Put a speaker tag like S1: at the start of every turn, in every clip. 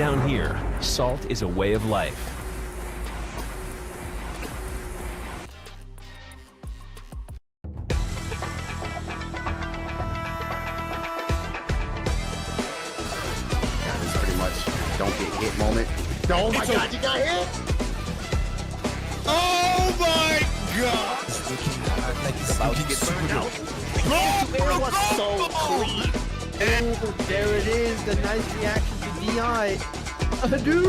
S1: down here, salt is a way of life.
S2: That is pretty much don't get hit moment. Oh my god, you got hit!
S3: Oh my god!
S2: About to get burned out. It was so clean. And there it is, the nice reaction to DI.
S3: Don't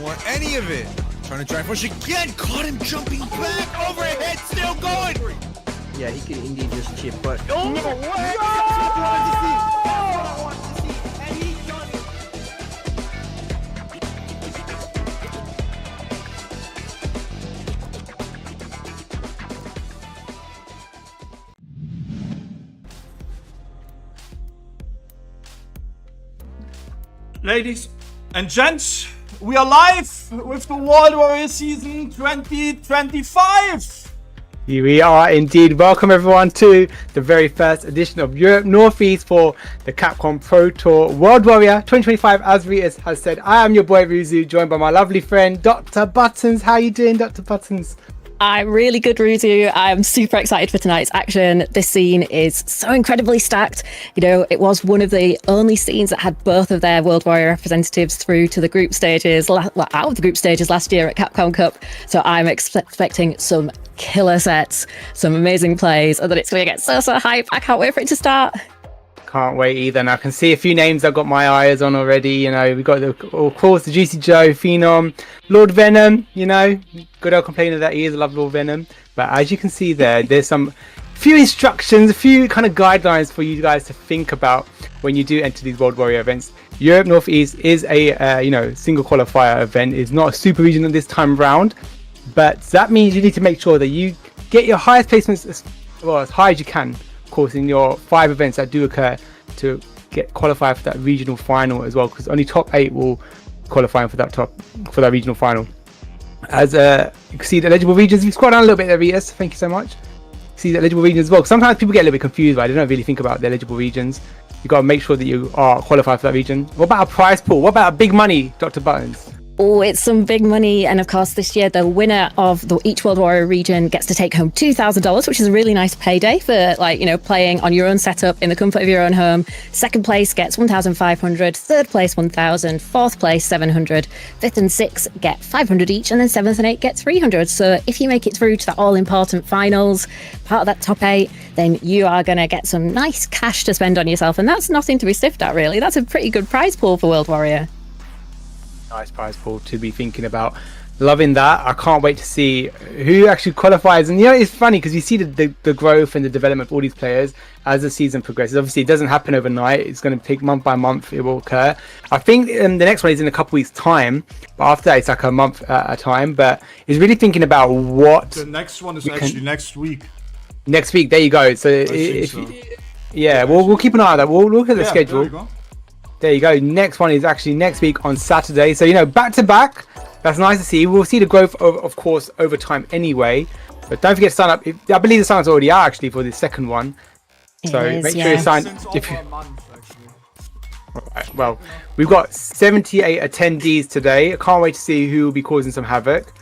S3: want any of it. Trying to try and push again. Caught him jumping back. Overhead, still going.
S2: Yeah, he could indeed just chip, but
S3: Oh
S2: no way!
S3: no!
S2: That's what I wanted to see. That's what I wanted to see, and he done it.
S4: Ladies and gents, we are live with the World Warrior Season 2025!
S5: Here we are indeed. Welcome everyone to the very first edition of Europe Northeast for the Capcom Pro Tour World Warrior 2025. As Ritas has said, I am your boy Ruzu, joined by my lovely friend Dr. Buttons. How you doing, Dr. Buttons?
S6: I'm really good, Ruzu. I'm super excited for tonight's action. This scene is so incredibly stacked. You know, it was one of the only scenes that had both of their World Warrior representatives through to the group stages, out of the group stages last year at Capcom Cup. So I'm expecting some killer sets, some amazing plays, and that it's going to get so hype. I can't wait for it to start.
S5: Can't wait either. And I can see a few names I've got my eyes on already. You know, we've got, of course, the Juicy Joe, Phenom, Lord Venom, you know, good old complainer that he is, I love Lord Venom. But as you can see there, there's some few instructions, a few kind of guidelines for you guys to think about when you do enter these World Warrior events. Europe Northeast is a, you know, single qualifier event. It's not a super regional this time round, but that means you need to make sure that you get your highest placements as high as you can. Of course, in your 5 events that do occur, to get qualified for that regional final as well, because only top 8 will qualify for that regional final. As you can see the eligible regions, you scroll down a little bit there, Ritas, thank you so much. See the eligible regions as well. Sometimes people get a little bit confused, right? They don't really think about the eligible regions. You got to make sure that you are qualified for that region. What about a prize pool? What about big money, Dr. Buttons?
S6: Oh, it's some big money. And of course, this year, the winner of each World Warrior region gets to take home $2,000, which is a really nice payday for, like, you know, playing on your own setup in the comfort of your own home. Second place gets 1,500, third place 1,000, fourth place 700, fifth and sixth get 500 each, and then seventh and eighth get 300. So if you make it through to the all-important finals, part of that top 8, then you are going to get some nice cash to spend on yourself. And that's nothing to be stiffed at, really. That's a pretty good prize pool for World Warrior.
S5: Nice prize pool to be thinking about. Loving that. I can't wait to see who actually qualifies. And you know, it's funny because you see the growth and the development of all these players as the season progresses. Obviously, it doesn't happen overnight. It's going to take month by month. It will occur. I think the next one is in a couple weeks' time. But after that, it's like a month at a time. But it's really thinking about what
S4: The next one is actually next week.
S5: Next week. There you go. So yeah, we'll keep an eye on that. We'll look at the schedule. There you go. Next one is actually next week on Saturday. So, you know, back to back. That's nice to see. We'll see the growth, of course, over time anyway. But don't forget to sign up. I believe the sign-up's already out, actually, for the second one. So make sure you sign. Well, we've got 78 attendees today. I can't wait to see who will be causing some havoc.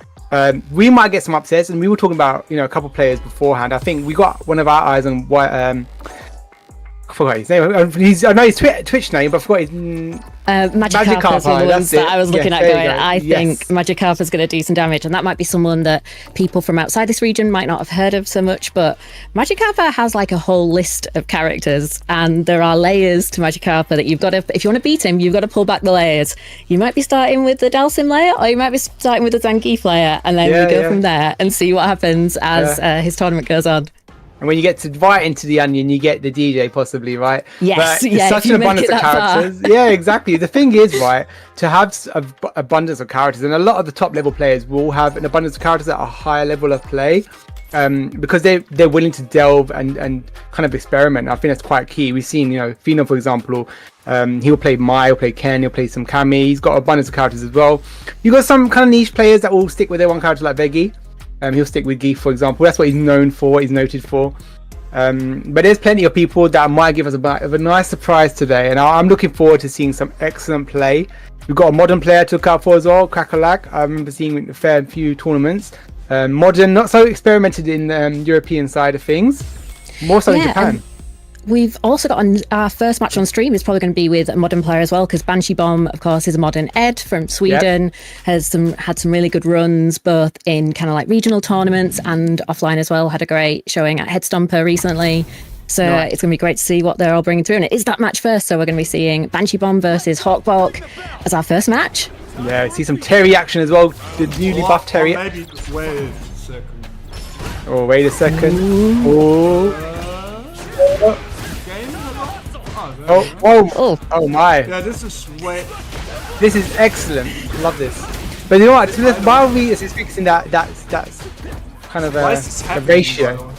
S5: We might get some upsets, and we were talking about, you know, a couple of players beforehand. I think we got one of our eyes on what I forgot his name. I know his Twitch name, but I forgot his
S6: Magikarp is one of the ones that I was looking at going, I think Magikarp is going to do some damage, and that might be someone that people from outside this region might not have heard of so much, but Magikarp has like a whole list of characters, and there are layers to Magikarp that you've got to, if you want to beat him, you've got to pull back the layers. You might be starting with the Dalsim layer, or you might be starting with the Zangief layer, and then we go from there and see what happens as his tournament goes on.
S5: And when you get to bite into the onion, you get the DJ possibly, right?
S6: Yes,
S5: but it's such an abundance of characters. Yeah, exactly. The thing is, right, to have an abundance of characters, and a lot of the top level players will have an abundance of characters at a higher level of play, because they're willing to delve and kind of experiment. I think that's quite key. We've seen, you know, Phenom, for example, he'll play Mai, he'll play Ken, he'll play some Cammy. He's got abundance of characters as well. You got some kind of niche players that will stick with their one character, like Veggy. He'll stick with Geef, for example. That's what he's known for, what he's noted for. But there's plenty of people that might give us a bit of a nice surprise today, and I'm looking forward to seeing some excellent play. We've got a modern player to look out for as well, Krakalac. I remember seeing a fair few tournaments. Modern, not so experimented in European side of things, more so in Japan.
S6: We've also got our first match on stream is probably going to be with a modern player as well, because Banshee Bomb, of course, is a modern Ed from Sweden. Has had some really good runs, both in kind of like regional tournaments and offline as well. Had a great showing at Headstomper recently. So it's going to be great to see what they're all bringing through. And it is that match first, so we're going to be seeing Banshee Bomb versus Hawkbalk as our first match.
S5: Yeah, see some Terry action as well. The newly buffed Terry.
S4: Maybe just wait a second.
S5: Oh, wait a second. Oh my.
S4: Yeah, this is way.
S5: This is excellent. Love this. But you know what? While we is fixing that's kind of a ratio.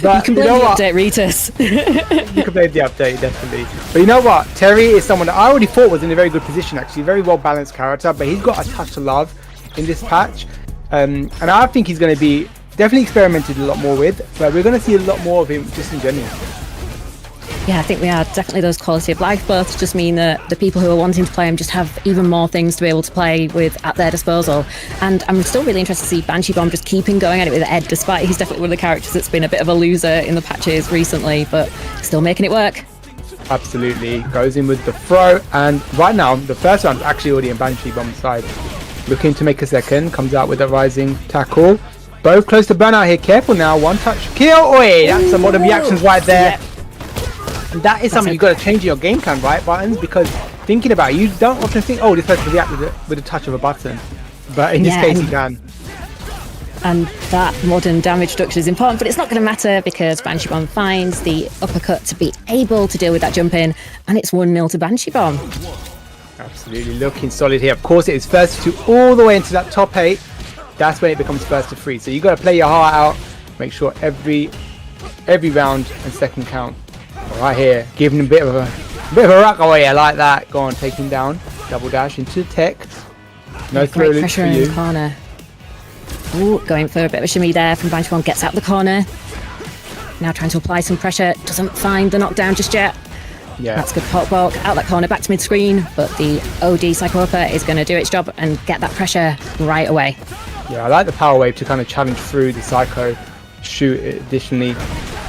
S5: But
S6: You can blame the update, Ritus.
S5: You can blame the update, definitely. But you know what? Terry is someone that I already thought was in a very good position, actually. Very well balanced character, but he's got a touch of love in this patch. And I think he's going to be definitely experimented a lot more with, but we're going to see a lot more of him just in general.
S6: Yeah, I think we are. Definitely those quality of life buffs just mean that the people who are wanting to play him just have even more things to be able to play with at their disposal. And I'm still really interested to see Banshee Bomb just keeping going at it with Ed, despite he's definitely one of the characters that's been a bit of a loser in the patches recently, but still making it work.
S5: Absolutely. Goes in with the throw, and right now, the first round's actually already in Banshee Bomb's side. Looking to make a second, comes out with a rising tackle. Both close to burnout here. Careful now, one touch kill. Oi, that's some modern reactions right there. And that is something you've got to change in your game plan, right, Buttons? Because thinking about it, you don't often think, oh, this person can react with a touch of a button. But in this case, you can.
S6: And that modern damage reduction is important, but it's not going to matter because Banshee Bomb finds the uppercut to be able to deal with that jump in, and it's 1-0 to Banshee Bomb.
S5: Absolutely looking solid here. Of course, it is first to all the way into that top 8. That's when it becomes first to 3. So you've got to play your heart out. Make sure every round and second count. Right here, giving him a bit of a rock away. I like that. Go on, take him down. Double dash into the tech. No throw
S6: Great
S5: loops
S6: pressure
S5: for
S6: in
S5: you.
S6: the corner. Ooh, going for a bit of a shimmy there from Banshee Bomb. Gets out the corner. Now trying to apply some pressure. Doesn't find the knockdown just yet.
S5: Yeah,
S6: That's good Hawkbalk. Out that corner, back to mid-screen. But the OD Psychopa is going to do its job and get that pressure right away.
S5: yeah, I like the power wave to kind of challenge through the Psycho shoot additionally.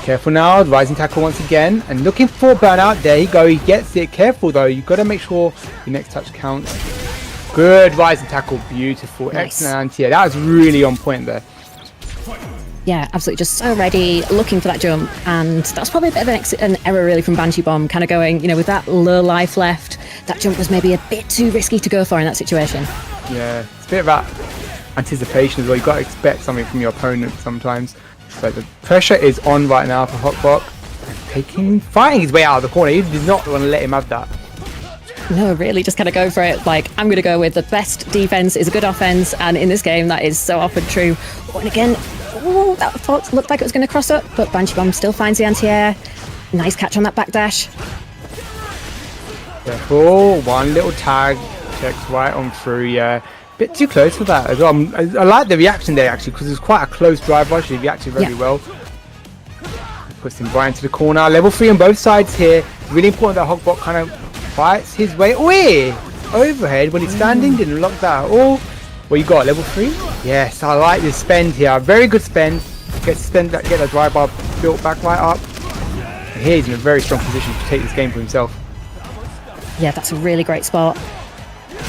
S5: Careful now, rising tackle once again, and looking for burnout. There you go, he gets it. Careful though, you've got to make sure your next touch counts. Good rising tackle, beautiful,
S6: Nice.
S5: excellent anti-air. That was really on point there.
S6: Yeah, absolutely, just so ready, looking for that jump, and that's probably a bit of an error really from Banshee Bomb, kind of going, you know, with that low life left, that jump was maybe a bit too risky to go for in that situation.
S5: Yeah, it's a bit of that anticipation as well. You've got to expect something from your opponent sometimes. So the pressure is on right now for Hawkbalk. Fighting his way out of the corner. He did not want to let him have that.
S6: No, really, just kind of go for it. Like, I'm going to go with the best defense is a good offense, and in this game, that is so often true. Oh, and again, oh, that looked like it was going to cross up, but Banshee Bomb still finds the anti-air. Nice catch on that backdash.
S5: Careful, one little tag, checks right on through, yeah. Bit too close for that as well. I like the reaction there actually, because it was quite a close drive rush. He reacted very well. Puts him right into the corner. Level 3 on both sides here. Really important that Hawkbalk kind of fights his way away. Overhead when he's standing, didn't lock that at all. What you got, level 3? Yes, I like this spend here. Very good spend. Get the drive bar built back right up. And here he's in a very strong position to take this game for himself.
S6: Yeah, that's a really great spot.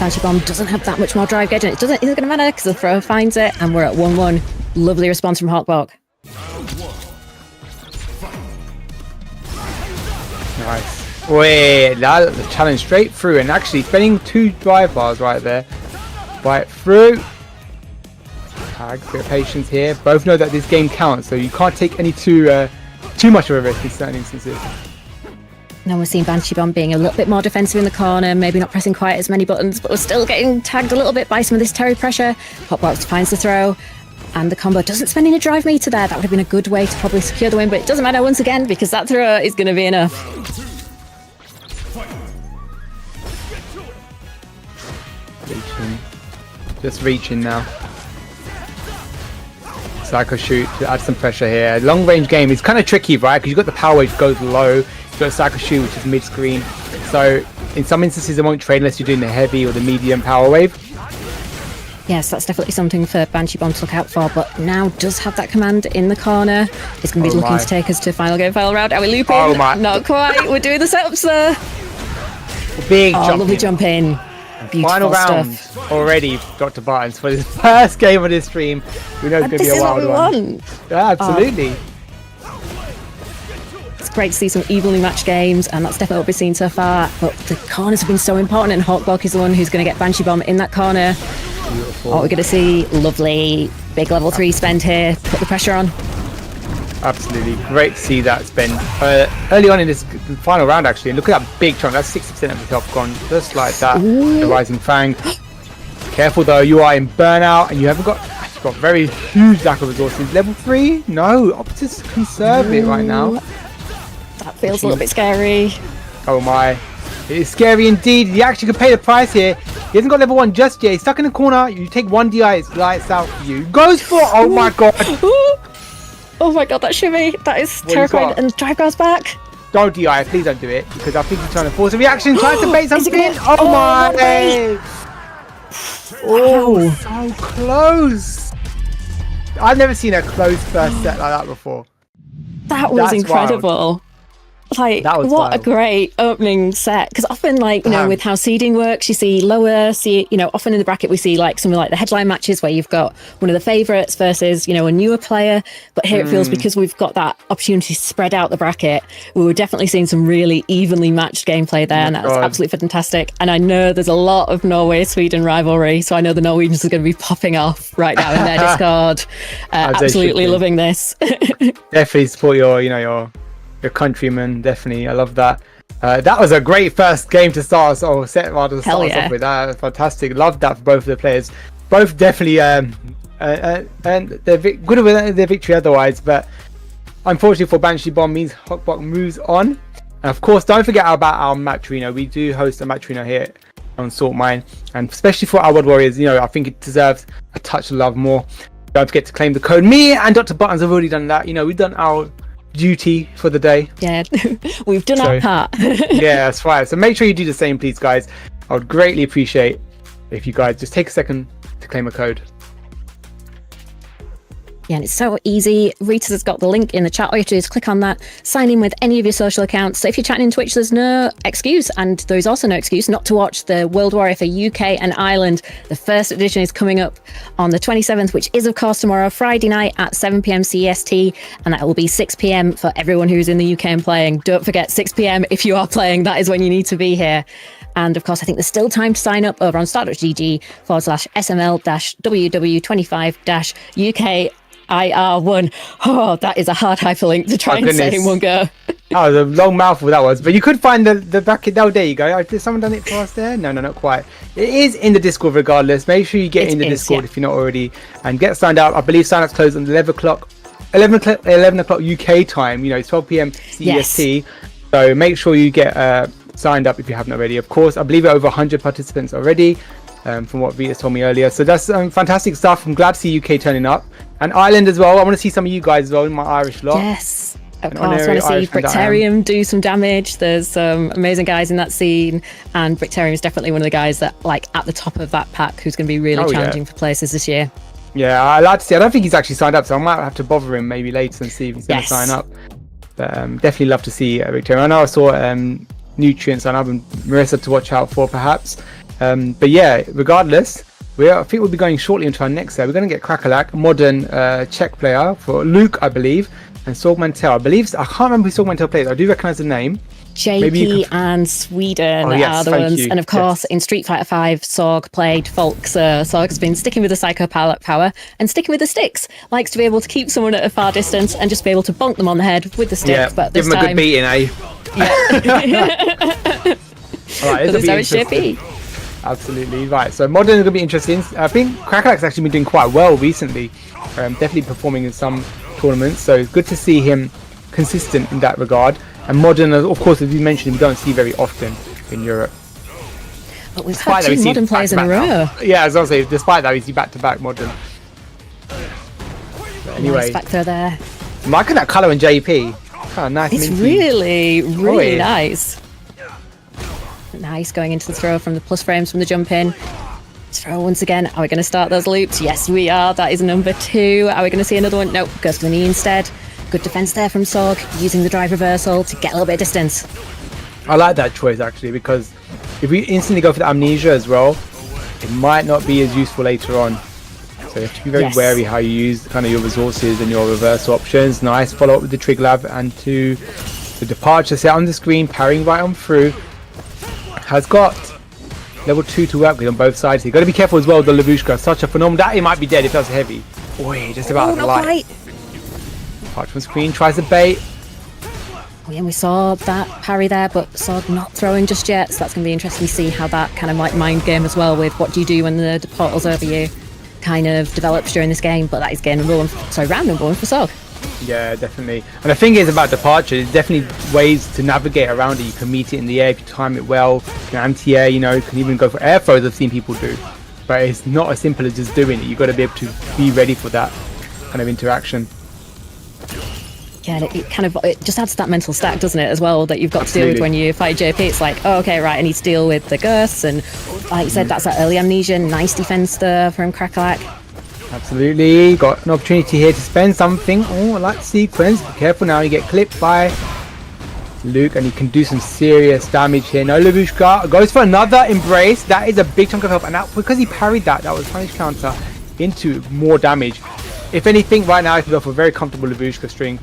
S6: Banshee Bomb doesn't have that much more drive gauge, and it isn't going to matter because the throw finds it, and we're at 1-1. Lovely response from Hawkbalk.
S5: Nice. Wait, that challenge straight through, and actually spending 2 drive bars right there. Right through. Tag, bit of patience here. Both know that this game counts, so you can't take any too much of a risk in certain instances.
S6: Now we're seeing Banshee Bomb being a little bit more defensive in the corner, maybe not pressing quite as many buttons, but we're still getting tagged a little bit by some of this Terry pressure. Hawkbalk finds the throw, and the combo doesn't spend any drive meter there. That would have been a good way to probably secure the win, but it doesn't matter once again because that throw is going to be enough.
S5: Reaching. Just reaching now. Psycho Shoot to add some pressure here. Long range game is kind of tricky, right? Because you've got the Power Wave goes low. You've got Psycho Shoot, which is mid screen. So in some instances, it won't trade unless you're doing the heavy or the medium Power Wave.
S6: Yes, that's definitely something for Banshee Bomb to look out for, but now does have that command in the corner. It's going to be looking to take us to final game, final round. Are we looping?
S5: Oh my.
S6: Not quite. We're doing the setups there.
S5: Big
S6: Oh,
S5: jump.
S6: lovely jump in. Beautiful
S5: Final round
S6: stuff.
S5: already, Dr. Barnes, for his first game of this stream. We know it's going to be a wild one.
S6: This is what we want.
S5: Yeah, absolutely.
S6: It's great to see some evenly matched games, and that's definitely what we've seen so far. But the corners have been so important, and Hawkblock is the one who's going to get Banshee Bomb in that corner.
S5: Beautiful.
S6: What we're going to see, lovely big level 3 spend here. Put the pressure on.
S5: Absolutely. Great to see that spend early on in this final round, actually. Look at that big chunk. That's 60% of his health gone. Just like that.
S6: Ooh.
S5: The Rising Fang. Careful, though. You are in burnout, and you haven't got... You've got very huge lack of resources. Level 3? No. Opt to conserve it right now.
S6: That feels a little bit scary.
S5: Oh, my. It is scary indeed. He actually could pay the price here. He hasn't got level 1 just yet. He's stuck in the corner. You take 1 DI, it's lights out for you. Goes for... Oh, my God.
S6: Oh my god, that shimmy! That is terrifying.
S5: got?
S6: And drive goes back.
S5: Don't DI, please don't do it, because I think he's trying to force a reaction, trying to bait
S6: Is he
S5: something.
S6: gonna-
S5: Oh,
S6: Oh,
S5: my!
S6: wait.
S5: Oh, so close. I've never seen a close first set like that before.
S6: That was
S5: That's
S6: incredible. Like,
S5: That was
S6: what a
S5: wild.
S6: great opening set. Because often, like, you know, with how seeding works, you see lower, often in the bracket, we see like something like the headline matches where you've got one of the favourites versus, you know, a newer player. But here it feels because we've got that opportunity to spread out the bracket, we were definitely seeing some really evenly matched gameplay there. And that was
S5: God.
S6: absolutely fantastic. And I know there's a lot of Norway-Sweden rivalry. So I know the Norwegians are going to be popping off right now in their Discord.
S5: As they should
S6: Absolutely
S5: be.
S6: loving this.
S5: Definitely support your countrymen. Definitely, I love that. That was a great first game to start, or set rather to
S6: Hell
S5: start us
S6: yeah.
S5: off with. That fantastic. Love that for both of the players. Both definitely and they're good with their victory otherwise, but unfortunately for Banshee Bomb means Hawkblock moves on. And of course, don't forget about our match arena. We do host a match arena here on Saltmine, and especially for our World Warriors, you know, I think it deserves a touch of love more. Don't forget to claim the code. Me and Dr. Buttons have already done that. You know, we've done our duty for the day.
S6: Yeah, we've done our part.
S5: Yeah, that's right. So make sure you do the same, please, guys. I would greatly appreciate if you guys just take a second to claim a code.
S6: Yeah, and it's so easy. Rita's has got the link in the chat. All you have to do is click on that, sign in with any of your social accounts. So if you're chatting in Twitch, there's no excuse. And there's also no excuse not to watch the World Warrior for UK and Ireland. The first edition is coming up on the 27th, which is, of course, tomorrow, Friday night at 7 p.m. CEST. And that will be 6 p.m. for everyone who's in the UK and playing. Don't forget, 6 p.m. if you are playing, that is when you need to be here. And of course, I think there's still time to sign up over on start.gg/SML-WW25-UK. IR1. Oh, that is a hard hyperlink to try and say in one go.
S5: Oh, the long mouthful that was. But you could find the bracket. Oh, there you go. Has someone done it for us there? No, not quite. It is in the Discord regardless. Make sure you get in the Discord if you're not already. And get signed up. I believe sign-ups close on 11 o'clock UK time. You know, 12 p.m. CEST. Yes. So make sure you get signed up if you haven't already. Of course, I believe we're over 100 participants already. From what Vita told me earlier. So that's fantastic stuff. I'm glad to see UK turning up. And Ireland as well. I want to see some of you guys as well in my Irish lot.
S6: Yes, of course. I want to see Brictarium do some damage. There's some amazing guys in that scene. And Brictarium is definitely one of the guys that, like, at the top of that pack who's going to be really challenging for places this year.
S5: Yeah, I like to see. I don't think he's actually signed up, so I might have to bother him maybe later and see if he's going to sign up. But definitely love to see Brictarium. I know I saw Nutrients and Marissa to watch out for, perhaps. But yeah, regardless, I think we'll be going shortly into our next set. We're going to get Krakalac, modern Czech player for Luke, I believe, and Sorgmantel. I can't remember who Sorgmantel plays. I do recognise the name.
S6: JP and Sweden are the ones. And of course, in Street Fighter 5, Sorg played Volk. Sorg has been sticking with the Psycho Power and sticking with the sticks. Likes to be able to keep someone at a far distance and just be able to bonk them on the head with the stick.
S5: Yeah,
S6: but this
S5: give him a good beating, eh?
S6: Yeah.
S5: Alright,
S6: this time it's JP.
S5: Absolutely right. So modern is going to be interesting. I think Krakalac's actually been doing quite well recently. Definitely performing in some tournaments. So it's good to see him consistent in that regard. And modern, of course, as you mentioned, we don't see very often in Europe.
S6: But we've had two modern players in a row.
S5: Yeah, as I say, despite that, we see back-to-back modern. But anyway,
S6: Nice back throw there.
S5: I'm liking that colour in JP. Kind of nice.
S6: It's
S5: minty.
S6: really nice. Nice going into the throw from the plus frames from the jump in. Throw once again. Are we going to start those loops? Yes, we are. That is number 2. Are we going to see another one? Nope. Goes for the knee instead. Good defense there from Sorg, using the drive reversal to get a little bit of distance.
S5: I like that choice actually, because if we instantly go for the amnesia as well, it might not be as useful later on. So you have to be very wary how you use kind of your resources and your reversal options. Nice follow up with the Trig Lab and to the departure set on the screen, parrying right on through. Has got level 2 to work with on both sides here. Got to be careful as well with the Lavushka. Such a phenomenal. That he might be dead if that's heavy. Oi, just about the light. Parchment screen tries to bait.
S6: Oh, yeah, we saw that parry there, but Sorg not throwing just yet. So that's going to be interesting to see how that kind of like mind game as well with what do you do when the portal's over you kind of develops during this game. But that is round number 1 for Sorg.
S5: Yeah, definitely. And the thing is about departure, there's definitely ways to navigate around it. You can meet it in the air if you time it well. You can anti-air, you know, you can even go for air throws. I've seen people do. But it's not as simple as just doing it. You've got to be able to be ready for that kind of interaction.
S6: Yeah, it just adds to that mental stack, doesn't it, as well, that you've got to deal with when you fight JP. It's like, oh, okay, right, I need to deal with the Gurths, and like you said, that's that early amnesia. Nice defense there from Krakalac.
S5: Absolutely, got an opportunity here to spend something. Oh, I like the sequence. Be careful now, you get clipped by Luke, and you can do some serious damage here. No Lavushka, goes for another embrace. That is a big chunk of help, and that, because he parried that was punish counter into more damage. If anything, right now I can go for a very comfortable Lavushka string.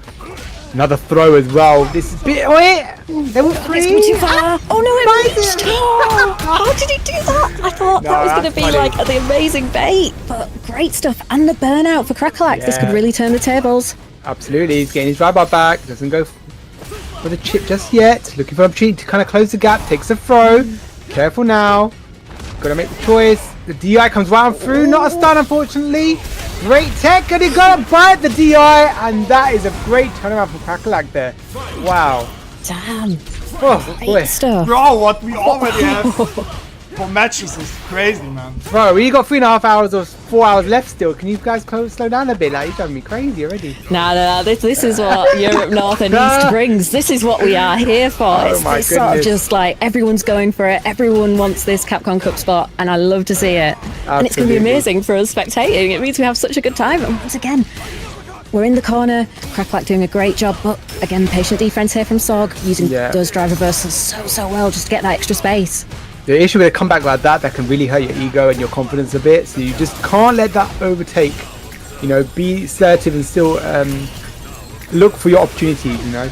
S5: Another throw as well. This is bit. Wait, level 3.
S6: It's going too far. Oh no, it missed. Oh, how did he do that? I thought that was going to be funny. Like the amazing bait, but great stuff. And the burnout for Krakalac. Yeah. This could really turn the tables.
S5: Absolutely, he's getting his drive bar back. Doesn't go for the chip just yet. Looking for an opportunity to kind of close the gap. Takes a throw. Careful now. Got to make the choice. The DI comes round through. Not a stun, unfortunately. Great tech, and he got to bite the DI, and that is a great turnaround from Krakalac there. Wow.
S6: Damn.
S5: Oh, boy.
S6: Stuff.
S4: Bro, what we already have for matches is crazy, man.
S5: Bro, we got 3.5 hours or 4 hours left still. Can you guys slow down a bit? Like, you're driving me crazy already.
S6: No. This is what Europe North and East brings. This is what we are here for.
S5: Oh,
S6: it's
S5: my
S6: sort of just like everyone's going for it. Everyone wants this Capcom Cup spot, and I love to see it. Absolutely. And it's going to be amazing for us spectating. It means we have such a good time. And once again, we're in the corner. Krakalac doing a great job, but again, patient defense here from Sorg, using those drive reversals so well just to get that extra space.
S5: The issue with a comeback like that can really hurt your ego and your confidence a bit, so you just can't let that overtake. You know, be assertive and still look for your opportunities, you know.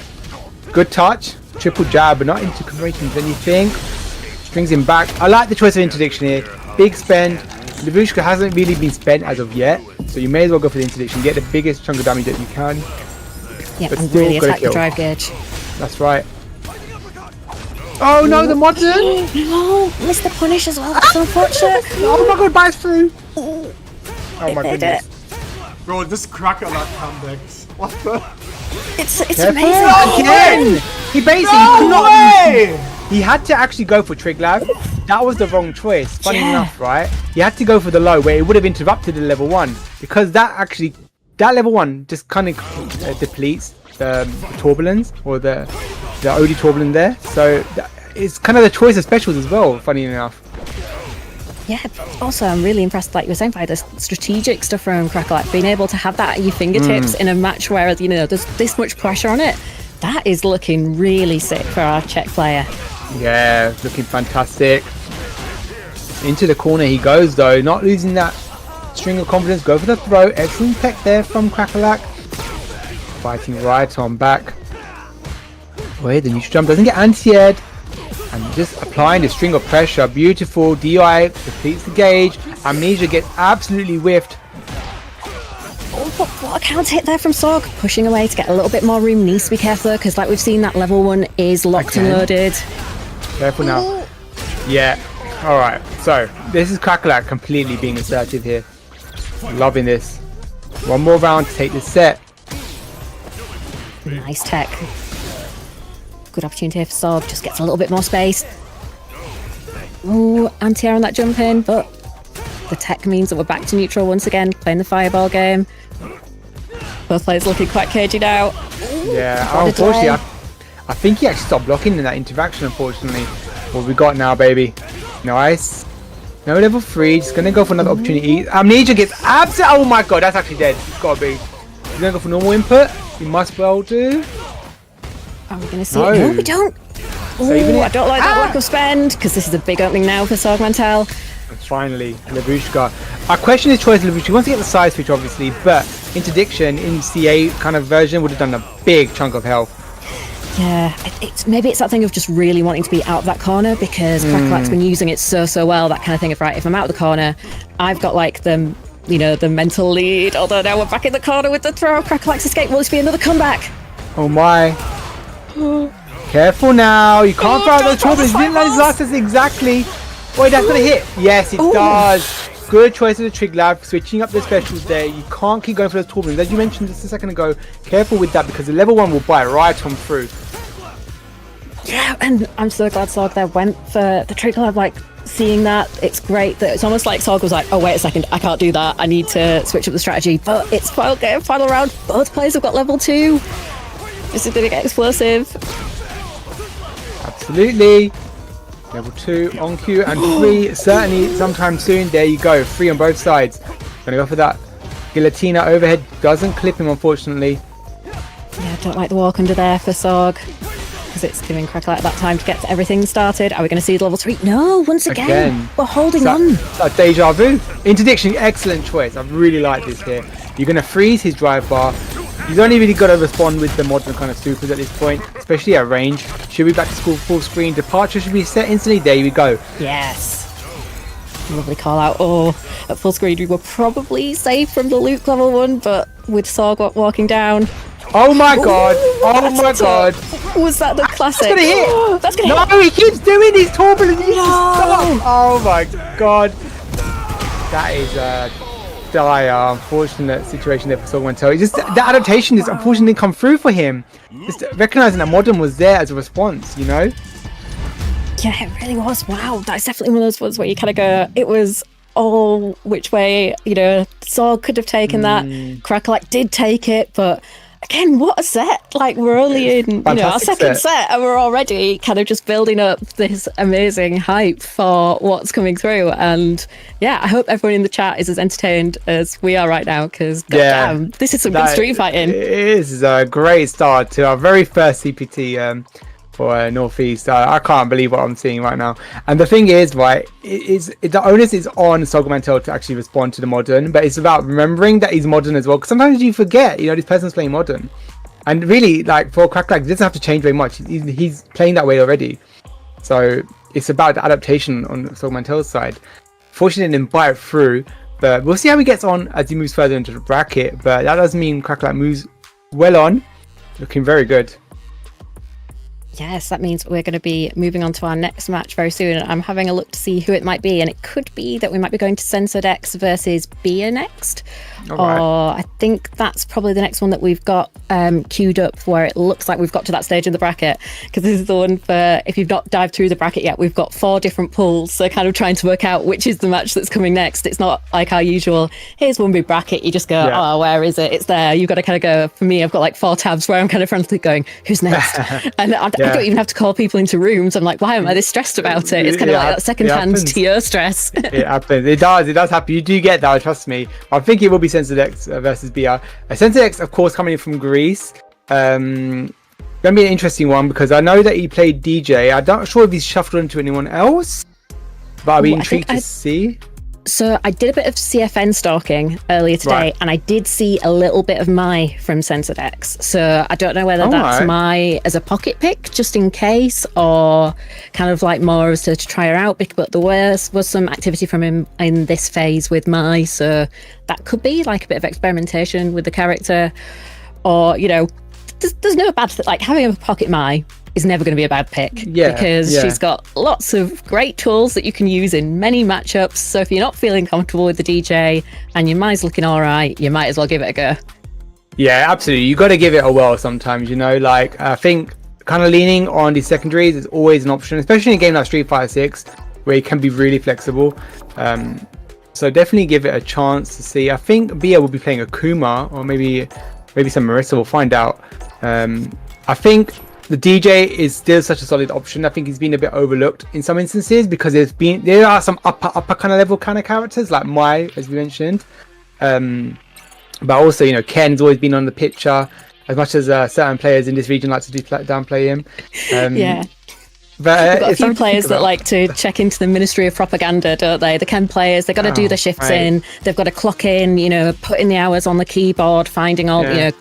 S5: Good touch, triple jab, but not into converting anything. Strings him back. I like the choice of interdiction here. Big spend. Lavushka hasn't really been spent as of yet, so you may as well go for the interdiction. Get the biggest chunk of damage that you can.
S6: Yeah, and really attack the drive gauge.
S5: That's right. Oh no, the modern!
S6: No, missed the punish as well. That's unfortunate.
S5: Oh my god, bites through! Oh my goodness.
S4: Bro, this Krakalac comebacks. What the?
S6: It's amazing.
S5: Again! He basically he had to actually go for Trig Lab. That was the wrong choice. Funny enough, right? He had to go for the low where it would have interrupted the level 1. Because that level 1 just kind of depletes the turbulence or the OD turbulence there. So it's kind of the choice of specials as well, funny enough.
S6: Yeah, also I'm really impressed, like you were saying, by the strategic stuff from Krakalac, being able to have that at your fingertips in a match where, you know, there's this much pressure on it. That is looking really sick for our Czech player.
S5: Yeah, looking fantastic. Into the corner he goes though, not losing that string of confidence. Go for the throw. Excellent tech there from Krakalac. Fighting right on back. Wait, the neutral jump doesn't get anti-aired. And just applying the string of pressure. Beautiful. DI depletes the gauge. Amnesia gets absolutely whiffed.
S6: Oh, what a counter hit there from Sorg. Pushing away to get a little bit more room. Needs to be careful because, like we've seen, that level 1 is locked and loaded.
S5: Careful now. Yeah. Alright. So, this is Krakalac completely being assertive here. Loving this. One more round to take this set.
S6: Nice tech. Good opportunity here for Sorg. Just gets a little bit more space. Ooh, anti-air on that jump in, but the tech means that we're back to neutral once again, playing the fireball game. Both players looking quite cagey now.
S5: Yeah,
S6: What a
S5: unfortunately,
S6: delay.
S5: I think he actually stopped blocking in that interaction, unfortunately. What we got now, baby? Nice. No level 3, just gonna go for another opportunity. Amnesia gets absolute. Oh my god, that's actually dead. It's gotta be. He's gonna go for normal input. He must well do.
S6: Are we going to see it? No, we don't.
S5: Saving
S6: Ooh,
S5: it.
S6: I don't like that lack of spend, because this is a big opening now for Smanel.
S5: And finally, Lavushka. I question his choice of Lavushka. He wants to get the side switch, obviously, but Interdiction in CA kind of version would have done a big chunk of health.
S6: Yeah, maybe it's that thing of just really wanting to be out of that corner, because Krakalac's been using it so well, that kind of thing of, right, if I'm out of the corner, I've got like the mental lead, although now we're back in the corner with the throw. Krakalac's escape. Will this be another comeback?
S5: Oh my. Careful now. You can't throw out those torpedoes. You didn't land his last test exactly. Wait, that's gonna hit. Yes, it does. Good choice of the Trig Lab, switching up the specials there. You can't keep going for those torpedoes. As you mentioned just a second ago, careful with that because the level 1 will bite right on through.
S6: Yeah, and I'm so glad Sorg there went for the Trig Lab, like, seeing that. It's great that it's almost like Sorg was like, oh, wait a second, I can't do that. I need to switch up the strategy. But it's final game, final round. Both players have got level 2. This is going to get explosive.
S5: Absolutely. Level 2 on cue and 3 certainly sometime soon. There you go. 3 on both sides. Gonna go for that. Guillotina overhead doesn't clip him, unfortunately.
S6: Yeah, I don't like the walk under there for Sorg, because it's giving Krakalac that time to get everything started. Are we going to see the level 3? No, once again. We're holding on.
S5: That deja vu. Interdiction, excellent choice. I really like this here. You're going to freeze his drive bar. He's only really got to respond with the modern kind of supers at this point, especially at range. Should be back to school full screen. Departure should be set instantly. There we go.
S6: Yes. Lovely call out. Oh, at full screen we were probably safe from the Luke level 1, but with Sorg walking down.
S5: Oh my god. Oh my god.
S6: Was that the classic?
S5: That's gonna hit.
S6: That's gonna hit.
S5: No, he keeps doing these turbulence. Oh my god. That is a dire, unfortunate situation there for Sogmantel. Just the adaptation just unfortunately didn't come through for him. Just recognizing that modern was there as a response, you know?
S6: Yeah, it really was. Wow, that's definitely one of those ones where you kind of go, it was all which way, Sorg could have taken that. Krakalac did take it, but again, what a set. Like, we're only in our second set and we're already kind of just building up this amazing hype for what's coming through. And yeah, I hope everyone in the chat is as entertained as we are right now, because damn, this is some good street fighting.
S5: It is a great start to our very first CPT for Northeast. I can't believe what I'm seeing right now. And the thing is, right, the onus is on Sogmantel to actually respond to the modern, but it's about remembering that he's modern as well, because sometimes you forget, this person's playing modern. And really, like, for Krakalac, it doesn't have to change very much. He's playing that way already. So it's about the adaptation on Sogmantel's side. Fortunately, it didn't bite through, but we'll see how he gets on as he moves further into the bracket. But that does mean Krakalac moves well on, looking very good.
S6: Yes, that means we're going to be moving on to our next match very soon. I'm having a look to see who it might be, and it could be that we might be going to Sensorex versus Bia next. I think that's probably the next one that we've got queued up, where it looks like we've got to that stage in the bracket, because this is the one for, if you've not dived through the bracket yet, we've got 4 different pools, so kind of trying to work out which is the match that's coming next. It's not like our usual, here's one big bracket, you just go, oh, where is it? It's there. You've got to kind of go, for me, I've got like 4 tabs where I'm kind of frantically going, who's next? And I don't even have to call people into rooms. I'm like, why am I this stressed about it? It's kind of like that second-hand TO stress.
S5: It happens. It does happen. You do get that, trust me. I think it will be Sensorex versus BR. Sensorex, of course, coming in from Greece. Gonna be an interesting one, because I know that he played DJ. I'm not sure if he's shuffled into anyone else, but I'll be intrigued to see.
S6: So I did a bit of CFN stalking earlier today, and I did see a little bit of Mai from Sensorex. So I don't know whether that's Mai as a pocket pick, just in case, or kind of like more as to try her out. But there was some activity from him in this phase with Mai, so that could be like a bit of experimentation with the character. Or, there's no bad thing. Like, having a pocket Mai is never going to be a bad pick, because she's got lots of great tools that you can use in many matchups. So if you're not feeling comfortable with the DJ and your Mai's looking all right, you might as well give it a go.
S5: Yeah, absolutely. You got to give it a whirl sometimes, like, I think kind of leaning on the secondaries is always an option, especially in a game like Street Fighter 6, where you can be really flexible. So definitely give it a chance to see. I think Bia will be playing Akuma, or maybe maybe some Marissa. We'll find out. I think the DJ is still such a solid option. I think he's been a bit overlooked in some instances because there are some upper kind of level kind of characters like Mai, as we mentioned. But also, you know, Ken's always been on the picture as much as certain players in this region like to downplay him.
S6: Yeah.
S5: But
S6: We've got a few players that like to check into the Ministry of Propaganda, don't they? The Ken players, they've got to do the shifts in, they've got to clock in, you know, put in the hours on the keyboard, finding all, you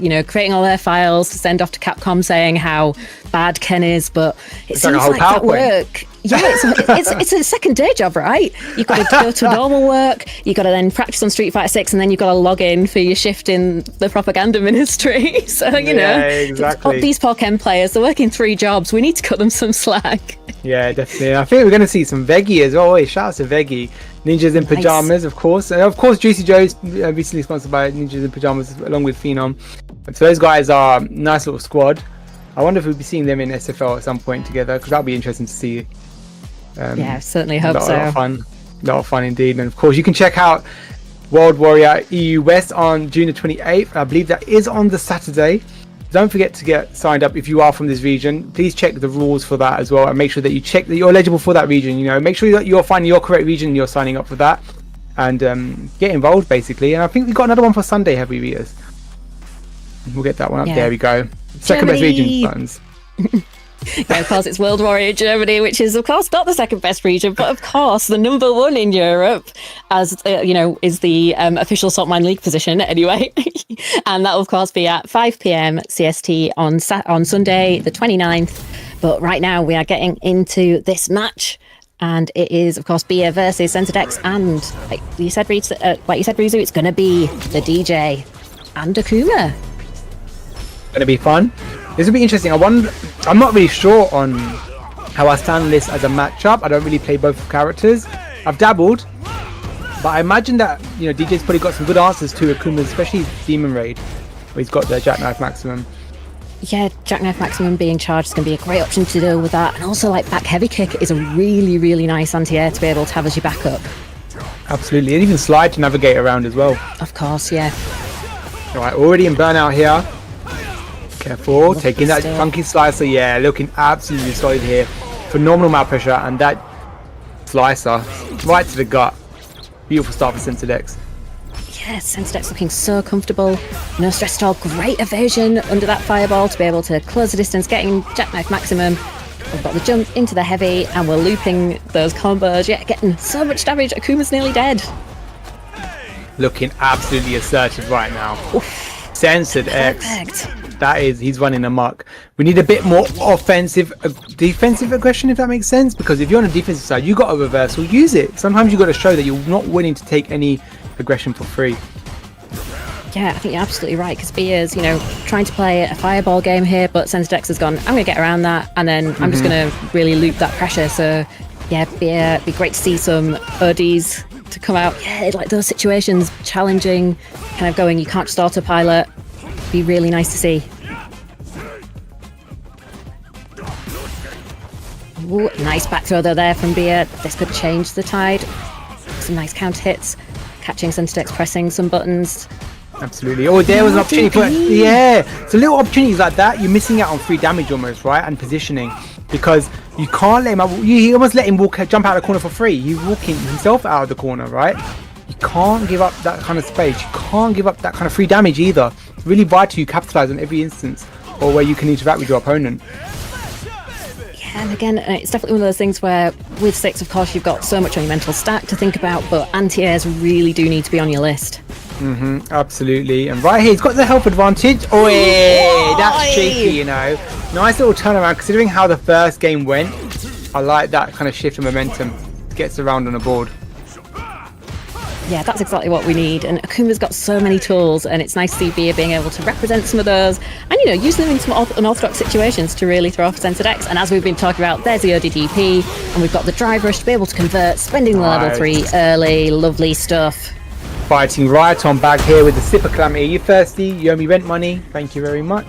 S6: know, creating all their files to send off to Capcom saying how bad Ken is, but it seems like that work. Yeah, it's a second day job, right? You've got to go to normal work, you've got to then practice on Street Fighter 6, and then you've got to log in for your shift in the propaganda ministry. So, you know,
S5: exactly.
S6: These poor Ken players, they're working 3 jobs. We need to cut them some slack.
S5: Yeah, definitely. I think we're going to see some Veggy as well. Wait, shout out to Veggy. Ninjas in Pajamas, of course. And of course, Juicy Joe's recently sponsored by Ninjas in Pajamas along with Phenom. So those guys are a nice little squad. I wonder if we'll be seeing them in SFL at some point together, because that'll be interesting to see.
S6: Yeah, certainly hope so.
S5: A lot of fun indeed. And of course, you can check out World Warrior EU West on June the 28th. I believe that is on the Saturday. Don't forget to get signed up if you are from this region. Please check the rules for that as well, and make sure that you check that you're eligible for that region. You know, make sure that you're finding your correct region and you're signing up for that, and get involved basically. And I think we've got another one for Sunday, have we, Vitas? We'll get that one up. Yeah. There we go. Second best region buttons.
S6: Yeah, of course, it's World Warrior Germany, which is, of course, not the second best region, but of course, the number 1 in Europe, as you know, is the official Saltmine League position anyway. And that will, of course, be at 5 p.m. CST on Sunday, the 29th. But right now, we are getting into this match. And it is, of course, Bia versus Sensorex. And like you said, Rizu, it's going to be the DJ and Akuma.
S5: Going to be fun. This will be interesting. I'm not really sure on how I stand on this as a matchup. I don't really play both characters. I've dabbled, but I imagine that, you know, DJ's probably got some good answers to Akuma, especially Demon Raid, where he's got the Jackknife Maximum.
S6: Yeah, Jackknife Maximum being charged is going to be a great option to deal with that. And also, like, back heavy kick is a really, really nice anti-air to be able to have as your backup.
S5: Absolutely, and even slide to navigate around as well.
S6: Of course, yeah.
S5: All right, already in burnout here. Careful, taking that funky slicer. Yeah, looking absolutely solid here. Phenomenal amount of pressure, and that slicer right to the gut. Beautiful start for Sensorex.
S6: Yes, Sensorex looking so comfortable. No stress at all. Great evasion under that fireball to be able to close the distance, getting Jackknife Maximum. We've got the jump into the heavy, and we're looping those combos. Yeah, getting so much damage. Akuma's nearly dead.
S5: Looking absolutely assertive right now. Sensorex. That is, he's running amok. We need a bit more offensive, defensive aggression, if that makes sense. Because if you're on the defensive side, you got a reversal, use it. Sometimes you got to show that you're not willing to take any aggression for free.
S6: Yeah, I think you're absolutely right. Because Bia's, you know, trying to play a fireball game here, but Sensorex has gone, I'm going to get around that, and then I'm just going to really loop that pressure. So, yeah, Bia, it'd be great to see some ODs to come out. Yeah, like those situations, challenging, kind of going, you can't just autopilot. Be really nice to see. Ooh, nice back throw there from Bia. This could change the tide. Some nice counter hits. Catching Sensorex, pressing some buttons.
S5: Absolutely. Oh, there was an opportunity for so little opportunities like that, you're missing out on free damage almost, right? And positioning, because you can't let him. You almost let him jump out of the corner for free. He's walking himself out of the corner, right? You can't give up that kind of space. You can't give up that kind of free damage either. It's really vital you capitalize on every instance or where you can interact with your opponent.
S6: Yeah, and again, it's definitely one of those things where with 6, of course, you've got so much on your mental stack to think about, but anti-airs really do need to be on your list.
S5: Absolutely. And right here, he's got the health advantage. Oh, yeah, that's cheeky, you know. Nice little turnaround considering how the first game went. I like that kind of shift of momentum. Gets around on the board.
S6: Yeah, that's exactly what we need. And Akuma's got so many tools, and it's nice to see Bia being able to represent some of those and, you know, use them in some unorthodox situations to really throw off Sensorex. And as we've been talking about, there's the ODDP, and we've got the drive rush to be able to convert, spending the level 3 early. Lovely stuff.
S5: Fighting right on back here with the Sipper Calamity. Are you thirsty? You owe me rent money. Thank you very much.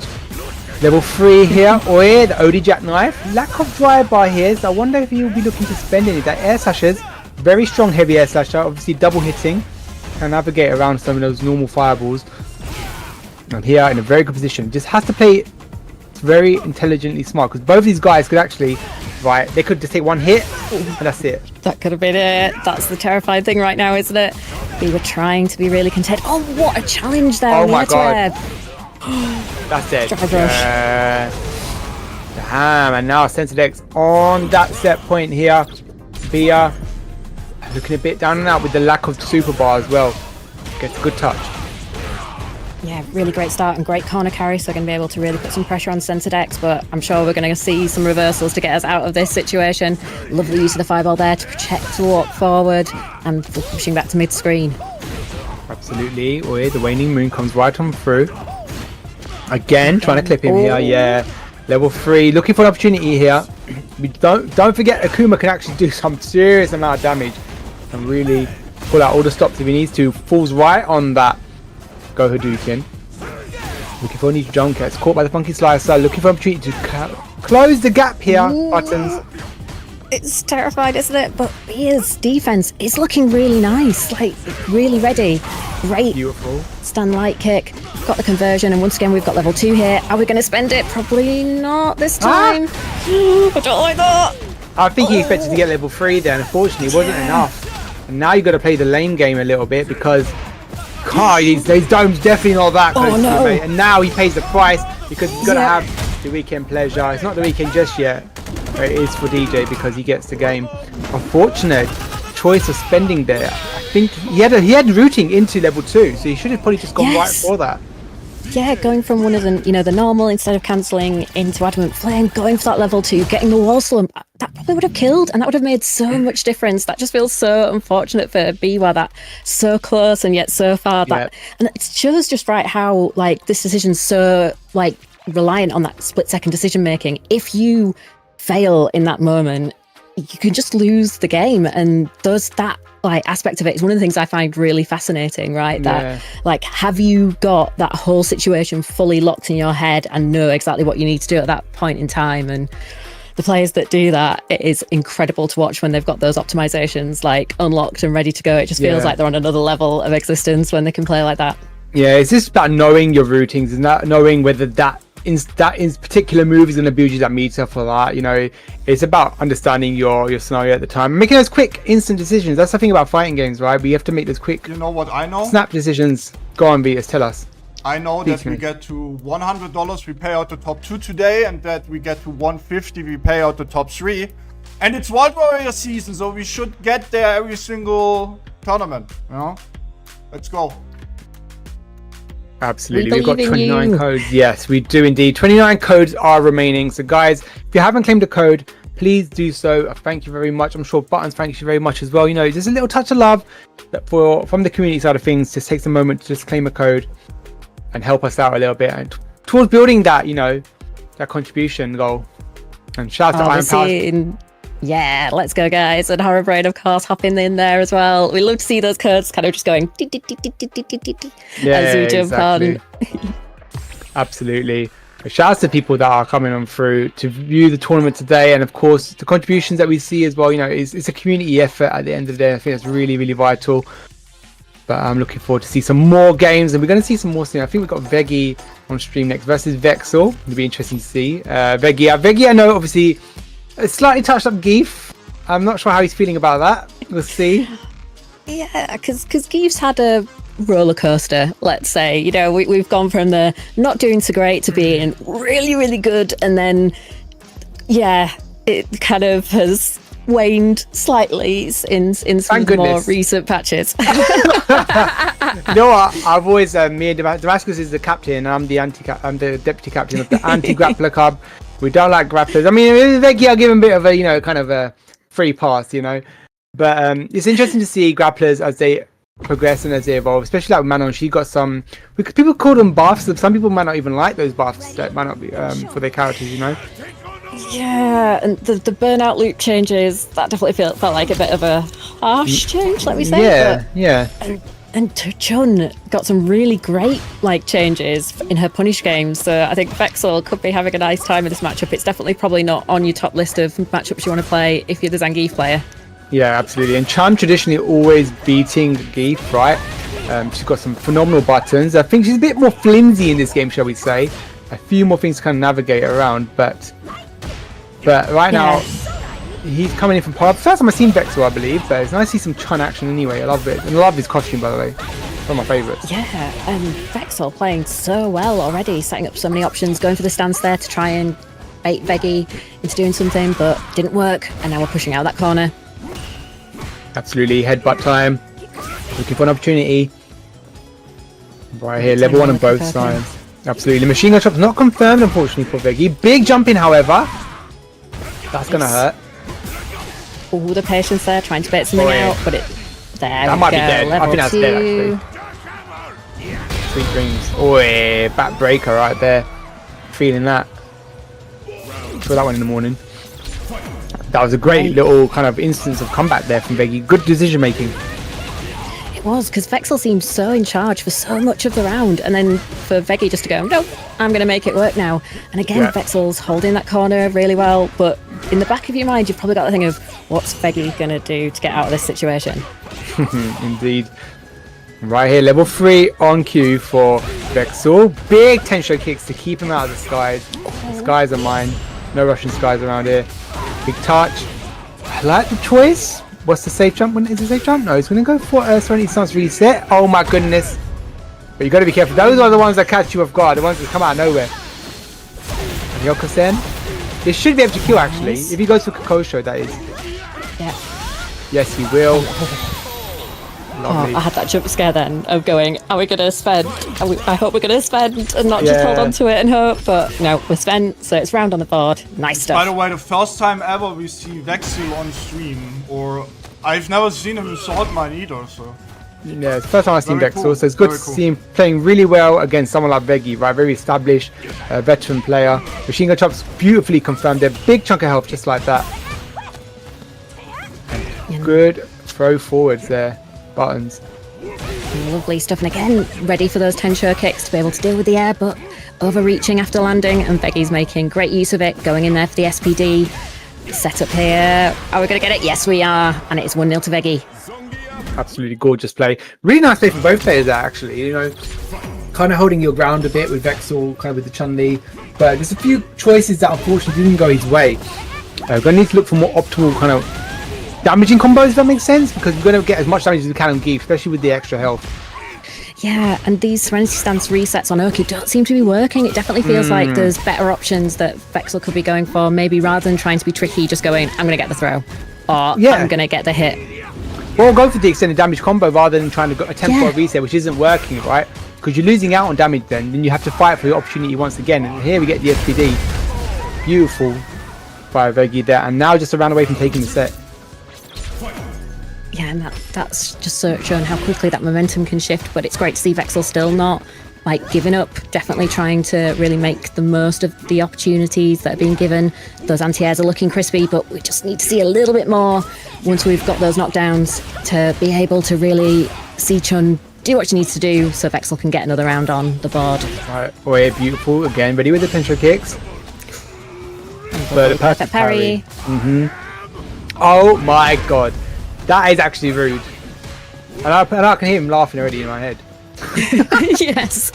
S5: Level 3 here. Oh yeah, the OD Jackknife. Lack of drive-by here, so I wonder if he'll be looking to spend any of that. Air slashes. Very strong heavy air slasher, obviously double hitting. Can navigate around some of those normal fireballs. And here in a very good position. Just has to play very intelligently smart, because both of these guys could actually, right, they could just take one hit and that's it.
S6: That could have been it. That's the terrifying thing right now, isn't it? We were trying to be really content. Oh, what a challenge there.
S5: Oh my god. That's it.
S6: Drive rush.
S5: Damn, and now Sensorex on that set point here. Via looking a bit down and out with the lack of super bar as well. Gets a good touch.
S6: Yeah, really great start and great corner carry, so we're going to be able to really put some pressure on Sensorex, but I'm sure we're going to see some reversals to get us out of this situation. Lovely use of the fireball there to protect, to walk forward, and we're pushing back to mid-screen.
S5: Absolutely. Oh, the waning moon comes right on through. Again, trying to clip him here, yeah. Level 3, looking for an opportunity here. We don't forget Akuma can actually do some serious amount of damage and really pull out all the stops if he needs to. Falls right on that Go Hadouken. Looking for a niche jump, gets caught by the funky slicer. Looking for an opportunity to close the gap here. Buttons.
S6: It's terrified, isn't it? But Bia's defense is looking really nice, like really ready. Great.
S5: Beautiful.
S6: Stand light kick. Got the conversion, and once again we've got level 2 here. Are we going to spend it? Probably not this time. I don't like that.
S5: I think he expected to get level 3 there, and unfortunately it wasn't enough. And now you've got to play the lane game a little bit, because these domes definitely not that close to him, mate. And now he pays the price, because he's got to have the weekend pleasure. It's not the weekend just yet. It is for DJ, because he gets the game. Unfortunate choice of spending there. I think he had routing into level 2, so he should have probably just gone right for that.
S6: Yeah, going from one of the, the normal instead of cancelling into Adamant Flame, going for that level 2, getting the wall slump, that probably would have killed, and that would have made so much difference. That just feels so unfortunate for Biwa, that so close and yet so far. That, and it shows just right how this decision's so reliant on that split-second decision making. If you fail in that moment, you can just lose the game, and that aspect of it is one of the things I find really fascinating, right? That have you got that whole situation fully locked in your head and know exactly what you need to do at that point in time? And the players that do that, it is incredible to watch when they've got those optimizations unlocked and ready to go. It just feels like they're on another level of existence when they can play like that.
S5: Yeah, it's just about knowing your routings and not knowing whether that in particular move is going to build you that meter for that. It's about understanding your scenario at the time, making those quick instant decisions. That's the thing about fighting games, right? We have to make those quick,
S4: You know what I know?
S5: snap decisions. Go on, Vitas, tell us.
S4: I know that we get to $100, we pay out the top 2 today, and that we get to $150, we pay out the top 3. And it's World Warrior season, so we should get there every single tournament, Let's go.
S5: Absolutely. We've got 29 codes. Yes, we do indeed. 29 codes are remaining. So guys, if you haven't claimed a code, please do so. Thank you very much. I'm sure Buttons thanks you very much as well. Just a little touch of love from the community side of things. Just takes a moment to just claim a code and help us out a little bit and towards building that, that contribution goal. And shout out to Iron Power.
S6: Yeah, let's go, guys. And Horror Brain, of course, hopping in there as well. We love to see those codes kind of just going as we jump on.
S5: Absolutely. Shout out to people that are coming on through to view the tournament today, and of course the contributions that we see as well. It's a community effort at the end of the day. I think that's really, really vital. But I'm looking forward to see some more games, and we're going to see some more soon. I think we've got Veggy on stream next versus Vexyl. It'll be interesting to see. Veggy, I know, obviously, a slightly touched up Geef. I'm not sure how he's feeling about that. We'll see.
S6: Yeah, because Geef's had a roller coaster, let's say. We've gone from the not doing so great to being really, really good, and then, it kind of has waned slightly in some more recent patches.
S5: You know what? I've always me and Damascus is the captain, and I'm the deputy captain of the anti-grappler club. We don't like grapplers. I mean, Veggy, I'll give him a bit of a kind of a free pass, But it's interesting to see grapplers as they progress and as they evolve, especially with Manon. She got some. People call them buffs. Some people might not even like those buffs that might not be for their characters,
S6: Yeah, and the burnout loop changes, that definitely felt like a bit of a harsh change, let me say.
S5: Yeah.
S6: And Chun got some really great changes in her punish games, so I think Vexyl could be having a nice time in this matchup. It's definitely probably not on your top list of matchups you want to play if you're the Zangief player.
S5: Yeah, absolutely. And Chun traditionally always beating Geef, right? She's got some phenomenal buttons. I think she's a bit more flimsy in this game, shall we say. A few more things to kind of navigate around, but right now he's coming in from part. First time I've seen Vexyl, I believe, but it's nice to see some Chun action anyway. I love it, and I love his costume, by the way. One of my favourites.
S6: Yeah, and Vexyl playing so well already, setting up so many options, going for the stance there to try and bait Veggy into doing something, but didn't work, and now we're pushing out that corner.
S5: Absolutely, headbutt time. Looking for an opportunity. Right here, level 1 on both sides. Absolutely. The machine gun shot's not confirmed, unfortunately, for Veggy. Big jump in, however. That's going to hurt.
S6: Oh, the patience there, trying to bait something out, but
S5: that might be dead. I think that's dead, actually. Sweet dreams. Oh, yeah, backbreaker right there. Feeling that. Saw that one in the morning. That was a great little kind of instance of comeback there from Veggy. Good decision making.
S6: It was, because Vexyl seemed so in charge for so much of the round, and then for Veggy just to go, nope, I'm going to make it work now. And again, Vexyl's holding that corner really well, but in the back of your mind, you've probably got the thing of, what's Veggy going to do to get out of this situation?
S5: Indeed. Right here, level 3 on cue for Vexyl. Big tension kicks to keep him out of the skies. The skies are mine. No Russian skies around here. Big touch. I like the choice. What's the safe jump? Is it a safe jump? No, he's going to go for Serenity Stance Reset. Oh my goodness. But you got to be careful. Those are the ones that catch you off guard. The ones that come out of nowhere. And Yokosen. This should be able to kill, actually. If he goes for Kokosho, that is.
S6: Yeah.
S5: Yes, he will.
S6: Oh, I had that jump scare then of going, are we going to spend? I hope we're going to spend and not just hold on to it and hope. But no, we're spent, so it's round on the board. Nice stuff.
S4: By the way, the first time ever we see Vexyl on stream, or I've never seen him in Saltmine either, so.
S5: Yeah, it's the first time I've seen Vexyl,
S4: cool.
S5: so it's good
S4: Very
S5: to
S4: cool.
S5: see him playing really well against someone like Veggy, right? Very established, veteran player. Machine gun chops beautifully confirmed there. Big chunk of health just like that. And good throw forwards there. Buttons.
S6: Lovely stuff, and again, ready for those tensure kicks to be able to deal with the air, but overreaching after landing, and Veggy's making great use of it, going in there for the SPD. Set up here. Are we going to get it? Yes, we are, and it's 1-0 to Veggy.
S5: Absolutely gorgeous play. Really nice play from both players there, actually. You know, kind of holding your ground a bit with Vexyl, kind of with the Chun-Li, but there's a few choices that unfortunately didn't go his way. We're going to need to look for more optimal kind of damaging combos, if that makes sense, because we're going to get as much damage as we can on Geef, especially with the extra health.
S6: Yeah, and these Serenity Stance resets on Oki don't seem to be working. It definitely feels like there's better options that Vexyl could be going for, maybe rather than trying to be tricky, just going, I'm going to get the throw, or I'm going to get the hit.
S5: Or go for the extended damage combo rather than trying to attempt for a reset, which isn't working, right? Because you're losing out on damage then you have to fight for the opportunity once again. And here we get the SPD. Beautiful by Veggy there, and now just a round away from taking the set.
S6: Yeah, and that's just shown how quickly that momentum can shift, but it's great to see Vexyl still not like giving up, definitely trying to really make the most of the opportunities that are being given. Those anti-airs are looking crispy, but we just need to see a little bit more once we've got those knockdowns to be able to really see Chun do what she needs to do so Vexyl can get another round on the board.
S5: Right, oh yeah, beautiful. Again, ready with the pincher kicks. But a perfect parry. Oh my god. That is actually rude. And I can hear him laughing already in my head.
S6: Yes.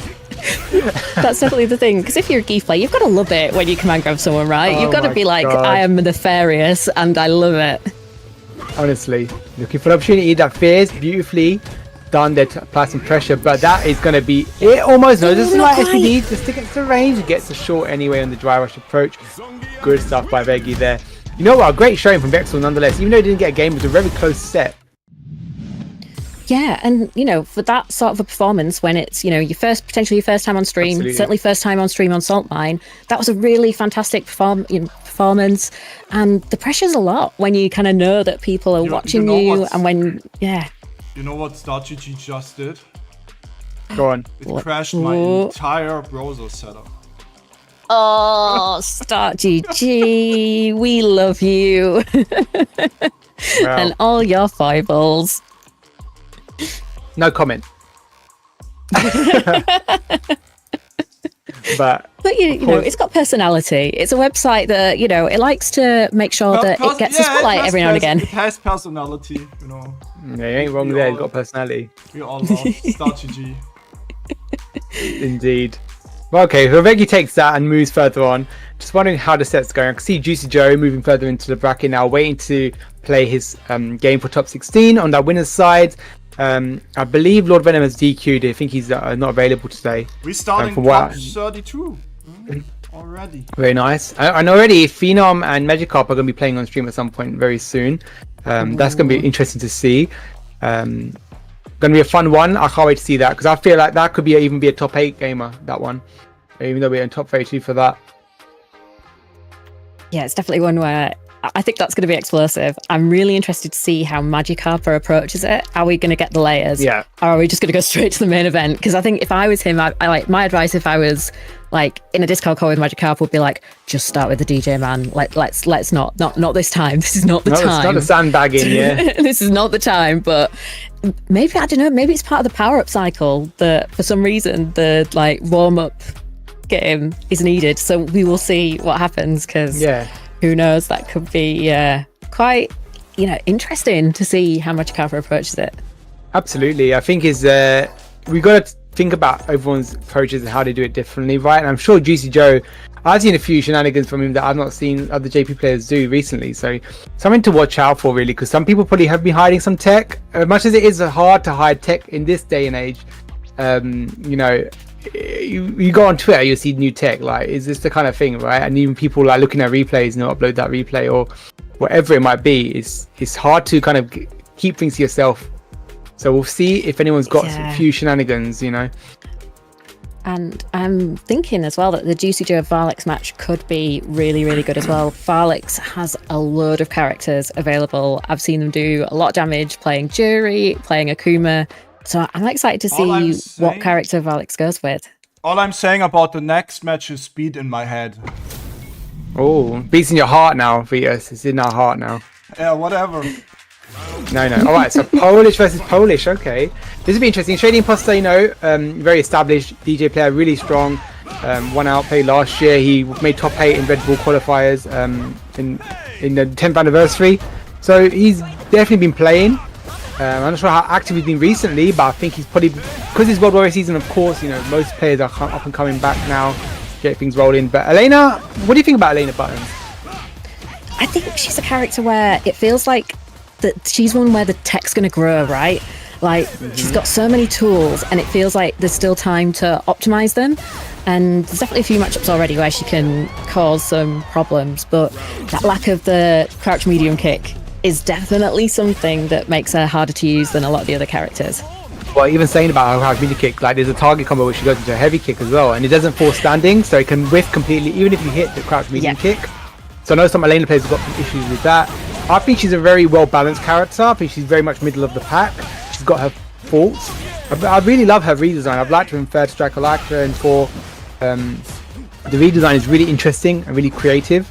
S6: That's definitely the thing, because if you're a Geef player, you've got to love it when you command grab someone, right? You've got to be like, God. I am nefarious and I love it.
S5: Honestly, looking for an opportunity that fears beautifully done there to apply some pressure, but that is going to be it almost. No, just like SPD, just to get to the range, it gets a short anyway on the dry rush approach. Good stuff by Veggy there. You know what, a great showing from Vexyl nonetheless, even though he didn't get a game, it was a very close set.
S6: Yeah, and you know, for that sort of a performance, when it's, you know, potentially your first time on stream, certainly first time on stream on Saltmine, that was a really fantastic performance. And the pressure's a lot when you kind of know that people are watching you, and when,
S4: You know what StarGG just did?
S5: Go on.
S4: It crashed my entire browser setup.
S6: Oh, StarGG, we love you. And all your foibles.
S5: No comment.
S6: But you know, it's got personality. It's a website that, you know, it likes to make sure that it gets a spotlight every now and again.
S4: It has personality, you know.
S5: Yeah, you ain't wrong there. It's got personality.
S4: We all love StarGG.
S5: Indeed. Well, okay, so Veggy takes that and moves further on. Just wondering how the set's going. I can see Juicy Joe moving further into the bracket now, waiting to play his game for top 16 on that winner's side. I believe Lord Venom has DQ'd. I think he's not available today.
S4: We're starting top 32 already.
S5: Very nice. And already Phenom and Magikarp are going to be playing on stream at some point very soon. That's going to be interesting to see. Going to be a fun one. I can't wait to see that, because I feel like that could even be a top 8 gamer, that one. Even though we're in top 32 for that.
S6: Yeah, it's definitely one where I think that's going to be explosive. I'm really interested to see how Magikarp approaches it. Are we going to get the layers?
S5: Yeah.
S6: Or are we just going to go straight to the main event? Because I think if I was him, I like, my advice if I was like in a Discord call with Magikarp would be like, just start with the DJ, man. Let's not this time. This is not the time.
S5: It's not the sandbagging, yeah.
S6: This is not the time. But maybe, I don't know, maybe it's part of the power-up cycle that for some reason the like warm-up game is needed. So we will see what happens, because who knows, that could be quite, you know, interesting to see how Magikarp approaches it.
S5: Absolutely. I think we got to think about everyone's approaches and how they do it differently, right? And I'm sure Juicy Joe, I've seen a few shenanigans from him that I've not seen other JP players do recently, so something to watch out for, really, because some people probably have been hiding some tech. As much as it is hard to hide tech in this day and age, you know, you go on Twitter, you see new tech, like, is this the kind of thing, right? And even people like looking at replays and upload that replay or whatever it might be, it's hard to kind of keep things to yourself. So we'll see if anyone's got a few shenanigans, you know.
S6: And I'm thinking as well that the Juicy Joe Vaalix match could be really, really good as well. Vaalix has a load of characters available. I've seen them do a lot of damage playing Jury, playing Akuma. So I'm excited to see what character Vaalix goes with.
S4: All I'm saying about the next match is speed in my head.
S5: Oh, beats in your heart now, Vitas. It's in our heart now.
S4: Yeah, whatever.
S5: No. All right, so Polish versus Polish. Okay, this will be interesting. Shady Imposter, you know, very established DJ player, really strong. Won outplay last year. He made top 8 in Red Bull qualifiers in the 10th anniversary. So he's definitely been playing. I'm not sure how active he's been recently, but I think he's probably, because it's World Warrior season, of course, you know, most players are up and coming back now, get things rolling. But Elena, what do you think about Elena Buttons?
S6: I think she's a character where it feels like that she's one where the tech's going to grow, right? Like, she's got so many tools, and it feels like there's still time to optimize them. And there's definitely a few matchups already where she can cause some problems, but that lack of the crouch medium kick is definitely something that makes her harder to use than a lot of the other characters.
S5: Well, even saying about her crouch medium kick, like, there's a target combo where she goes into a heavy kick as well, and it doesn't force standing, so it can whiff completely, even if you hit the crouch medium kick. So I know some Elena players have got some issues with that. I think she's a very well-balanced character. I think she's very much middle of the pack. She's got her faults. I really love her redesign. I've liked her in third Krakalac and 4. The redesign is really interesting and really creative.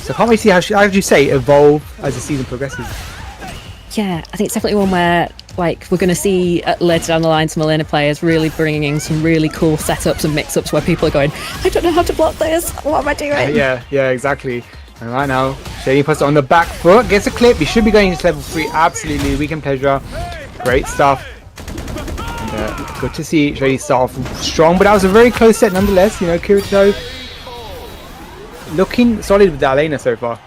S5: So I can't wait to see how she, as you say, evolve as the season progresses.
S6: Yeah, I think it's definitely one where, like, we're going to see later down the line some Elena players really bringing some really cool setups and mix-ups where people are going, I don't know how to block this. What am I doing?
S5: Yeah, exactly. And right now, Shady Imposter on the back foot, gets a clip. He should be going into level 3. Absolutely, weekend pleasure. Great stuff. And, good to see Shady start off strong, but that was a very close set nonetheless. You know, Kyito looking solid with the Elena so far.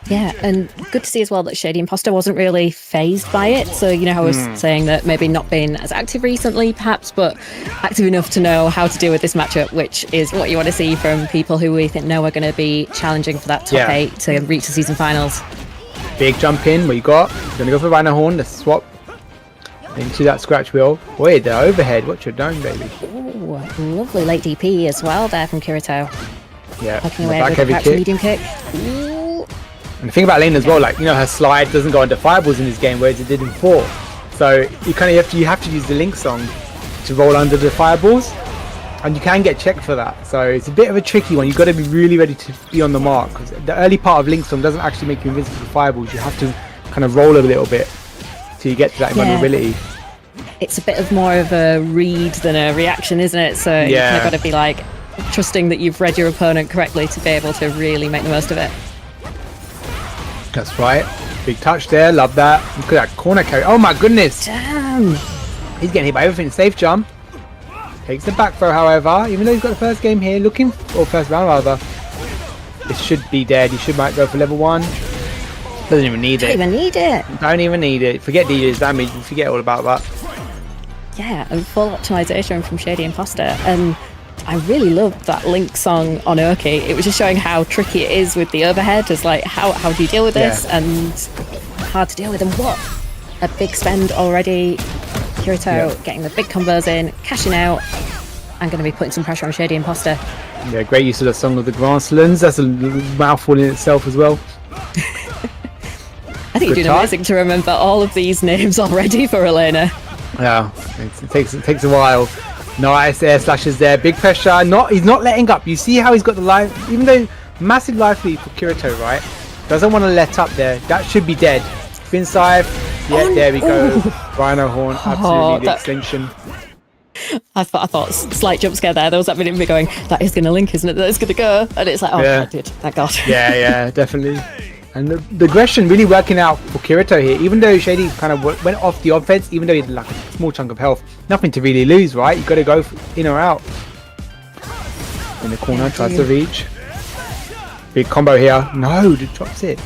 S6: Yeah, and good to see as well that Shady Imposter wasn't really phased by it. So, you know, I was saying that maybe not being as active recently, perhaps, but active enough to know how to deal with this matchup, which is what you want to see from people who we think know are going to be challenging for that top 8 to reach the season finals. Big
S5: jump in, what you got? Going to go for Rhino Horn, the swap into that scratch wheel. Wait, the overhead, what you're doing, baby.
S6: Ooh, lovely late DP as well there from Kyito.
S5: Yeah,
S6: poking away with a crouch medium kick. Ooh.
S5: And the thing about Lane as well, like, you know, her slide doesn't go into fireballs in this game, whereas it did in 4. So you kind of have to use the Link song to roll under the fireballs, and you can get checked for that. So it's a bit of a tricky one. You've got to be really ready to be on the mark, because the early part of Link song doesn't actually make you invincible to fireballs. You have to kind of roll a little bit till you get to that invulnerability.
S6: it's a bit of more of a read than a reaction, isn't it? So you kind of got to be like trusting that you've read your opponent correctly to be able to really make the most of it.
S5: That's right. Big touch there. Love that. Look at that corner carry. Oh my goodness.
S6: Damn.
S5: He's getting hit by everything. Safe jump. Takes the back throw, however. Even though he's got the first game here, or first round rather. This should be dead. He might go for level 1. Doesn't even need it.
S6: Don't even need it.
S5: Don't even need it. Forget DJ's damage. Forget all about that.
S6: Yeah, and full optimization from Shady Imposter. And I really loved that Link song on Oki. It was just showing how tricky it is with the overhead. It's like, how do you deal with this? And hard to deal with. And what a big spend already. Kyito getting the big combos in, cashing out. I'm going to be putting some pressure on Shady Imposter.
S5: Yeah, great use of the Song of the Grasslands. That's a mouthful in itself as well.
S6: I think you're doing amazing to remember all of these names already for Elena.
S5: Yeah, it takes a while. Nice air slashes there. Big pressure. He's not letting up. You see how he's got the life, even though massive life lead for Kyito, right? Doesn't want to let up there. That should be dead. Spin scythe. Yeah, there we go. Rhino horn. Absolutely the extension.
S6: I thought slight jump scare there. There was that minute of me going, that is going to link, isn't it? That is going to go. And it's like, oh, yeah. It did. Thank God.
S5: Yeah, definitely. And the aggression really working out for Kyito here. Even though Shady kind of went off the offense, even though he had like a small chunk of health, nothing to really lose, right? You got to go in or out. In the corner, tries to reach. Big combo here. No, drops it.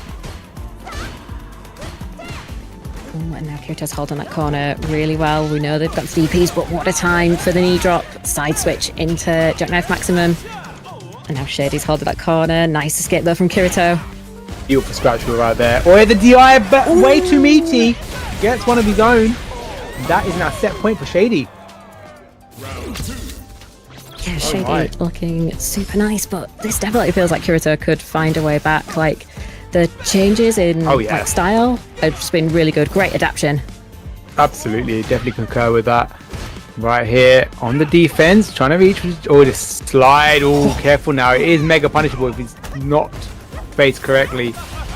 S6: And now Kyito's holding that corner really well. We know they've got DPs, but what a time for the knee drop. Side switch into Jackknife Maximum. And now Shady's holding that corner. Nice escape though from Kyito.
S5: Beautiful scratch right there. Oh, yeah, the DI, but way too meaty. Gets one of his own. That is now set point for Shady.
S6: Yeah, Shady looking super nice, but this definitely feels like Kyito could find a way back. Like, the changes in like, style have just been really good. Great adaptation. Absolutely,
S5: definitely concur with that. Right here on the defense, trying to reach. Oh, the slide. Oh, careful now. It is mega punishable if he's not faced correctly.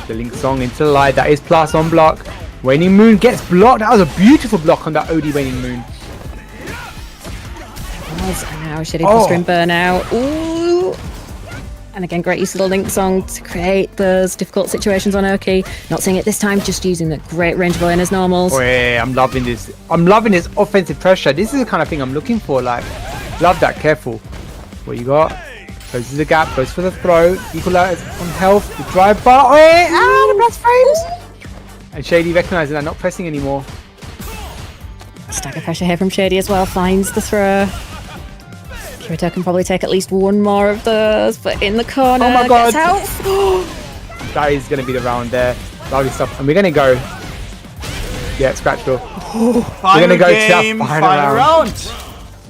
S5: The Link song into the light. That is plus on block. Waning Moon gets blocked. That was a beautiful block on that OD Waning Moon.
S6: And now Shady Imposter in burnout. Ooh. And again, great use of the Link song to create those difficult situations on Oki. Not seeing it this time, just using the great range of Elena's normals.
S5: Oh yeah, I'm loving this. I'm loving this offensive pressure. This is the kind of thing I'm looking for. Like, love that. Careful. What you got? Closes the gap, goes for the throw. Equalize on health. The drive bar. Oh yeah, the plus frames. And Shady recognizing that, not pressing anymore.
S6: Stagger pressure here from Shady as well. Finds the throw. Kyito can probably take at least one more of those, but in the corner,
S5: oh my God.
S6: Gets out.
S5: That is going to be the round there. Lovely stuff. And we're going to go. Yeah, scratch door.
S4: We're going to go to that final round.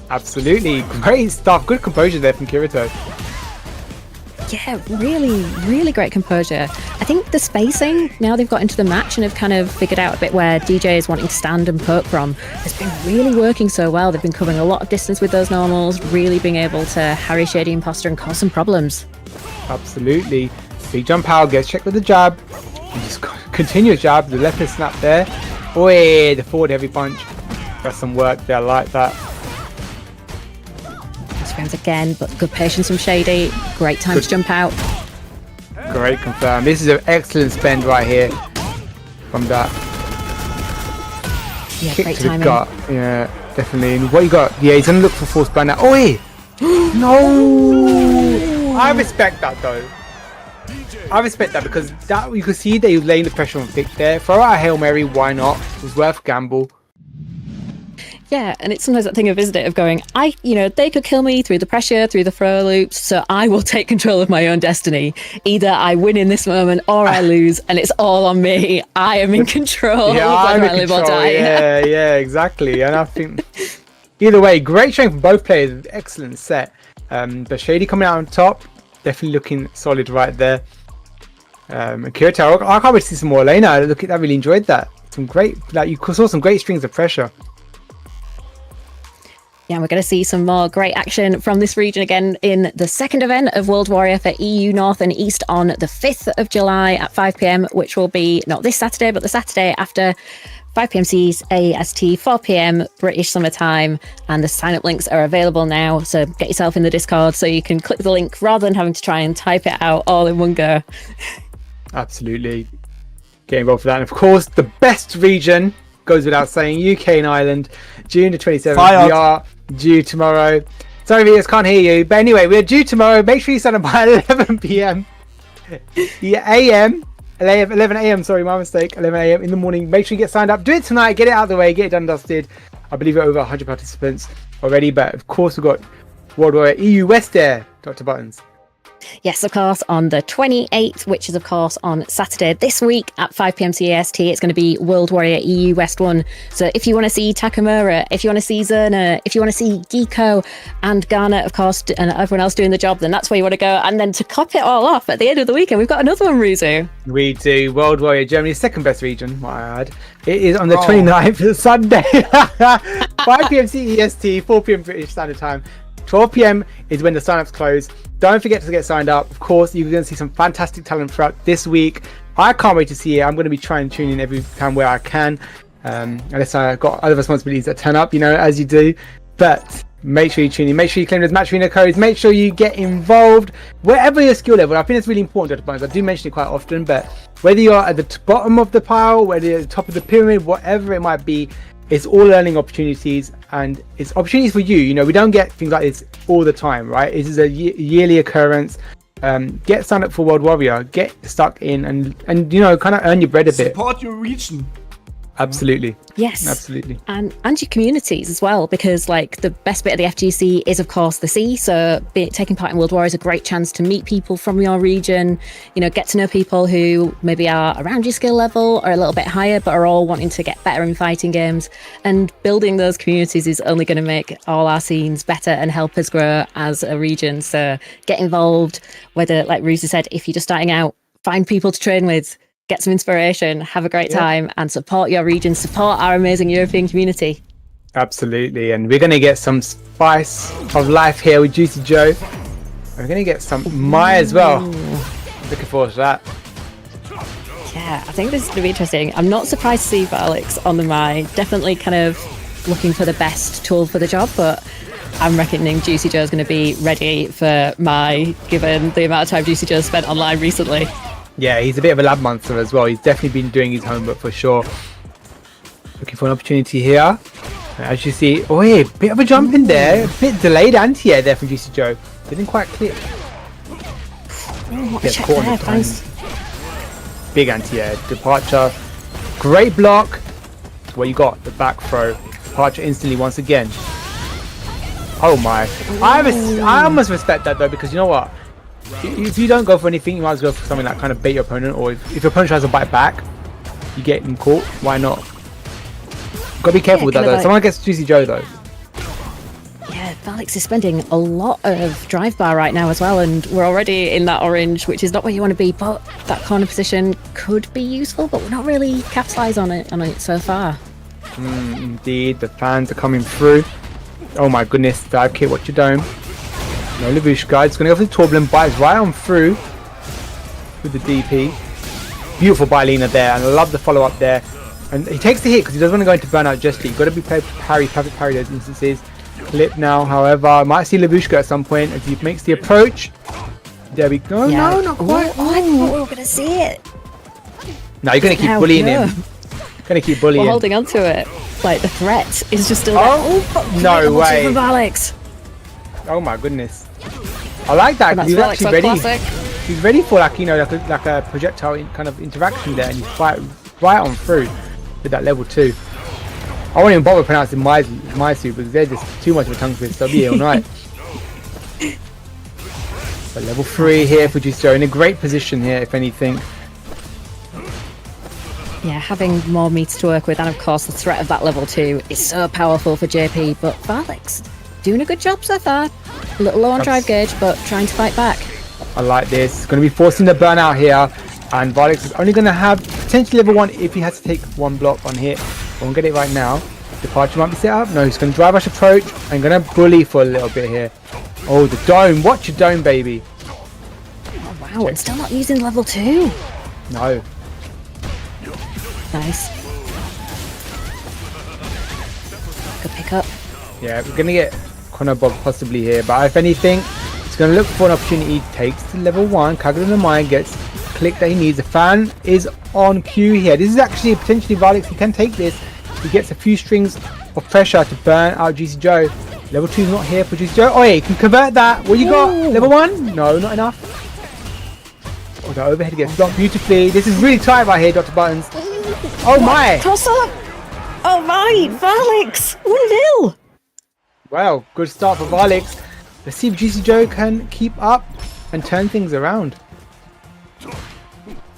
S5: Absolutely. Great stuff. Good composure there from Kyito.
S6: Yeah, really, really great composure. I think the spacing, now they've got into the match and have kind of figured out a bit where DJ is wanting to stand and poke from, has been really working so well. They've been covering a lot of distance with those normals, really being able to harry Shady Imposter and cause some problems.
S5: Absolutely. Big jump out, gets checked with the jab. And just continuous jab, the left snap there. Oh yeah, the forward heavy punch. That's some work there, I like that.
S6: Frames again, but good patience from Shady. Great time to jump out.
S5: Great confirm. This is an excellent spend right here from that.
S6: Yeah,
S5: kick
S6: great
S5: to
S6: timing.
S5: the gut. Yeah, definitely. And what you got? Yeah, he's gonna look for force blind now. Oh yeah! No! I respect that though. I respect that because that you could see that he was laying the pressure on Vic there. Throw out a Hail Mary, why not? It was worth a gamble.
S6: Yeah, and it's sometimes that thing of, isn't it, of going, they could kill me through the pressure, through the throw loops, so I will take control of my own destiny. Either I win in this moment or I lose, and it's all on me. I am in control.
S5: Yeah, I'm in control. Yeah, exactly. And I think either way, great strength from both players. Excellent set. But Shady coming out on top, definitely looking solid right there. And Kyito, I can't wait to see some more Elena. I really enjoyed that. Some great, you saw some great strings of pressure.
S6: Yeah, we're going to see some more great action from this region again in the second event of World Warrior for EU North and East on the 5th of July at 5 p.m, which will be not this Saturday, but the Saturday after 5 p.m. CEST, 4 p.m. British Summer Time, and the sign-up links are available now. So get yourself in the Discord so you can click the link rather than having to try and type it out all in one go.
S5: Absolutely. Get involved for that. And of course, the best region goes without saying, UK and Ireland, June the 27th.
S4: Fire.
S5: We are due tomorrow. Sorry, viewers, can't hear you. But anyway, we're due tomorrow. Make sure you sign up by 11 p.m. AM. 11 a.m. Sorry, my mistake. 11 a.m. in the morning. Make sure you get signed up. Do it tonight. Get it out of the way. Get it done, dusted. I believe we're over 100 participants already. But of course, we've got World Warrior EU West there, Dr. Buttons.
S6: Yes, of course, on the 28th, which is, of course, on Saturday this week at 5 p.m. CAST, it's going to be World Warrior EU West 1. So if you want to see Takamura, if you want to see Zerna, if you want to see Geeko and Garnet, of course, and everyone else doing the job, then that's where you want to go. And then to top it all off, at the end of the weekend, we've got another one, Ruzu.
S5: We do. World Warrior, Germany's second best region, might I add. It is on the 29th, Sunday, 5 p.m. CEST, 4 p.m. British Standard Time. 12 p.m. is when the sign-ups close. Don't forget to get signed up. Of course, you're going to see some fantastic talent throughout this week. I can't wait to see it. I'm going to be trying to tune in every time where I can. Unless I've got other responsibilities that turn up, as you do. But make sure you tune in. Make sure you claim those match arena codes. Make sure you get involved wherever your skill level. I think it's really important, Dr. Buttons. I do mention it quite often, but whether you're at the bottom of the pile, whether you're at the top of the pyramid, whatever it might be, it's all learning opportunities, and it's opportunities for you. We don't get things like this all the time, right? This is a yearly occurrence. Get signed up for World Warrior, get stuck in, and kind of earn your bread a bit.
S4: Support your region.
S5: Absolutely.
S6: Yes.
S5: Absolutely.
S6: And your communities as well, because the best bit of the FGC is, of course, the sea. So taking part in World War is a great chance to meet people from your region, get to know people who maybe are around your skill level or a little bit higher, but are all wanting to get better in fighting games. And building those communities is only going to make all our scenes better and help us grow as a region. So get involved, whether, like Ruza said, if you're just starting out, find people to train with, get some inspiration, have a great time, and support your region, support our amazing European community.
S5: Absolutely, and we're going to get some spice of life here with Juicy Joe. We're going to get some Mai as well. Looking forward to that.
S6: Yeah, I think this is going to be interesting. I'm not surprised to see Vaalix on the Mai. Definitely kind of looking for the best tool for the job, but I'm reckoning Juicy Joe's going to be ready for Mai, given the amount of time Juicy Joe spent online recently.
S5: Yeah, he's a bit of a lab monster as well. He's definitely been doing his homework for sure. Looking for an opportunity here. As you see, a bit of a jump in there. A bit delayed anti-air there from Juicy Joe. Didn't quite click. Gets caught on the time. Big anti-air. Departure. Great block. What you got? The back throw. Departure instantly once again. Oh my. I almost respect that though, because you know what? If you don't go for anything, you might as well go for something that kind of bait your opponent, or if your opponent tries to bite back, you get him caught. Why not? Gotta be careful with that though. Someone gets Juicy Joe though.
S6: Yeah, Vaalix is spending a lot of drive bar right now as well, and we're already in that orange, which is not where you want to be, but that corner position could be useful, but we're not really capitalised on it so far.
S5: Indeed, the fans are coming through. Oh my goodness, dive kick, watch your dome. No Lavushka, it's going to go for the Torbellum, bites right on through with the DP. Beautiful Bylina there, and I love the follow up there. And he takes the hit because he doesn't want to go into burnout just yet. You've got to be prepared to parry, perfect parry those instances. Clip now, however, might see Lavushka at some point as he makes the approach. There we go.
S6: Yeah.
S5: No, not quite.
S6: I thought we were going to see it.
S5: No, you're going to keep bullying him. Going to keep bullying.
S6: We're holding on to it. The threat is just still
S5: there. No way.
S6: For Vaalix.
S5: Oh my goodness. I like that because he's actually ready.
S6: Classic.
S5: He's ready for like a projectile kind of interaction there, and he's right on through with that level 2. I won't even bother pronouncing my suit because they're just too much of a tongue twister. They'll be here all night. But level 3 here for Juicy Joe in a great position here, if anything.
S6: Yeah, having more meter to work with, and of course the threat of that level 2 is so powerful for JP, but Vaalix doing a good job so far. A little low on drive gauge, but trying to fight back.
S5: I like this. It's going to be forcing the burnout here, and Vaalix is only going to have potentially level 1 if he has to take one block on hit. I won't get it right now. Departure might be set up. No, he's going to drive rush approach and going to bully for a little bit here. Oh, the dome. Watch your dome, baby.
S6: Oh, wow. And still not using level 2.
S5: No.
S6: Nice. back up.
S5: Yeah, we're gonna get Corner Bog possibly here, but if anything, he's gonna look for an opportunity. Takes to level 1. Krakalac gets the click that he needs. The fan is on cue here. This is actually potentially Vaalix. He can take this. He gets a few strings of pressure to burn out Juicy Joe. Level 2 is not here for Juicy Joe. Oh yeah, he can convert that. What you got? Level 1? No, not enough. Oh, the overhead gets blocked beautifully. This is really tight right here, Dr. Buttons. Oh my!
S6: Toss up! Oh my! Vaalix! 1-0!
S5: Well, good start for Vaalix. Let's see if Juicy Joe can keep up and turn things around.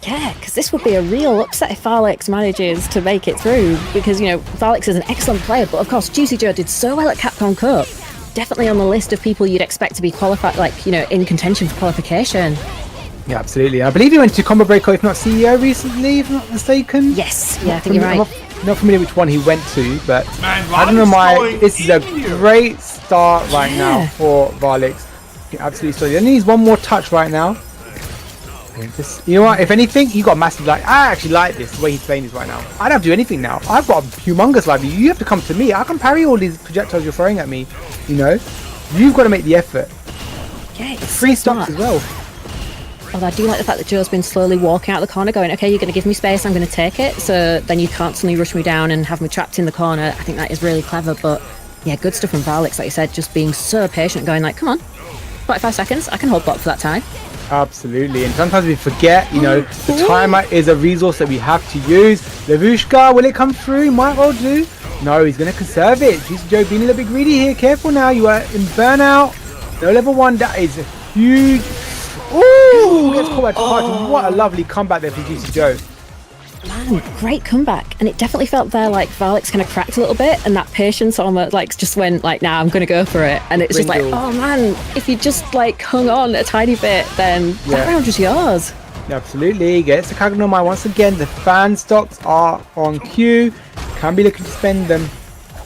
S6: Yeah, because this would be a real upset if Vaalix manages to make it through. Because, you know, Vaalix is an excellent player, but of course, Juicy Joe did so well at Capcom Cup. Definitely on the list of people you'd expect to be qualified, like, you know, in contention for qualification.
S5: Yeah, absolutely. I believe he went to Combo Breaker, if not CEO recently, if I'm not mistaken.
S6: Yes, yeah, I think you're right.
S5: I'm not familiar which one he went to, but
S4: Man,
S5: I don't know why.
S4: Vaalix
S5: This is a
S4: going in.
S5: great start right now for Vaalix. Absolutely solid. He only needs one more touch right now. You know what? If anything, he got massive like. I actually like this the way he's playing this right now. I don't have to do anything now. I've got a humongous life. You have to come to me. I can parry all these projectiles you're throwing at me. You know, you've got to make the effort.
S6: Yeah, it's
S5: 3
S6: smart.
S5: stocks as well.
S6: Although I do like the fact that Joe's been slowly walking out the corner going, okay, you're going to give me space, I'm going to take it. So then you can't suddenly rush me down and have me trapped in the corner. I think that is really clever. But yeah, good stuff from Vaalix, like you said, just being so patient, going like, come on, 45 seconds, I can hold block for that time.
S5: Absolutely, and sometimes we forget, you know, the timer is a resource that we have to use. Levushka, will it come through? Might well do. No, he's going to conserve it. Juicy Joe being a little bit greedy here. Careful now, you are in burnout. No level 1, that is a huge... Ooh, gets caught by charge. What a lovely comeback there from Juicy Joe.
S6: Man, great comeback. And it definitely felt there like Vaalix kind of cracked a little bit, and that patience almost like just went like, nah, I'm going to go for it. And it's just like, oh man, if you just like hung on a tiny bit, then that round was yours.
S5: Absolutely, gets the Krakalac once again. The fan stocks are on cue. Can be looking to spend them.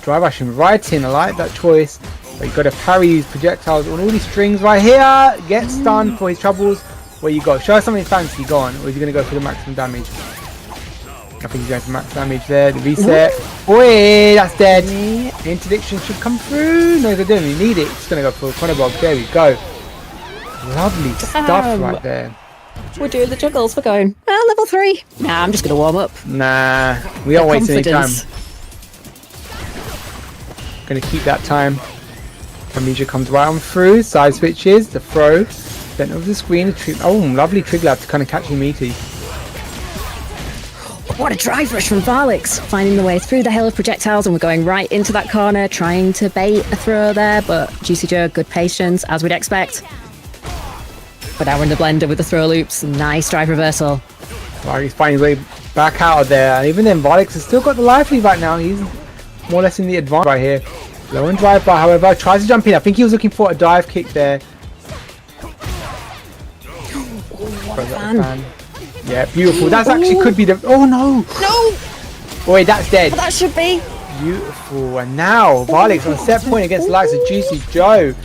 S5: Dry rushing right in. I like that choice. But you've got to parry these projectiles on all these strings right here. Get stunned for his troubles. Where you go? Show us something fancy. Go on. Or is he going to go for the maximum damage? I think he's going for max damage there. The reset. Oi, that's dead. The interdiction should come through. No, they don't really need it. It's going to go for a corner bog. There we go. Lovely stuff right there.
S6: We're doing the juggles. We're going, level 3. Nah, I'm just going to warm up.
S5: Nah, we don't waste any time.
S6: Confidence.
S5: Going to keep that time. Amnesia comes right on through. Side switches. The throw. Center of the screen. Oh, lovely trigger lab to kind of catch him meaty.
S6: What a drive rush from Vaalix, finding the way through the hail of projectiles, and we're going right into that corner, trying to bait a throw there, but Juicy Joe, good patience, as we'd expect. But now we're in the blender with the throw loops. Nice drive reversal.
S5: Right, he's finding his way back out of there, and even then Vaalix has still got the life lead right now. He's more or less in the advance right here. Low and drive by, however, tries to jump in. I think he was looking for a dive kick there.
S6: Man.
S5: Yeah, beautiful. That's actually could be the... Oh no!
S6: No!
S5: Boy, that's dead.
S6: But that should be.
S5: Beautiful. And now Vaalix on set point against the likes of Juicy Joe.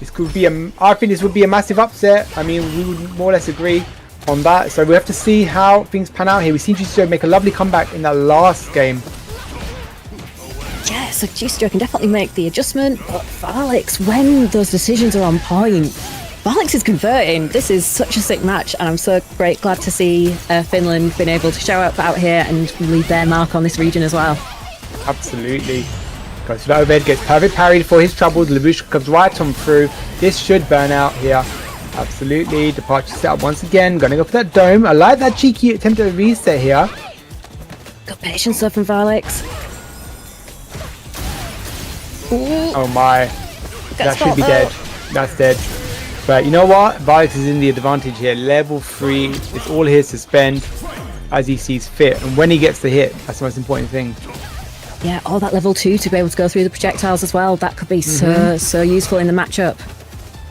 S5: This could be I think this would be a massive upset. I mean, we would more or less agree on that. So we have to see how things pan out here. We've seen Juicy Joe make a lovely comeback in that last game.
S6: Yeah, so Juicy Joe can definitely make the adjustment, but Vaalix, when those decisions are on point, Vaalix is converting. This is such a sick match, and I'm so glad to see Finland been able to show up out here and leave their mark on this region as well.
S5: Absolutely. Goes to the overhead, gets perfect parried for his troubles. Levushka comes right on through. This should burn out here. Absolutely. Departure set up once again. Gonna go for that dome. I like that cheeky attempt at a reset here.
S6: Good patience though from Vaalix.
S5: Oh my. That should be dead. That's dead. But you know what? Vaalix is in the advantage here. Level 3. It's all his to spend as he sees fit. And when he gets the hit, that's the most important thing.
S6: Yeah, that level 2 to be able to go through the projectiles as well. That could be so useful in the matchup.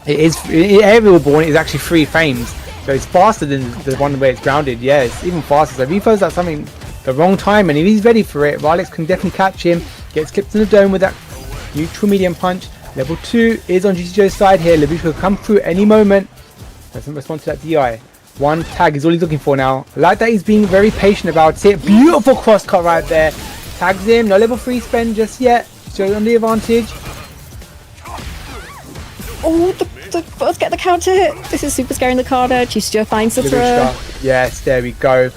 S5: It is. Aerial Born is actually 3 frames. So it's faster than the one where it's grounded. Yeah, it's even faster. So if he throws out something the wrong time and if he's ready for it, Vaalix can definitely catch him. Gets clipped in the dome with that neutral medium punch. Level 2 is on Juicy Joe's side here. Levushka will come through any moment. Doesn't respond to that DI. One tag is all he's looking for now. I like that he's being very patient about it. Beautiful cross cut right there. Tags him. No level 3 spend just yet. Joe on the advantage.
S6: Oh, the both get the counter hit. This is super scary in the corner. Juicy Joe finds the throw.
S5: Yes, there we go.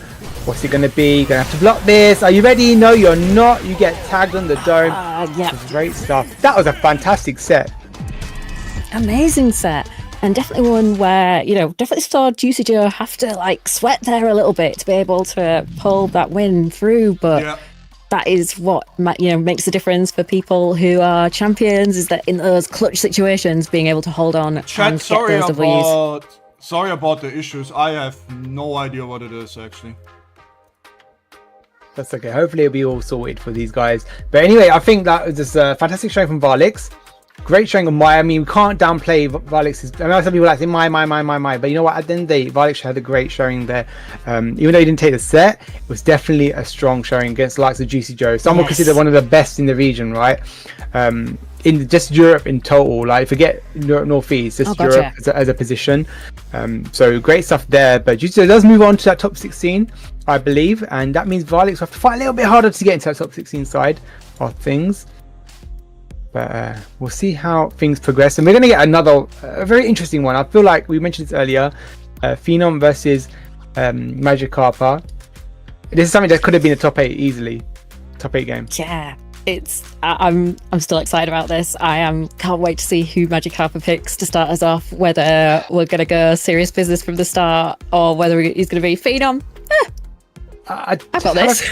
S5: What's it going to be? You're going to have to block this. Are you ready? No, you're not. You get tagged on the dome.
S6: Yeah.
S5: Great stuff. That was a fantastic set.
S6: Amazing set. And definitely one where, definitely saw Juicy Joe have to, sweat there a little bit to be able to pull that win through. But that is what, makes the difference for people who are champions, is that in those clutch situations, being able to hold on
S4: Chat,
S6: and get those Ws.
S4: Sorry about the issues. I have no idea what it is, actually.
S5: That's okay. Hopefully it'll be all sorted for these guys. But anyway, I think that was just a fantastic showing from Vaalix. Great showing of Maya. I mean, we can't downplay Vaalix's. I know some people say my. But you know what? At the end of the day, Vaalix had a great showing there. Even though he didn't take the set, it was definitely a strong showing against the likes of Juicy Joe. Some would consider one of the best in the region, right? In just Europe in total. Forget Europe Northeast, just Europe as a position. So great stuff there. But Juicy Joe does move on to that top 16, I believe, and that means Vaalix will have to fight a little bit harder to get into that top 16 side of things. But we'll see how things progress, and we're going to get another very interesting one. I feel like we mentioned this earlier, Phenom versus Magikarp. This is something that could have been a top 8 easily, top 8 game.
S6: Yeah, I'm still excited about this. Can't wait to see who Magikarp picks to start us off, whether we're going to go serious business from the start or whether he's going to be Phenom. I've got this.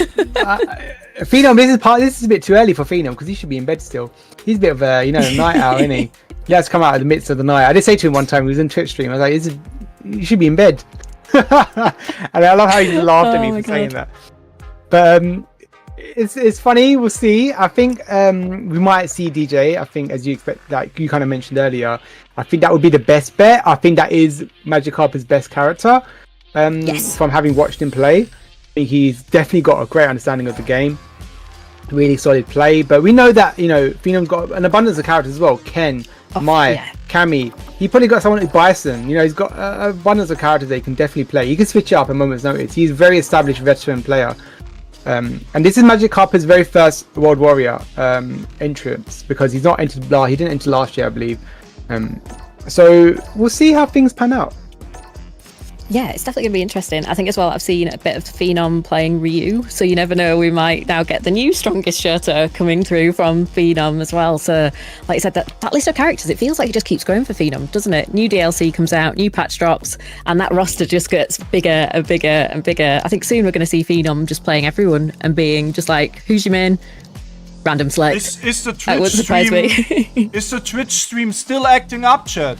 S5: Phenom, this is a bit too early for Phenom because he should be in bed still. He's a bit of a night owl, isn't he? He has to come out in the midst of the night. I did say to him one time, he was in Twitch stream, I was like, you should be in bed. And I love how he just laughed at me for saying that. But it's funny. We'll see. I think we might see DJ. I think, as you expect, like you kind of mentioned earlier, I think that would be the best bet. I think that is Magikarp's best character. From having watched him play, I think he's definitely got a great understanding of the game. Really solid play. But we know that Phenom's got an abundance of characters as well. Ken, Cammy. He probably got someone like Bison. He's got an abundance of characters that he can definitely play. He can switch it up at a moment's notice. He's a very established veteran player. And this is Magikarp's very first World Warrior entrance, because he's not entered. He didn't enter last year, I believe. So we'll see how things pan out.
S6: Yeah, it's definitely going to be interesting. I think as well, I've seen a bit of Phenom playing Ryu, so you never know, we might now get the new strongest shooter coming through from Phenom as well. So, like you said, that list of characters, it feels like it just keeps growing for Phenom, doesn't it? New DLC comes out, new patch drops, and that roster just gets bigger and bigger and bigger. I think soon we're going to see Phenom just playing everyone and being just like, who's your main? Random select.
S4: Is the Twitch stream? Is the Twitch stream still acting up, chat?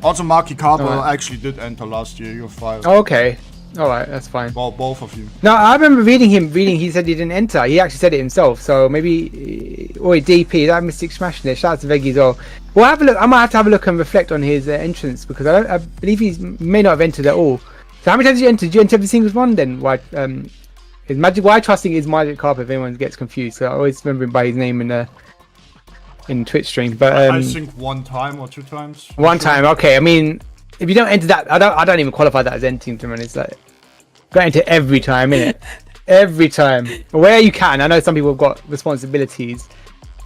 S4: Also, Magikarp actually did enter last year. You're fired.
S5: Oh, okay. Alright, that's fine.
S4: Well, both of you.
S5: No, I remember reading, he said he didn't enter. He actually said it himself. So maybe... DP, that Mystic Smash there. Shout out to Veggy as well. We'll have a look. I might have to have a look and reflect on his entrance, because I believe he may not have entered at all. So how many times did you enter? Did you enter every single one then? Why I trusting is Magikarp if anyone gets confused. So I always remember him by his name in Twitch stream, but
S4: I think one time or two times.
S5: One time, okay. I mean, if you don't enter that, I don't even qualify that as entering to run. It's like got to enter every time, innit? Every time, where you can. I know some people have got responsibilities.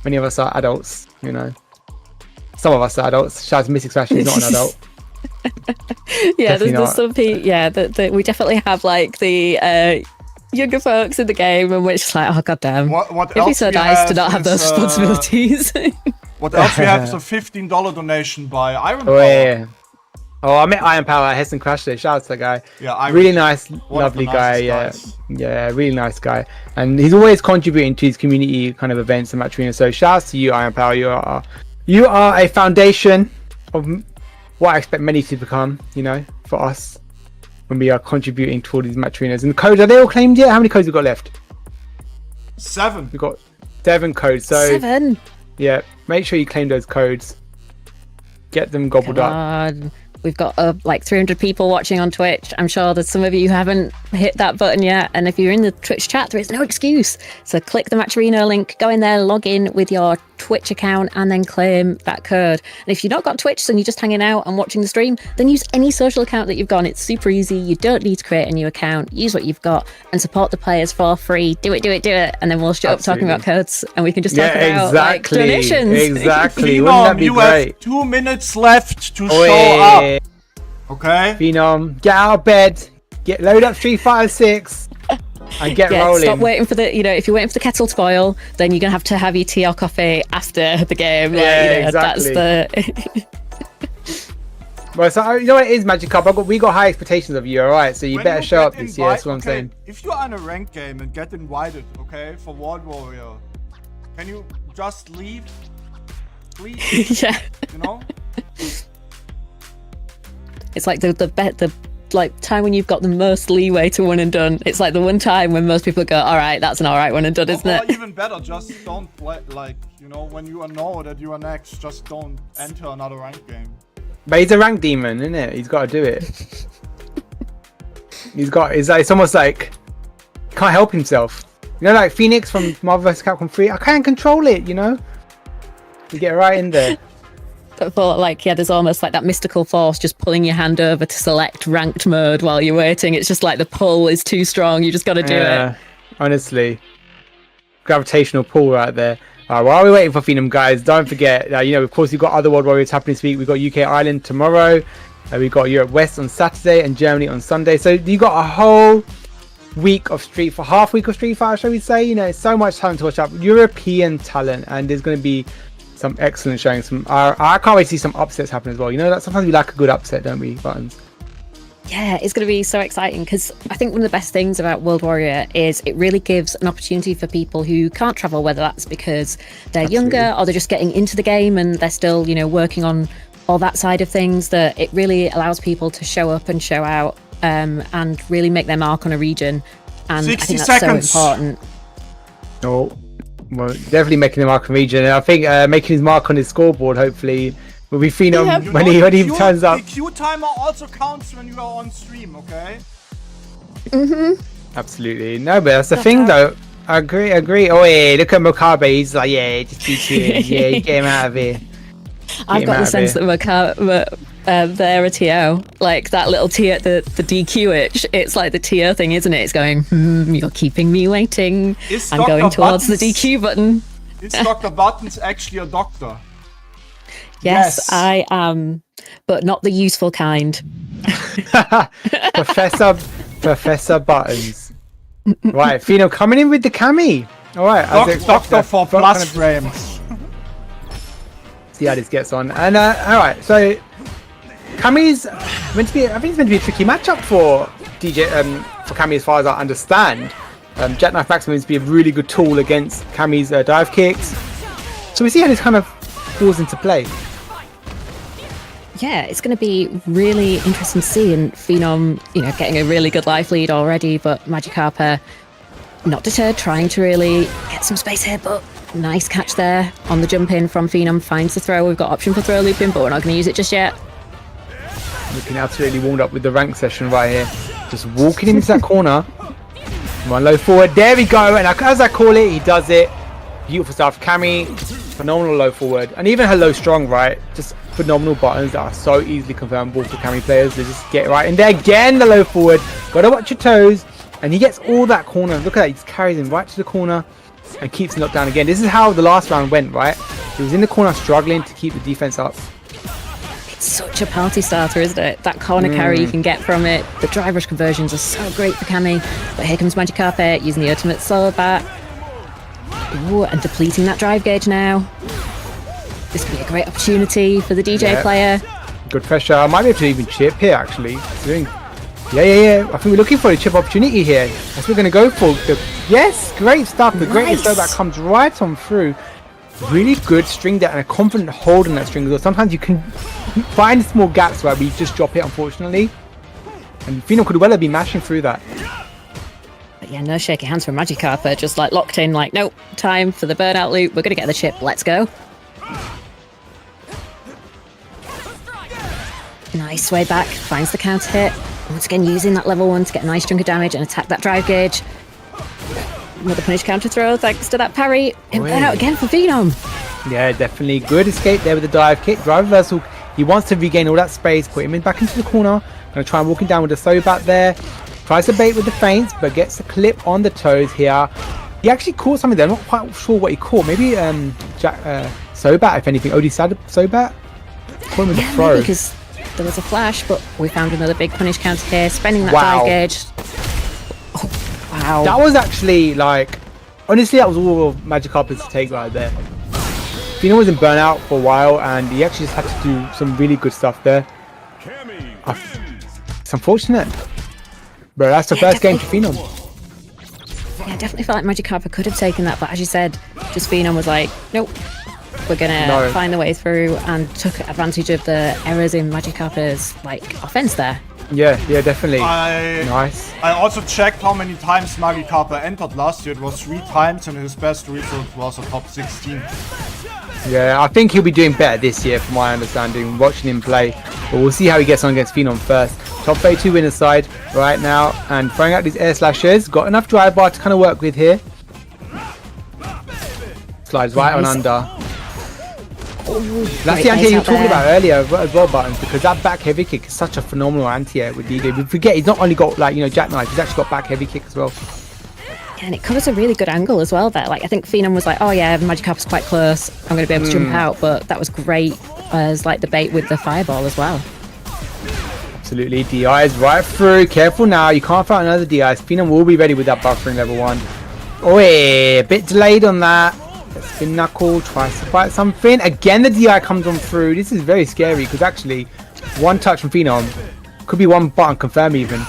S5: Many of us are adults, Some of us are adults. Shout out to Mystic Smash, he's not an adult.
S6: Yeah, there's some people. Yeah, that we definitely have like the younger folks in the game, and we're just like, oh goddamn, it'd be so nice to not have those responsibilities.
S4: What else we have is a $15 donation by Iron Power.
S5: Yeah. Oh, I met Iron Power at Hessen Crash Day. Shout out to that guy.
S4: Yeah,
S5: really nice, lovely guy. Yeah, really nice guy, and he's always contributing to his community kind of events and match arenas. So shout out to you, Iron Power. You are a foundation of what I expect many to become. For us. When we are contributing to all these match arenas. And the codes, are they all claimed yet? How many codes we got left?
S4: 7.
S5: We've got 7 codes. So
S6: 7.
S5: Yeah, make sure you claim those codes. Get them gobbled up.
S6: We've got like 300 people watching on Twitch. I'm sure that some of you haven't hit that button yet. And if you're in the Twitch chat, there is no excuse. So click the Match Arena link, go in there, log in with your Twitch account and then claim that code. And if you've not got Twitch and you're just hanging out and watching the stream, then use any social account that you've got. It's super easy. You don't need to create a new account. Use what you've got and support the players for free. Do it. And then we'll shut up talking about codes and we can just talk about like donations.
S5: Exactly.
S4: Phenom,
S5: Wouldn't that be
S4: you
S5: great?
S4: have 2 minutes left to show up. Okay?
S5: Phenom, get out of bed, load up Street Fighter 6 and get rolling.
S6: Stop waiting for the, if you're waiting for the kettle to boil, then you're going to have your tea or coffee after the game.
S5: Exactly.
S6: That's the...
S5: Well, so you know what it is, Magikarp. We got high expectations of you, alright? So you better show up this year, that's what I'm saying.
S4: If you're on a ranked game and get invited, okay, for World Warrior, can you just leave? Please?
S6: Yeah.
S4: You know?
S6: It's like the like time when you've got the most leeway to one and done. It's like the one time when most people go, all right, that's an all right one and done, isn't it?
S4: Or even better, just don't play, like, when you know that you are next, just don't enter another ranked game.
S5: But he's a rank demon, isn't it? He's got to do it. It's almost like he can't help himself. Like Phoenix from Marvel vs. Capcom 3. I can't control it, You get right in there.
S6: I thought there's almost like that mystical force just pulling your hand over to select ranked mode while you're waiting. It's just like the pull is too strong. You just got to do it.
S5: Honestly. Gravitational pull right there. While we're waiting for Phenom, guys, don't forget, of course, we've got other World Warriors happening this week. We've got UK Ireland tomorrow. We've got Europe West on Saturday and Germany on Sunday. So you got a whole week of half week of Street Fighter, shall we say? So much talent to watch up. European talent, and there's going to be some excellent showing. I can't wait to see some upsets happen as well. That sometimes we like a good upset, don't we, Buttons?
S6: Yeah, it's going to be so exciting because I think one of the best things about World Warrior is it really gives an opportunity for people who can't travel, whether that's because they're younger or they're just getting into the game and they're still, working on all that side of things, that it really allows people to show up and show out and really make their mark on a region. And I think that's so important.
S5: Oh, well, definitely making the mark on region. And I think making his mark on his scoreboard, hopefully, will be Phenom when he turns up.
S4: The queue timer also counts when you are on stream, okay?
S5: Absolutely. No, but that's the thing, though. I agree. Oh, yeah, look at Mokabe. He's like, yeah, just be chill. Yeah, you get him out of here.
S6: I've got the sense that Mokabe, they're a TO. Like that little T at the DQ itch. It's like the TO thing, isn't it? It's going, you're keeping me waiting. I'm going towards the DQ button.
S4: Is Dr. Buttons actually a doctor?
S6: Yes, I am, but not the useful kind.
S5: Professor Buttons. Right, Phenom coming in with the cami. All right,
S4: Doctor for plus frames.
S5: See how this gets on. And all right, so Kami's meant to be. I think it's meant to be a tricky matchup for for Kami, as far as I understand. Jackknife Max means to be a really good tool against Kami's dive kicks. So we see how this kind of falls into play.
S6: Yeah, it's going to be really interesting to see. And Phenom, getting a really good life lead already, but Magikarp not deterred, trying to really get some space here, but nice catch there on the jump in from Phenom. Finds the throw. We've got option for throw looping, but we're not going to use it just yet.
S5: Looking absolutely warmed up with the rank session right here. Just walking into that corner. One low forward. There we go. And as I call it, he does it. Beautiful stuff. Kami, phenomenal low forward. And even her low strong, right? Just phenomenal buttons that are so easily confirmable for Kami players. They just get right in there. Again, the low forward. Gotta watch your toes. And he gets all that corner. Look at that. He just carries him right to the corner and keeps him knocked down again. This is how the last round went, right? He was in the corner struggling to keep the defense up.
S6: It's such a party starter, isn't it? That corner carry you can get from it. The drive rush conversions are so great for Kami. But here comes Magikarp using the ultimate sword bat. Ooh, and depleting that drive gauge now. This could be a great opportunity for the DJ player.
S5: Good pressure. I might be able to even chip here, actually. Yeah. I think we're looking for a chip opportunity here. That's what we're going to go for. Yes, great stuff. The greatest throw that comes right on through. Really good string there and a confident hold on that string as well. Sometimes you can find small gaps where we just drop it, unfortunately. And Phenom could well be mashing through that.
S6: But yeah, no shaky hands from Magikarp. Just like locked in, like, nope, time for the burnout loop. We're going to get the chip. Let's go. Nice way back. Finds the counter hit. Once again, using that level 1 to get a nice chunk of damage and attack that drive gauge. Another punish counter throw thanks to that parry. And burnout again for Phenom.
S5: Yeah, definitely. Good escape there with the dive kick. Drive reversal. He wants to regain all that space. Put him in back into the corner. Gonna try and walk him down with the Sobat there. Tries to bait with the feints, but gets the clip on the toes here. He actually caught something there. I'm not quite sure what he caught. Maybe Sobat, if anything. OD Sobat? Caught him with the throw.
S6: Because there was a flash, but we found another big punish counter here. Spending that
S5: Wow.
S6: dive gauge. Oh, wow.
S5: That was actually like... Honestly, that was all of Magikarp's to take right there. Phenom was in burnout for a while, and he actually just had to do some really good stuff there. It's unfortunate. But that's the first game for Phenom.
S6: Yeah, I definitely felt like Magikarp could have taken that, but as you said, just Phenom was like, nope, we're gonna find the way through, and took advantage of the errors in Magikarp's like offense there.
S5: Yeah, definitely.
S4: Nice. I also checked how many times Magikarp entered last year. It was 3 times, and his best result was a top 16.
S5: Yeah, I think he'll be doing better this year, from my understanding, watching him play. But we'll see how he gets on against Phenom first. Top 32 winner side right now, and throwing out these air slashes. Got enough drive bar to kind of work with here. Slides right on under. That's the anti-air you were talking about earlier as well, Buttons, because that back heavy kick is such a phenomenal anti-air with DJ. We forget he's not only got, like, you know, jackknife, he's actually got back heavy kick as well.
S6: Yeah, and it covers a really good angle as well there. Like, I think Phenom was like, oh yeah, Magikarp's quite close, I'm going to be able to jump out, but that was great as like the bait with the fireball as well.
S5: Absolutely, DI is right through. Careful now, you can't find another DI. Phenom will be ready with that buffering level 1. Oh yeah, a bit delayed on that. Spin knuckle, tries to fight something. Again, the DI comes on through. This is very scary because actually, one touch from Phenom could be one button confirm even.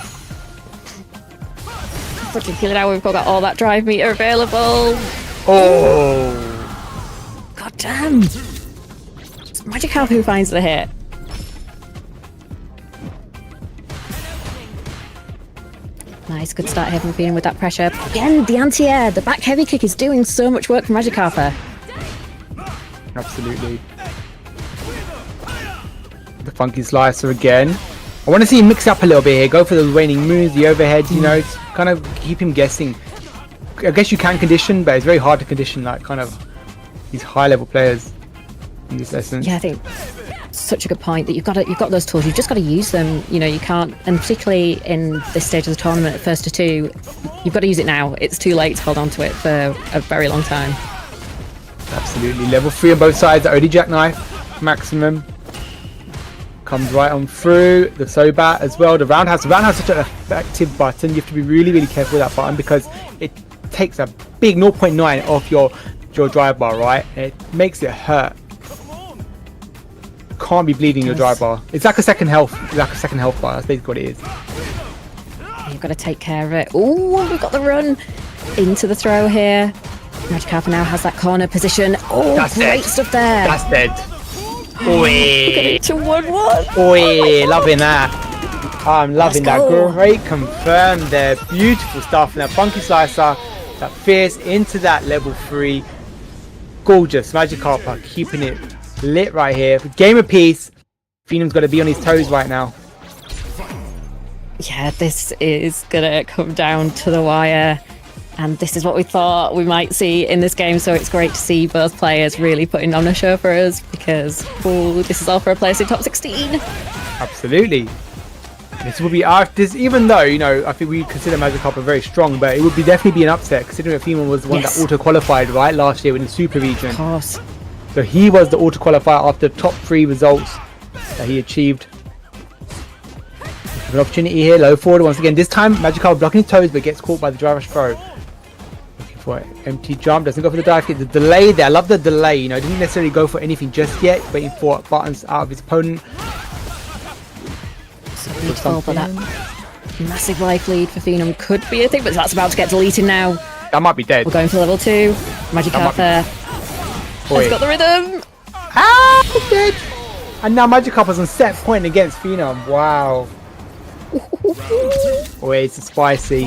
S6: Particularly now we've got all that drive meter available.
S5: Oh!
S6: God damn! It's Magikarp who finds the hit. Nice, good start here from Phenom with that pressure. Again, the anti-air, the back heavy kick is doing so much work for Magikarp.
S5: Absolutely. The funky slicer again. I want to see him mix up a little bit here. Go for the waning moons, the overheads, you know, to kind of keep him guessing. I guess you can condition, but it's very hard to condition like kind of these high level players in this essence.
S6: Yeah, I think such a good point that you've got those tools. You've just got to use them. You know, you can't, and particularly in this stage of the tournament, at first to 2, you've got to use it now. It's too late to hold on to it for a very long time.
S5: Absolutely, level 3 on both sides. The OD jackknife maximum comes right on through. The Sobat as well. The roundhouse. The roundhouse is such an effective button. You have to be really, really careful with that button because it takes a big 0.9 off your drive bar, right? It makes it hurt. Can't be bleeding your drive bar. It's like a second health. It's like a second health bar. That's basically what it is.
S6: You've got to take care of it. Oh, we've got the run into the throw here. Magikarp now has that corner position. Oh,
S5: that's
S6: great
S5: dead.
S6: stuff there.
S5: That's dead.
S6: Look at it to 1-1.
S5: Oi, loving that. I'm loving
S6: Let's
S5: that.
S6: go.
S5: Great confirm there. Beautiful stuff. And that funky slicer, that fierce into that level 3. Gorgeous. Magikarp are keeping it lit right here. Game of peace. Phenom's got to be on his toes right now.
S6: Yeah, this is gonna come down to the wire, and this is what we thought we might see in this game. So it's great to see both players really putting on a show for us, because this is all for a place in top 16.
S5: Absolutely. This will be this, even though, you know, I think we consider Magikarp very strong, but it would definitely be an upset considering that Phenom was the one that auto qualified right last year in the Super Region.
S6: Of course.
S5: So he was the auto qualifier after the top 3 results that he achieved. An opportunity here, low forward once again. This time Magikarp blocking his toes but gets caught by the driver's throw. Looking for an empty jump, doesn't go for the dive kick. The delay there, I love the delay, you know, didn't necessarily go for anything just yet, waiting for buttons out of his opponent.
S6: So beautiful, but that massive life lead for Phenom could be a thing, but that's about to get deleted now.
S5: That might be dead.
S6: We're going for level 2. Magikarp there. Has got the rhythm.
S5: Ah, dead. And now Magikarp is on set point against Phenom. Wow. Wait, it's spicy.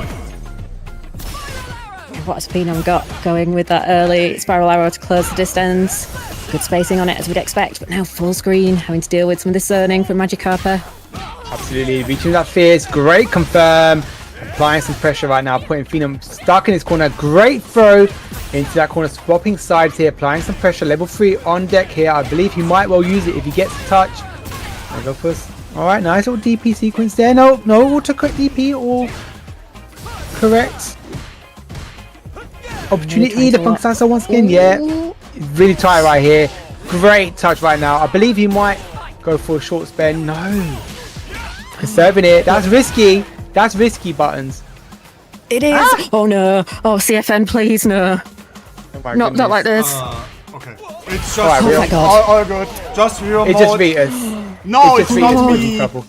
S6: What has Phenom got going with that early spiral arrow to close the distance? Good spacing on it as we'd expect, but now full screen, having to deal with some of this zoning from Magikarp.
S5: Absolutely, reaching that fierce, great confirm. applying some pressure right now, putting Phenom stuck in his corner. Great throw into that corner, swapping sides here, applying some pressure. Level 3 on deck here. I believe he might well use it if he gets a touch. Alright, nice little DP sequence there. No autocorrect DP or correct opportunity. The Funksasso once again, yeah. Really tight right here. Great touch right now. I believe he might go for a short spin. No. Conserving it. That's risky. That's risky, Buttons.
S6: It is. Oh no. Oh, CFN, please, no.
S5: Oh
S6: not like this.
S4: Okay. It's just
S5: Alright,
S6: oh my god.
S4: all good. Just real
S5: It
S4: mode.
S5: just beat us.
S4: No,
S5: It just
S4: it's
S5: beat
S4: not
S5: us.
S4: me.
S5: Trouble.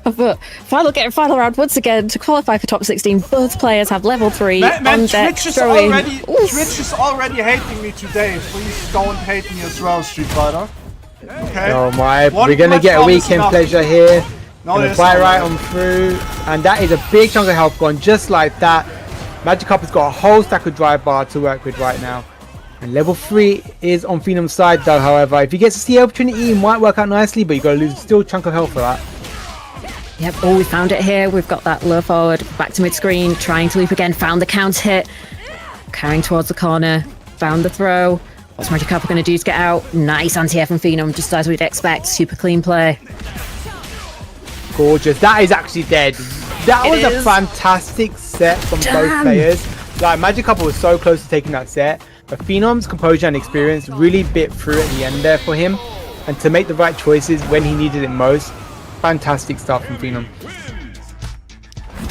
S6: But final round once again to qualify for top 16. Both players have level 3
S4: Man,
S6: on deck.
S4: Twitch is
S6: throwing-
S4: already
S6: Oof.
S4: Twitch is already hating me today. Please don't hate me as well, Street Fighter. Okay.
S5: Oh my,
S4: One
S5: we're gonna get a
S4: platform is
S5: weekend
S4: enough.
S5: pleasure here.
S4: No,
S5: Gonna
S4: there's
S5: fly
S4: no
S5: right
S4: way.
S5: on through, and that is a big chunk of health gone, just like that. Magikarp has got a whole stack of drive bar to work with right now. And level 3 is on Phenom's side though, however. If he gets to see the opportunity, it might work out nicely, but you gotta lose still a chunk of health for that.
S6: Yep, oh, we found it here. We've got that low forward, back to mid-screen, trying to loop again, found the counter hit, carrying towards the corner, found the throw. What's Magikarp going to do to get out? Nice anti-air from Phenom, just as we'd expect. Super clean play.
S5: Gorgeous. That is actually dead. That
S6: It
S5: was a
S6: is.
S5: fantastic set from both
S6: Damn.
S5: players. Like, Magikarp was so close to taking that set, but Phenom's composure and experience really bit through at the end there for him. And to make the right choices when he needed it most, fantastic stuff from Phenom.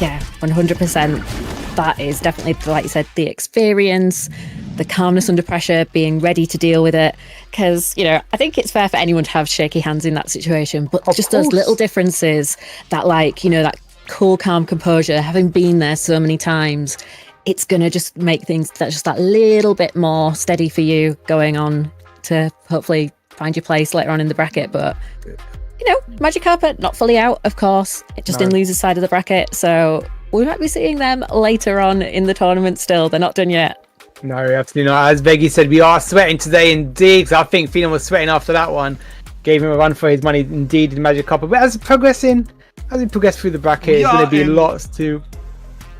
S6: Yeah, 100%. That is definitely, like you said, the experience, the calmness under pressure, being ready to deal with it. Because, you know, I think it's fair for anyone to have shaky hands in that situation, but
S5: Of
S6: just those
S5: course.
S6: little differences, that, like, you know, that cool, calm composure, having been there so many times, it's going to just make things that's just that little bit more steady for you going on to hopefully find your place later on in the bracket. But you know, Magikarp not fully out, of course, just in loser's side of the bracket. So we might be seeing them later on in the tournament still. They're not done yet.
S5: No, absolutely not. As Veggy said, we are sweating today indeed. So I think Phenom was sweating after that one. Gave him a run for his money indeed in Magikarp. But as we progress through the bracket,
S4: We
S5: it's going
S4: are
S5: to be
S4: in
S5: lots to...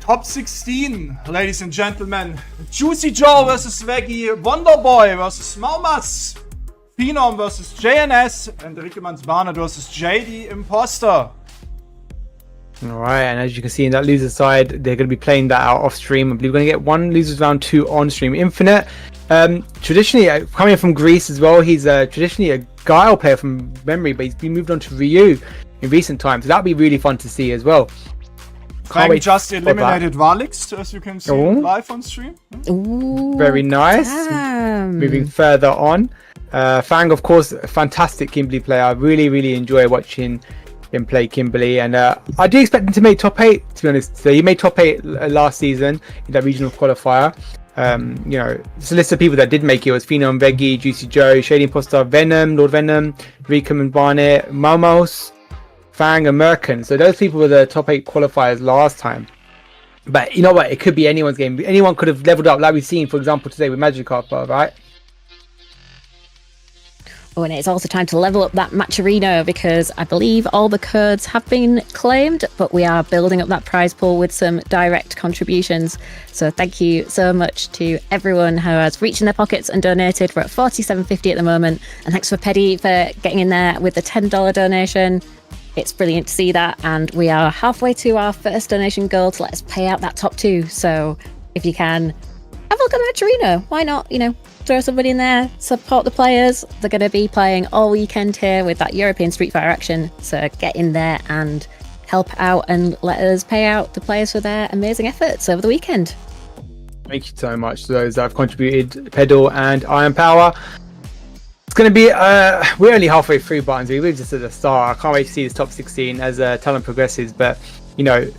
S4: Top 16, ladies and gentlemen. Juicy Joe versus Veggy, Wonderboy versus Maumas, Phenom versus JNS, and Rickeman's Barnett versus Shady Imposter.
S5: Alright, and as you can see in that loser side, they're going to be playing that out off stream. I believe we're going to get one losers round 2 on stream. Infinite, traditionally, coming from Greece as well, he's traditionally a Guile player from memory, but he's been moved on to Ryu in recent times. So that'll be really fun to see as well.
S4: Fang just eliminated Vaalix, as you can see live on stream.
S6: Ooh,
S5: Very nice.
S6: damn.
S5: Moving further on, Fang, of course, a fantastic Kimberly player. I really enjoy watching him play Kimberly, and I do expect him to make top 8, to be honest. So he made top 8 last season in that regional qualifier. You know, it's a list of people that did make it. It was Phenom, Veggy, Juicy Joe, Shady Imposter, Venom, Lord Venom, Rickham and Barnett, Momos, Fang and Merkin. So those people were the top 8 qualifiers last time. But you know what? It could be anyone's game. Anyone could have leveled up, like we've seen, for example, today with Magikarp, right?
S6: Oh, and it's also time to level up that match arena because I believe all the codes have been claimed, but we are building up that prize pool with some direct contributions. So thank you so much to everyone who has reached in their pockets and donated. We're at $47.50 at the moment. And thanks for Petty for getting in there with the $10 donation. It's brilliant to see that. And we are halfway to our first donation goal to let us pay out that top 2. So if you can, have a look at the match arena. Why not, you know, throw somebody in there, support the players. They're going to be playing all weekend here with that European Street Fighter action. So get in there and help out and let us pay out the players for their amazing efforts over the weekend.
S5: Thank you so much to those that have contributed, Pedal and Iron Power. It's going to be, we're only halfway through, Buttons. We're just at the start. I can't wait to see this top 16 as talent progresses. But, you know,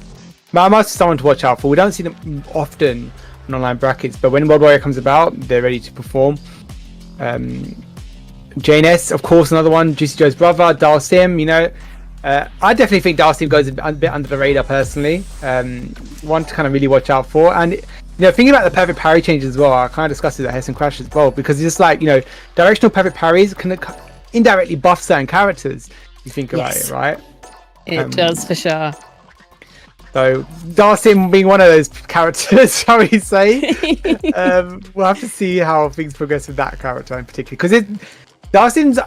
S5: Maumas is someone to watch out for. We don't see them often in online brackets, but when World Warrior comes about, they're ready to perform. JNS, of course, another one. Juicy Joe's brother, Dalsim, you know. I definitely think Dalsim goes a bit under the radar personally. One to kind of really watch out for. And, you know, thinking about the perfect parry changes as well, I kind of discussed it at Hessen Crash as well, because it's just like, you know, directional perfect parries can indirectly buff certain characters. You think about
S6: Yes.
S5: it, right?
S6: It does for sure.
S5: So Darsim being one of those characters, shall we say? We'll have to see how things progress with that character in particular, because Darsim's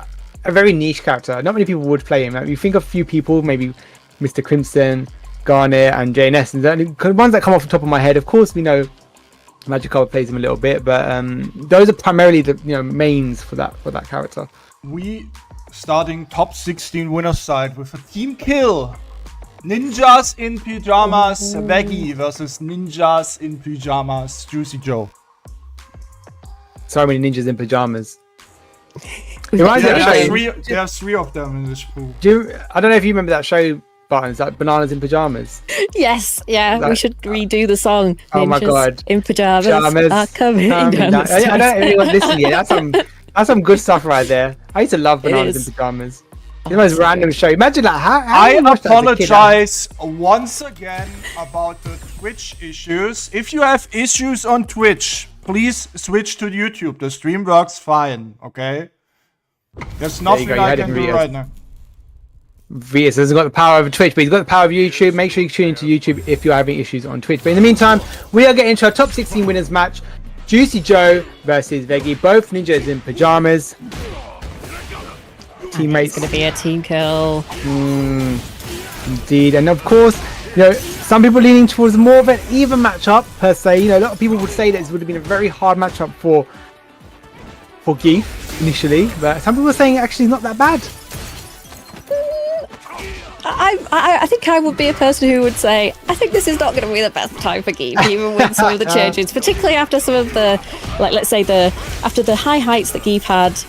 S5: a very niche character. Not many people would play him. Like, you think of a few people, maybe Mr. Crimson, Garnet, and JNS, and the ones that come off the top of my head. Of course, we know Magikarp plays him a little bit, but those are primarily the mains for that character.
S4: We starting top 16 winner side with a team kill. Ninjas in Pyjamas, Veggy versus Ninjas in Pyjamas, Juicy Joe.
S5: So many ninjas in pajamas.
S6: We've got
S5: Reminds me of that
S6: three.
S5: show.
S4: There's three of them in this pool.
S5: I don't know if you remember that show, Barton. It's like Bananas in Pajamas.
S6: Yes, yeah, we should redo the song.
S5: Oh my
S6: Ninjas
S5: God.
S6: in pajamas
S5: Pajamas
S6: are coming down the
S5: I don't
S6: stairs.
S5: know if anyone listening yet. That's some good stuff right there. I used to love Bananas
S6: is.
S5: in Pajamas. It's the most random show. Imagine that. How
S4: I
S5: you watched that as a kid?
S4: apologize once again about the Twitch issues. If you have issues on Twitch, please switch to YouTube. The stream works fine, okay? There's nothing
S5: go, you
S4: I
S5: heard it
S4: can
S5: from
S4: do
S5: Rios.
S4: right now.
S5: Vias hasn't got the power over Twitch, but he's got the power of YouTube. Make sure you tune into YouTube if you're having issues on Twitch. But in the meantime, we are getting into our top 16 winners match. Juicy Joe versus Veggy, both ninjas in pajamas. Teammates.
S6: It's going to be a team kill.
S5: Indeed, and of course, some people leaning towards more of an even matchup per se. A lot of people would say that this would have been a very hard matchup for Geef initially, but some people are saying actually it's not that bad.
S6: I think I would be a person who would say, I think this is not going to be the best time for Geef, even with some of the changes, particularly after some of the, let's say after the high heights that Geef had.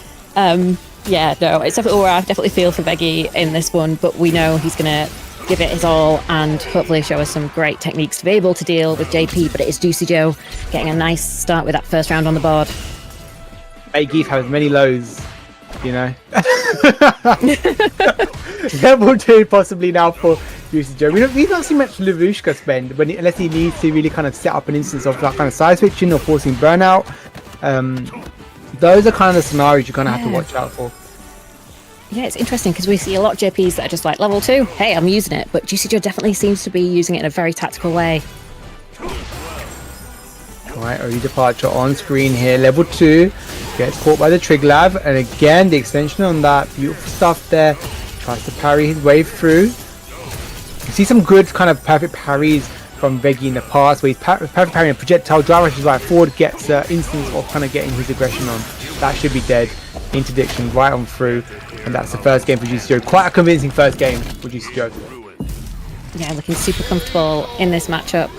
S6: Yeah, no, it's definitely where I definitely feel for Veggy in this one, but we know he's going to give it his all and hopefully show us some great techniques to be able to deal with JP, but it is Juicy Joe getting a nice start with that first round on the board.
S5: May Geef have many lows, Level 2 possibly now for Juicy Joe. We don't see much Lavushka spend unless he needs to really kind of set up an instance of that kind of side switching or forcing burnout. Those are kind of the scenarios you're going to have to watch out for.
S6: Yeah, it's interesting because we see a lot of JPs that are just like level 2, hey, I'm using it, but Juicy Joe definitely seems to be using it in a very tactical way.
S5: Alright, early departure on screen here. Level 2 gets caught by the Trig Lab, and again the extension on that. Beautiful stuff there. Tries to parry his way through. You see some good kind of perfect parries from Veggy in the past, where he's perfect parrying a projectile, drive rushes right forward, gets instance of kind of getting his aggression on. That should be dead. Interdiction right on through, and that's the first game for Juicy Joe. Quite a convincing first game for Juicy Joe.
S6: Yeah, looking super comfortable in this matchup.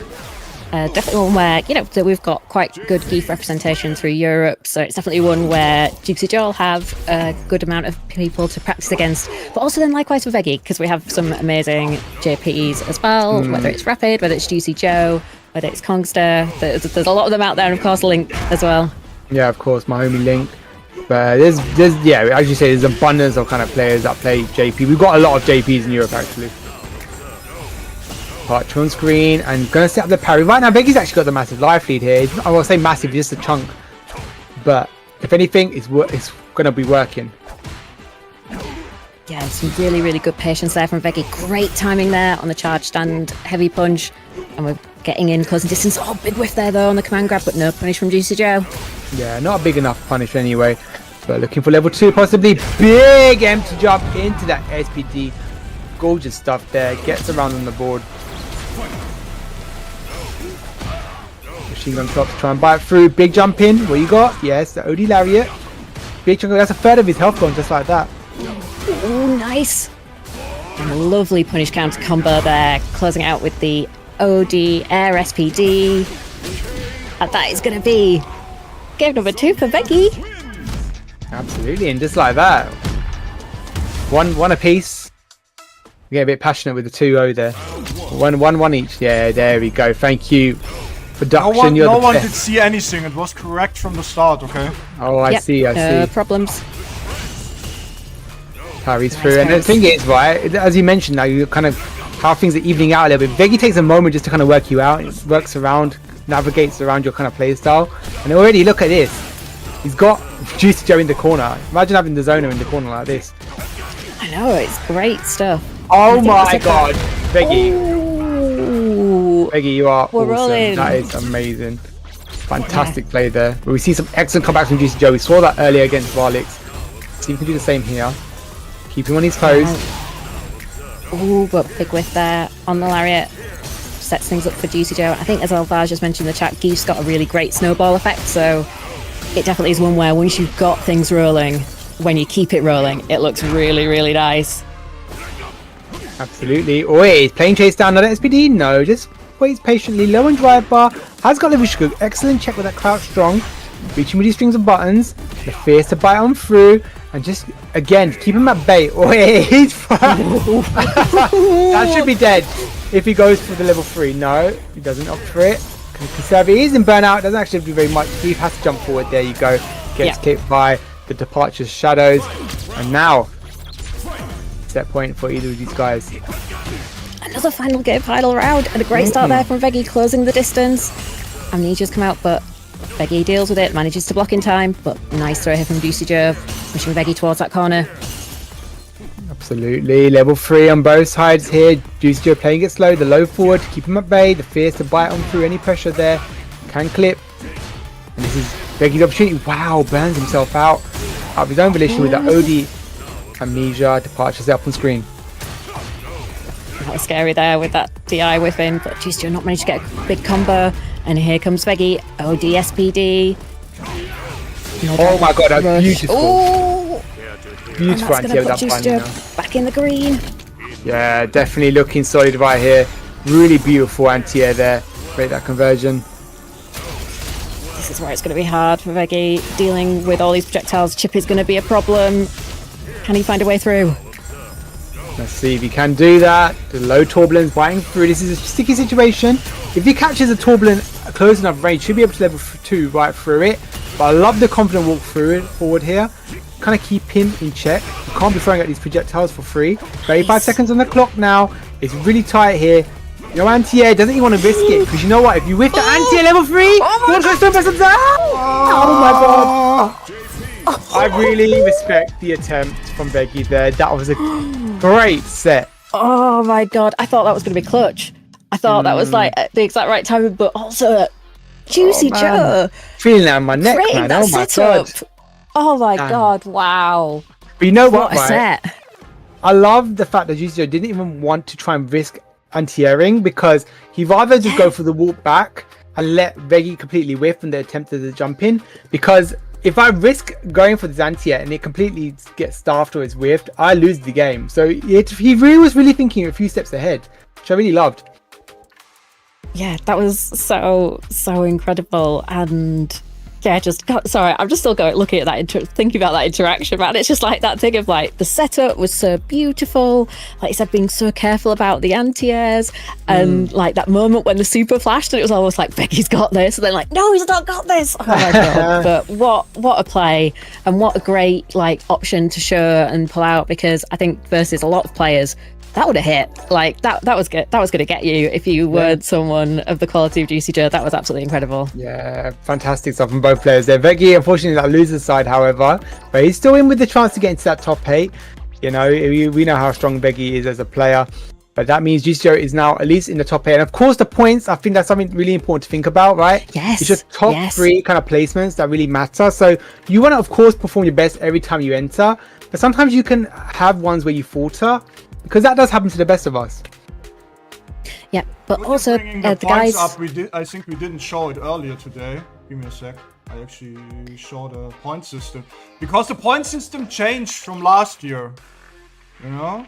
S6: Definitely one where, that we've got quite good Geef representation through Europe, so it's definitely one where Juicy Joe will have a good amount of people to practice against, but also then likewise for Veggy, because we have some amazing JPEs as well, whether it's Rapid, whether it's Juicy Joe, whether it's Kongster, there's a lot of them out there, and of course Link as well. Yeah,
S5: of course, my homie Link. But there's as you say, there's abundance of kind of players that play JP. We've got a lot of JPs in Europe actually. Departure on screen and gonna set up the parry. Right now Veggy's actually got the massive life lead here. I won't say massive, just a chunk. But if anything, it's gonna be working.
S6: Yeah, some really, really good patience there from Veggy. Great timing there on the charge stand, heavy punch. And we're getting in close and distance. Oh, big whiff there though on the command grab, but no punish from Juicy Joe.
S5: Yeah, not a big enough punish anyway. But looking for level 2 possibly. Big empty jump into that SPD. Gorgeous stuff there. Gets around on the board. Machine gun top to try and bite through. Big jump in. What you got? Yes, the OD lariat. Big chunk. That's a third of his health gone just like that.
S6: Oh, nice. And a lovely punish counter combo there. Closing out with the OD Air SPD. And that is going to be game number 2 for Veggy.
S5: Absolutely, and just like that. One apiece. We get a bit passionate with the 2-0 there. One each. Yeah, there we go. Thank you. Production,
S4: no one did see anything. It was correct from the start, okay?
S5: Oh, I see.
S6: No problems.
S5: Parries through. And the thing is, right, as you mentioned now, you kind of how things are evening out a little bit. Veggy takes a moment just to kind of work you out. It works around, navigates around your kind of play style. And already, look at this. He's got Juicy Joe in the corner. Imagine having the zoner in the corner like this.
S6: I know, it's great stuff.
S5: Oh my god, Veggy.
S6: Ooh.
S5: Veggy, you are
S6: We're
S5: awesome.
S6: rolling.
S5: That is amazing. Fantastic play there. We see some excellent comebacks from Juicy Joe. We saw that earlier against Vaalix. See if we can do the same here. Keep him on his toes.
S6: Ooh, but big whiff there on the lariat. Sets things up for Juicy Joe. I think, as Alvaj just mentioned in the chat, Geef's got a really great snowball effect, so it definitely is one where once you've got things rolling, when you keep it rolling, it looks really, really nice.
S5: Absolutely. Oh, wait, is playing chase down another SPD? No, just waits patiently. Low on drive bar. Has got level scoop. Excellent check with that crouch strong. Reaching with these strings of buttons. The fierce to bite on through. And just, again, keep him at bay. Oh, he's that should be dead if he goes for the level 3. No, he doesn't opt for it. Conserve it. He is in burnout. Doesn't actually do very much. He has to jump forward. There you go. Gets kicked by the departure shadows. And now, set point for either of these guys.
S6: Another final game, final round, and a great start there from Veggy, closing the distance. Amnesia's come out, but Veggy deals with it, manages to block in time, but nice throw here from Juicy Joe, pushing Veggy towards that corner.
S5: Absolutely, level 3 on both sides here. Juicy Joe playing it slow, the low forward to keep him at bay, the fierce to bite on through any pressure there. Can clip. And this is Veggy's opportunity. Wow, burns himself out of his own volition with that OD Amnesia departures up on screen.
S6: That was scary there with that DI whiffing, but Juicy Joe not managed to get a big combo. And here comes Veggy, OD SPD.
S5: Oh my god, that's beautiful.
S6: Ooh.
S5: Beautiful anti with that
S6: Juicy
S5: final.
S6: Joe back in the green.
S5: Yeah, definitely looking solid right here. Really beautiful anti-air there. Great that conversion.
S6: This is where it's going to be hard for Veggy. Dealing with all these projectiles, chip is going to be a problem. Can he find a way through?
S5: Let's see if he can do that. The low turbulence biting through. This is a sticky situation. If he catches a turbulent close enough range, should be able to level 2 right through it. But I love the confident walk through it forward here. Kind of keep him in check. You can't be throwing out these projectiles for free. 35 seconds on the clock now. It's really tight here. You know, anti-air doesn't even want to risk it, because you know what? If you whiff the anti-air level 3, you're going to go so down. Oh my god. I really respect the attempt from Veggy there. That was a great set.
S6: Oh my god, I thought that was going to be clutch. I thought that was like the exact right timing, but also Juicy Joe.
S5: Feeling that on my neck, man. Oh my god.
S6: Oh my god, wow.
S5: But you know what,
S6: a
S5: right?
S6: set.
S5: I love the fact that Juicy Joe didn't even want to try and risk anti-airing, because he'd rather just go for the walk back and let Veggy completely whiff when they attempted to jump in. Because if I risk going for the anti-air and it completely gets staffed or it's whiffed, I lose the game. So he really was really thinking a few steps ahead, which I really loved.
S6: Yeah, that was so incredible. And yeah, I'm just still looking at that, thinking about that interaction, man. It's just like that thing of like the setup was so beautiful, like you said, being so careful about the anti-airs, and like that moment when the super flashed and it was almost like Veggy's got this, and then like, no, he's not got this. Oh my god. But what a play, and what a great like option to show and pull out, because I think versus a lot of players, that would have hit. Like that was good. That was going to get you if you weren't someone of the quality of Juicy Joe. That was absolutely incredible.
S5: Yeah, fantastic stuff from both players there. Veggy, unfortunately, that loser's side, however, but he's still in with the chance to get into that top 8. You know, we know how strong Veggy is as a player, but that means Juicy Joe is now at least in the top 8. And of course, the points, I think that's something really important to think about, right?
S6: Yes.
S5: It's just top 3 kind of placements that really matter. So you want to, of course, perform your best every time you enter, but sometimes you can have ones where you falter, because that does happen to the best of us.
S6: Yeah, but also
S4: the
S6: guys
S4: up, I think we didn't show it earlier today. Give me a sec. I actually showed a point system, because the point system changed from last year. You know?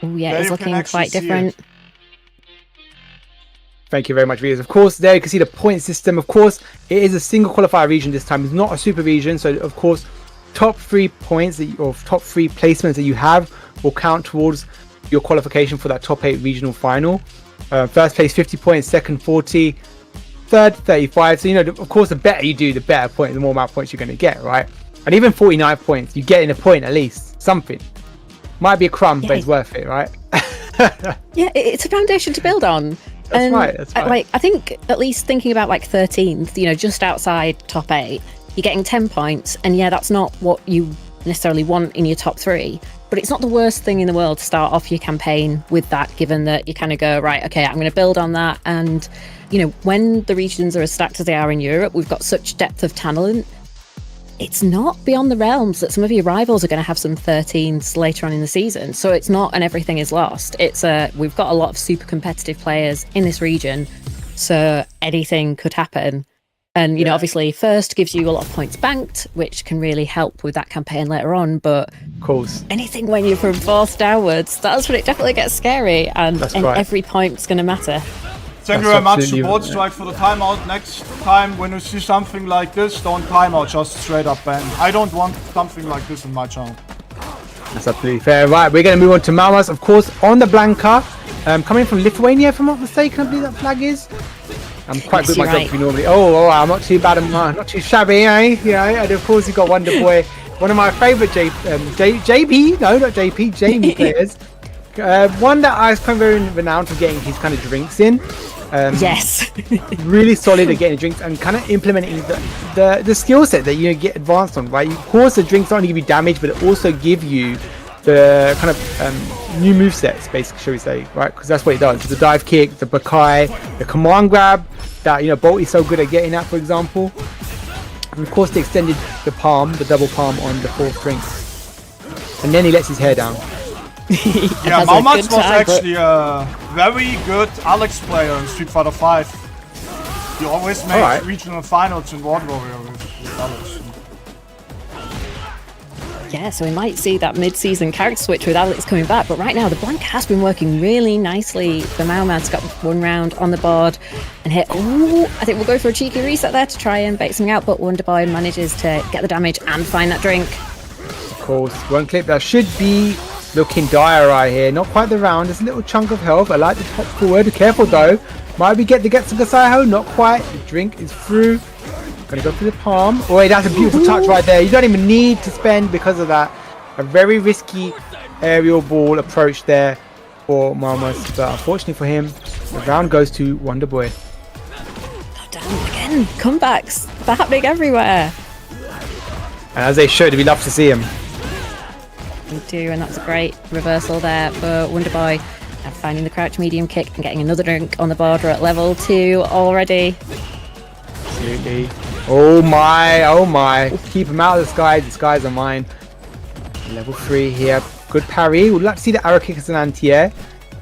S6: Oh yeah, it's looking quite different.
S5: Thank you very much, viewers. Of course, there you can see the point system. Of course, it is a single qualifier region this time. It's not a super region, so of course, top 3 points or top 3 placements that you have will count towards your qualification for that top 8 regional final. First place 50 points, second 40, third 35. So you know, of course, the better you do, the better point, the more amount of points you're going to get, right? And even 49 points, you get in a point at least, something. Might be a crumb, but it's worth it, right?
S6: Yeah, it's a foundation to build on.
S5: That's right. That's right.
S6: Like, I think at least thinking about like 13th, you know, just outside top 8, you're getting 10 points, and yeah, that's not what you necessarily want in your top 3. But it's not the worst thing in the world to start off your campaign with that, given that you kind of go, right, okay, I'm going to build on that. And, you know, when the regions are as stacked as they are in Europe, we've got such depth of talent. It's not beyond the realms that some of your rivals are going to have some 13s later on in the season. So it's not an everything is lost. It's we've got a lot of super competitive players in this region. So anything could happen. And, you know, obviously first gives you a lot of points banked, which can really help with that campaign later on. But
S5: Of course.
S6: anything when you're from 4th downwards, that's when it definitely gets scary. And
S5: right.
S6: every point's going to matter.
S4: Thank you very much, Support Strike, for the timeout. Next time, when you see something like this, don't timeout, just straight up ban. I don't want something like this in my channel.
S5: That's absolutely fair. Right, we're going to move on to Malmas, of course, on the Blanca. Coming from Lithuania, if I'm not mistaken, I believe that flag is. I'm quite good at my geography normally. Oh, I'm not too bad, not too shabby, eh? Yeah, and of course you've got Wonder Boy, one of my favourite Jamie players. One that I was kind of very renowned for getting his kind of drinks in.
S6: Yes.
S5: Really solid at getting drinks and kind of implementing the skill set that you get advanced on, right? Of course, the drinks not only give you damage, but it also give you the kind of new movesets, basically, shall we say, right? Because that's what it does. The dive kick, the Bakai, the command grab that, you know, Bolt is so good at getting at, for example. And of course, they extended the palm, the double palm on the 4th drink. And then he lets his hair down.
S4: Yeah, Malmas was actually a very good Alex player in Street Fighter 5. He always made regional finals in World Warrior with Alex.
S6: Yeah, so we might see that mid-season character switch with Alex coming back, but right now the Blanca has been working really nicely. The Malmad's got 1 round on the board and hit. Ooh, I think we'll go for a cheeky reset there to try and bait something out, but Wonder Boy manages to get the damage and find that drink.
S5: Of course, one clip that should be looking dire right here. Not quite the round. There's a little chunk of health. I like the top forward. Careful though. Might we get the Gasaiho? Not quite. The drink is through. Gonna go for the palm. Oh wait, that's a beautiful touch right there. You don't even need to spend because of that. A very risky aerial ball approach there for Malmas. But unfortunately for him, the round goes to Wonder Boy.
S6: God damn, again, comebacks. They're happening everywhere.
S5: And as they should, we love to see him.
S6: We do, and that's a great reversal there for Wonder Boy. And finding the crouch medium kick and getting another drink on the board. We're at level 2 already.
S5: Absolutely. Oh my. Keep him out of the skies. The skies are mine. Level 3 here. Good parry. We'd like to see the arrow kick as an anti-air.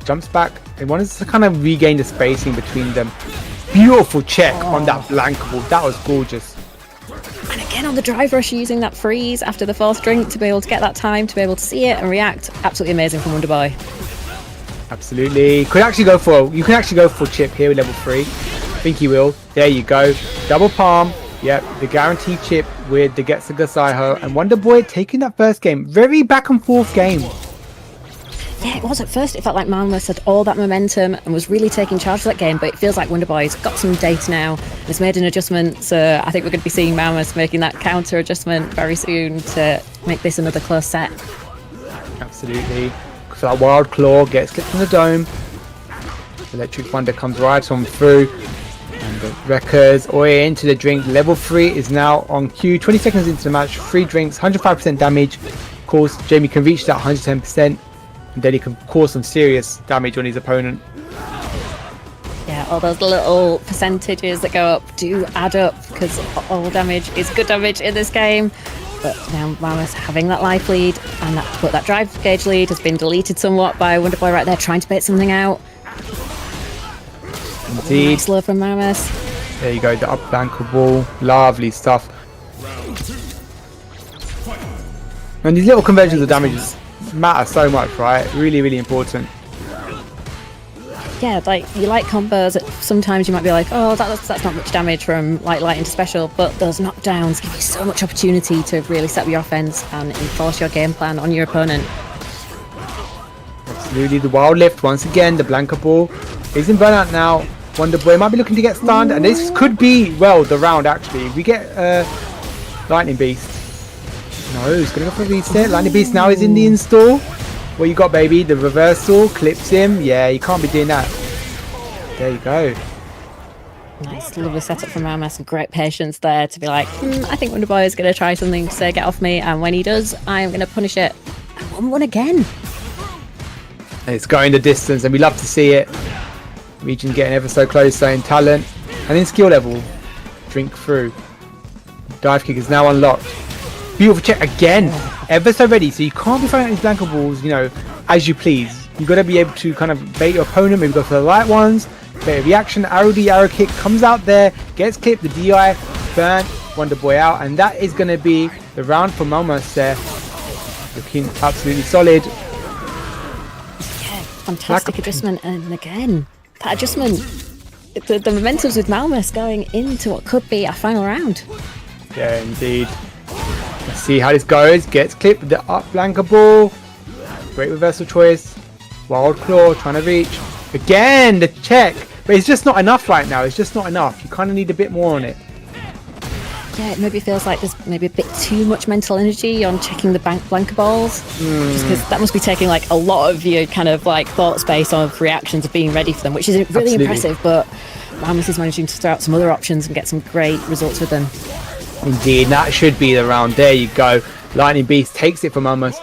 S5: Jumps back. They wanted to kind of regain the spacing between them. Beautiful check on that blank ball. That was gorgeous.
S6: And again on the drive rush, using that freeze after the 4th drink to be able to get that time, to be able to see it and react. Absolutely amazing from Wonder Boy.
S5: Absolutely. You can actually go for chip here with level 3. I think he will. There you go. Double palm. Yep, the guaranteed chip with the Getsu Gasaiho, and Wonder Boy taking that first game. Very back and forth game.
S6: Yeah, it was at first. It felt like Malmas had all that momentum and was really taking charge of that game, but it feels like Wonder Boy's got some data now and has made an adjustment. So I think we're going to be seeing Malmas making that counter adjustment very soon to make this another close set.
S5: Absolutely. So that Wild Claw gets clipped in the dome. Electric Thunder comes right on through. And the Wreckers into the drink. Level 3 is now on cue. 20 seconds into the match. 3 drinks, 105% damage. Of course, Jamie can reach that 110%. And then he can cause some serious damage on his opponent.
S6: Yeah, all those little percentages that go up do add up, because all damage is good damage in this game. But now Malmas having that life lead, and that drive gauge lead has been deleted somewhat by Wonder Boy right there, trying to bait something out.
S5: Indeed.
S6: Nice love from Malmas.
S5: There you go, the up banker ball. Lovely stuff. And these little conversions of damages matter so much, right? Really, really important.
S6: Yeah, like you like combos. Sometimes you might be like, oh, that's not much damage from light into special, but those knockdowns give you so much opportunity to really set up your offense and enforce your game plan on your opponent.
S5: Absolutely, the wild lift once again. The Blanca ball is in burnout now. Wonder Boy might be looking to get stunned, and this could be, well, the round actually. We get Lightning Beast. No, he's gonna go for a reset. Lightning Beast now is in the install. What you got, baby? The reversal clips him. Yeah, you can't be doing that. There you go.
S6: Nice, lovely setup from Mama. Some great patience there to be like, I think Wonder Boy is going to try something to say get off me, and when he does, I am going to punish it. And 1-1 again.
S5: And it's going the distance, and we love to see it. Region getting ever so close, in talent, and in skill level. Drink through. Dive kick is now unlocked. Beautiful check again. Ever so ready, so you can't be throwing out these blanket balls, you know, as you please. You got to be able to kind of bait your opponent, maybe go for the light ones. Bit of reaction, arrow D, arrow kick, comes out there, gets clipped, the DI, burn, Wonder Boy out, and that is going to be the round for Momus there. Looking absolutely solid.
S6: Yeah, fantastic adjustment, and again, that adjustment, the momentums with Malmus going into what could be a final round.
S5: Yeah, indeed. Let's see how this goes. Gets clipped with the up blanker ball. Great reversal choice. Wild Claw trying to reach. Again, the check. But it's just not enough right now. It's just not enough. You kind of need a bit more on it.
S6: Yeah, it maybe feels like there's maybe a bit too much mental energy on checking the blanker balls. Just because that must be taking like a lot of your kind of like thought space of reactions of being ready for them, which is really
S5: Absolutely.
S6: impressive. But Malmus is managing to throw out some other options and get some great results with them.
S5: Indeed, that should be the round. There you go. Lightning Beast takes it from Momus,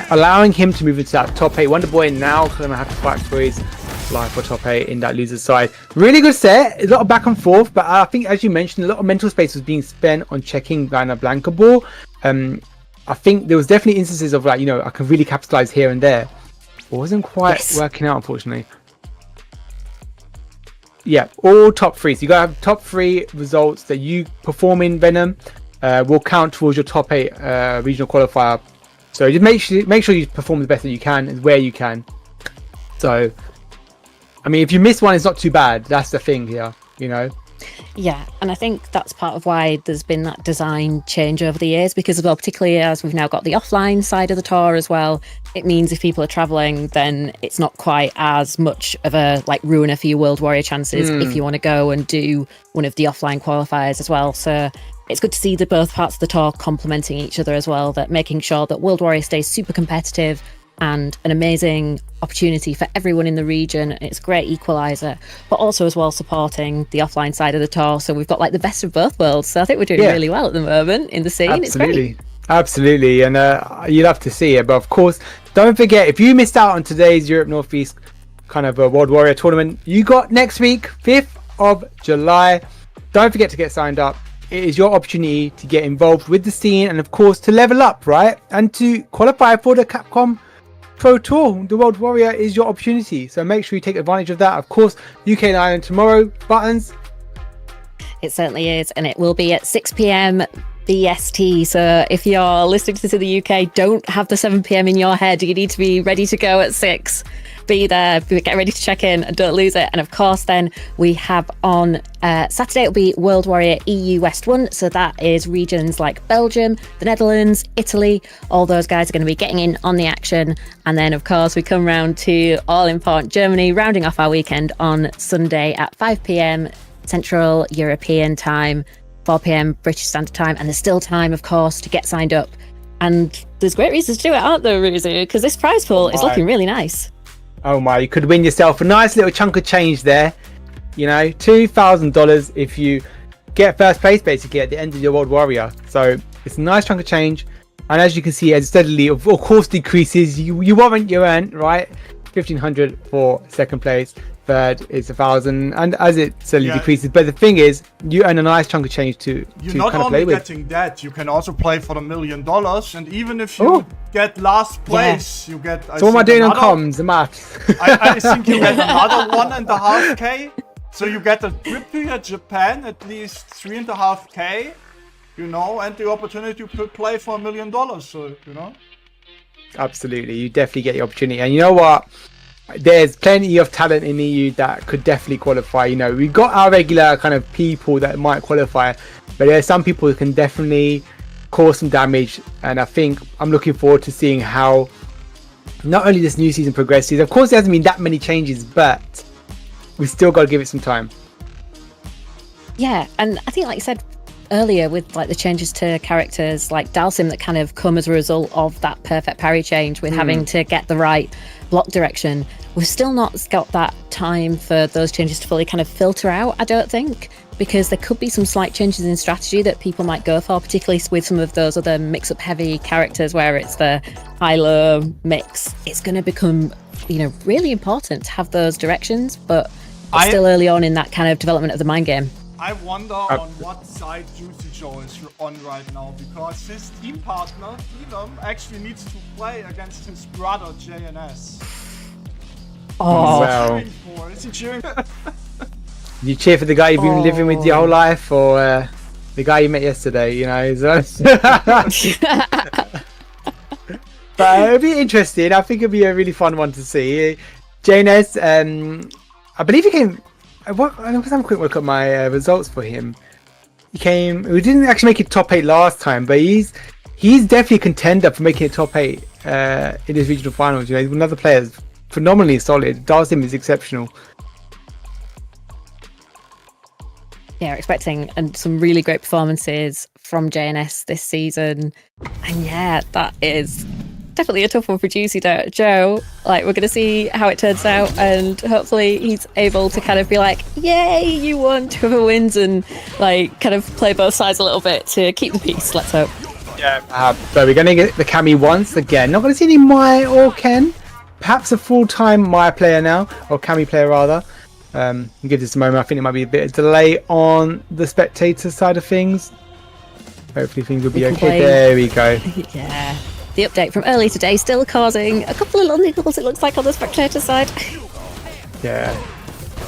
S5: allowing him to move into that top 8. Wonder Boy now going to have to fight for his life for top 8 in that loser's side. Really good set, a lot of back and forth, but I think, as you mentioned, a lot of mental space was being spent on checking Liner Blanca ball. I think there was definitely instances of like, you know, I can really capitalize here and there. It wasn't quite working out, unfortunately. Yeah, all top 3. So you gotta have top 3 results that you perform in Venom will count towards your top 8 regional qualifier. So just make sure you perform the best that you can and where you can. So I mean, if you miss one, it's not too bad. That's the thing here, you know.
S6: Yeah, and I think that's part of why there's been that design change over the years, because, well, particularly as we've now got the offline side of the tour as well, it means if people are traveling, then it's not quite as much of a like ruiner for your World Warrior chances if you want to go and do one of the offline qualifiers as well. So it's good to see the both parts of the tour complementing each other as well, that making sure that World Warrior stays super competitive and an amazing opportunity for everyone in the region. It's a great equalizer, but also as well supporting the offline side of the tour. So we've got like the best of both worlds. So I think we're doing really well at the moment in the scene.
S5: Absolutely.
S6: It's great.
S5: Absolutely, and you love to see it. But of course, don't forget, if you missed out on today's Europe Northeast kind of a World Warrior tournament, you got next week, 5th of July. Don't forget to get signed up. It is your opportunity to get involved with the scene and of course to level up, right? And to qualify for the Capcom Pro Tour. The World Warrior is your opportunity, so make sure you take advantage of that. Of course, UK and Ireland tomorrow. Buttons.
S6: It certainly is, and it will be at 6 p.m. BST. So if you're listening to this in the UK, don't have the 7 p.m. in your head. You need to be ready to go at 6. Be there, get ready to check in and don't lose it. And of course, then we have on Saturday, it'll be World Warrior EU West 1. So that is regions like Belgium, the Netherlands, Italy. All those guys are going to be getting in on the action. And then, of course, we come round to all important Germany, rounding off our weekend on Sunday at 5 p.m. Central European time, 4 p.m. British Standard Time. And there's still time, of course, to get signed up. And there's great reasons to do it, aren't there, Ruzi? Because this prize pool is looking really nice.
S5: Oh my, you could win yourself a nice little chunk of change there. You know, $2,000 if you get first place basically at the end of your World Warrior. So it's a nice chunk of change. And as you can see, as it steadily, of course, decreases, you warrant your earn, right? 1,500 for second place. Third is 1,000, and as it slowly decreases. But the thing is, you earn a nice chunk of change to
S4: not
S5: kind of play
S4: only
S5: with.
S4: getting that, you can also play for the $1 million, and even if you get last place, you get.
S5: So what am I doing on comms? The maths.
S4: I think you get another 1.5K. So you get a trip to Japan, at least 3.5K, you know, and the opportunity to play for $1 million. So you know.
S5: Absolutely, you definitely get the opportunity, and you know what? There's plenty of talent in EU that could definitely qualify. You know, we've got our regular kind of people that might qualify, but there's some people who can definitely cause some damage. And I think I'm looking forward to seeing how not only this new season progresses. Of course, there hasn't been that many changes, but we still got to give it some time.
S6: Yeah, and I think, like you said earlier, with like the changes to characters like Dalsim that kind of come as a result of that perfect parry change with having to get the right block direction. we've still not got that time for those changes to fully kind of filter out, I don't think, because there could be some slight changes in strategy that people might go for, particularly with some of those other mix-up heavy characters where it's the high-low mix. It's going to become, really important to have those directions, but it's still early on in that kind of development of the mind game.
S4: I wonder on what side Juicy Joe is on right now, because his team partner, Phenom, actually needs to play against his brother, JNS.
S5: Oh, well.
S4: Is he cheering?
S5: You cheer for the guy you've been living with your whole life, or the guy you met yesterday, But it'll be interesting. I think it'll be a really fun one to see. JNS, I believe he came... Let's have a quick look at my results for him. We didn't actually make it top 8 last time, but he's definitely a contender for making it top 8 in his regional finals. He's another player is phenomenally solid. Dalsim is exceptional.
S6: Yeah, we're expecting some really great performances from JNS this season. And yeah, that is definitely a tough one for Juicy Joe. Like, we're going to see how it turns out, and hopefully he's able to kind of be like, yay, you won, whoever wins, and like kind of play both sides a little bit to keep the peace. Let's hope.
S5: Yeah, so we're going to get the Cammy once again. Not going to see any Mai or Ken. Perhaps a full-time Mai player now, or Cammy player rather. Give this a moment. I think it might be a bit of delay on the spectator side of things. Hopefully things will be okay. There we go.
S6: Yeah. The update from early today still causing a couple of little niggles, it looks like, on the spectator side.
S5: Yeah.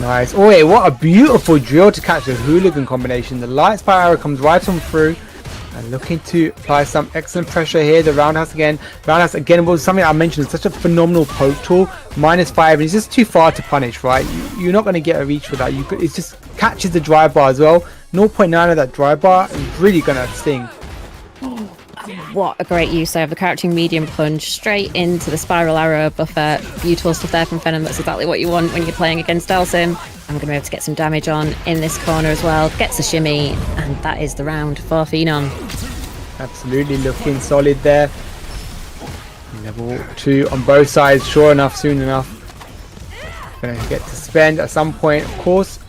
S5: Nice. Oh, wait, what a beautiful drill to catch the hooligan combination. The light spire arrow comes right on through. And looking to apply some excellent pressure here. The roundhouse again. Roundhouse again was something I mentioned. It's such a phenomenal poke tool. -5. And it's just too far to punish, right? You're not going to get a reach for that. It just catches the drive bar as well. 0.9 of that drive bar is really going to sting.
S6: What a great use there of the crouching medium plunge straight into the spiral arrow buffer. Beautiful stuff there from Phenom. That's exactly what you want when you're playing against Dalsim. I'm going to be able to get some damage on in this corner as well. Gets a shimmy, and that is the round for Phenom.
S5: Absolutely looking solid there. Level 2 on both sides, sure enough, soon enough. Gonna get to spend at some point, of course.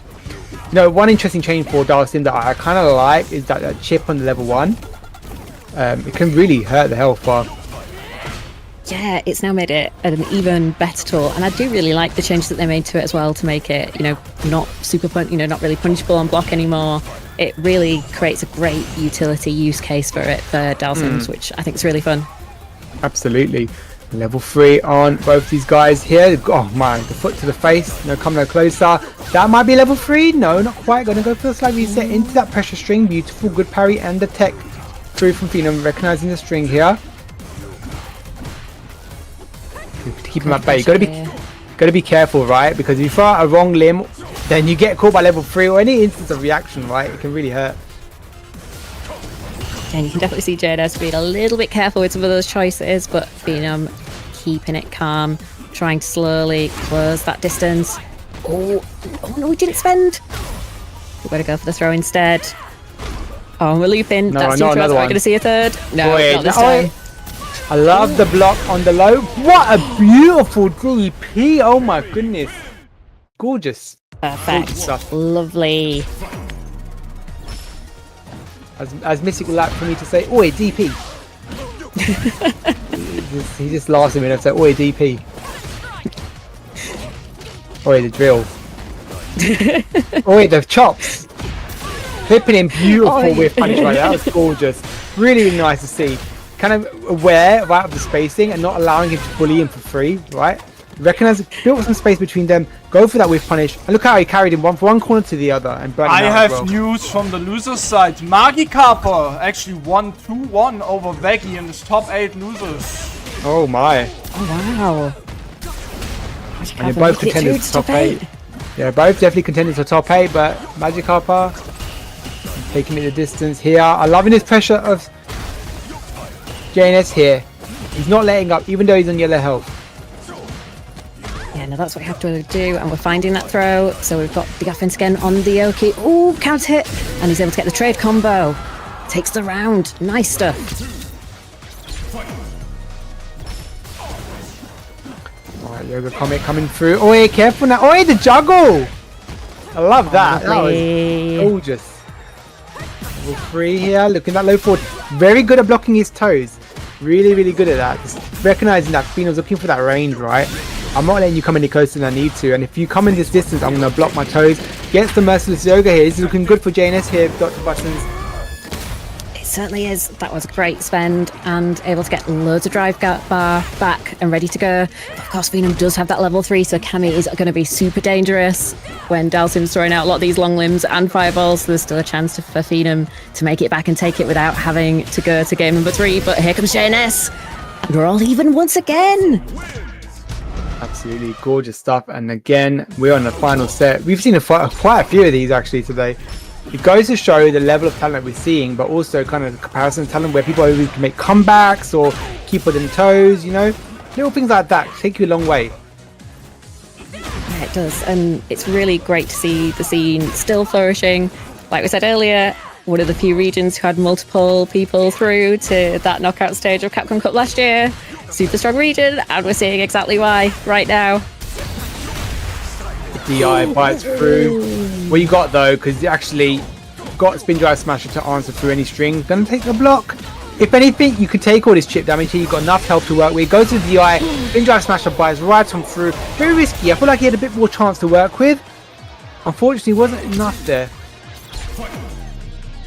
S5: One interesting change for Dalsim that I kind of like is that chip on the level 1. It can really hurt the health bar.
S6: Yeah, it's now made it an even better tool, and I do really like the changes that they made to it as well to make it, not super not really punishable on block anymore. It really creates a great utility use case for it for Dalsims, which I think is really fun.
S5: Absolutely. Level 3 on both these guys here. Oh man, the foot to the face. Come no closer. That might be level 3. No, not quite. Gonna go for the slight reset into that pressure string. Beautiful, good parry and the tech through from Phenom, recognizing the string here. To keep him at bay. Gotta be careful, right? Because if you throw out a wrong limb, then you get caught by level 3 or any instance of reaction, right? It can really hurt.
S6: And you can definitely see JNS being a little bit careful with some of those choices, but Phenom keeping it calm, trying to slowly close that distance. Oh no, we didn't spend. We're going to go for the throw instead. Oh, we're looping.
S5: No,
S6: that's
S5: not another one.
S6: We're going to see a third. No,
S5: wait,
S6: not this time.
S5: I love the block on the low. What a beautiful DP. Oh my goodness. Gorgeous.
S6: Perfect.
S5: Gorgeous stuff.
S6: Lovely.
S5: As Mystic would like for me to say, oi, DP. he just laughs at me and I say, oi, DP. Oi, the drill. Oi, the chops. Clipping in beautiful with punish right there. That was gorgeous. Really, really nice to see. Kind of aware right, of the spacing and not allowing him to bully him for free, right? Recognize, build some space between them, go for that whiff punish, and look how he carried him from one corner to the other and burned him
S4: I
S5: out
S4: have
S5: as well.
S4: news from the loser side. Magikarp actually won 2-1 over Veggy in his top 8 losers.
S5: Oh my.
S6: Oh wow.
S5: And they're both contenders for top 8. Yeah, both definitely contenders for top 8, but Magikarp taking it the distance here. I'm loving his pressure of JNS here. He's not letting up, even though he's on yellow health.
S6: Yeah, no, that's what we have to do, and we're finding that throw. So we've got the offense again on the Oki. Oh, counter hit, and he's able to get the trade combo. Takes the round. Nice stuff.
S5: Alright, Yoga Comet coming through. Oi, careful now. Oi, the juggle! I love that. That was gorgeous. Level 3 here, looking at low forward. Very good at blocking his toes. Really, really good at that. Just recognizing that Phenom's looking for that range, right? I'm not letting you come any closer than I need to. And if you come in this distance, I'm going to block my toes. Gets the Merciless Yoga here. This is looking good for JNS here, Dr. Buttons.
S6: It certainly is. That was a great spend and able to get loads of drive bar back and ready to go. Of course, Phenom does have that level 3, so Cammy is going to be super dangerous when Dalsim's throwing out a lot of these long limbs and fireballs. So there's still a chance for Phenom to make it back and take it without having to go to game number 3. But here comes JNS. And we're all even once again.
S5: Absolutely gorgeous stuff. And again, we're on the final set. We've seen quite a few of these actually today. It goes to show the level of talent we're seeing, but also kind of the comparison talent where people can make comebacks or keep on their toes, you know? Little things like that take you a long way.
S6: Yeah, it does. And it's really great to see the scene still flourishing. Like we said earlier, one of the few regions who had multiple people through to that knockout stage of Capcom Cup last year. Super strong region, and we're seeing exactly why right now.
S5: DI bites through. What you got though, because you actually got Spin Drive Smasher to answer through any string. Gonna take the block. If anything, you could take all this chip damage here. You've got enough help to work with. Go to the DI. Spin Drive Smasher bites right on through. Very risky. I feel like he had a bit more chance to work with. Unfortunately, wasn't enough there.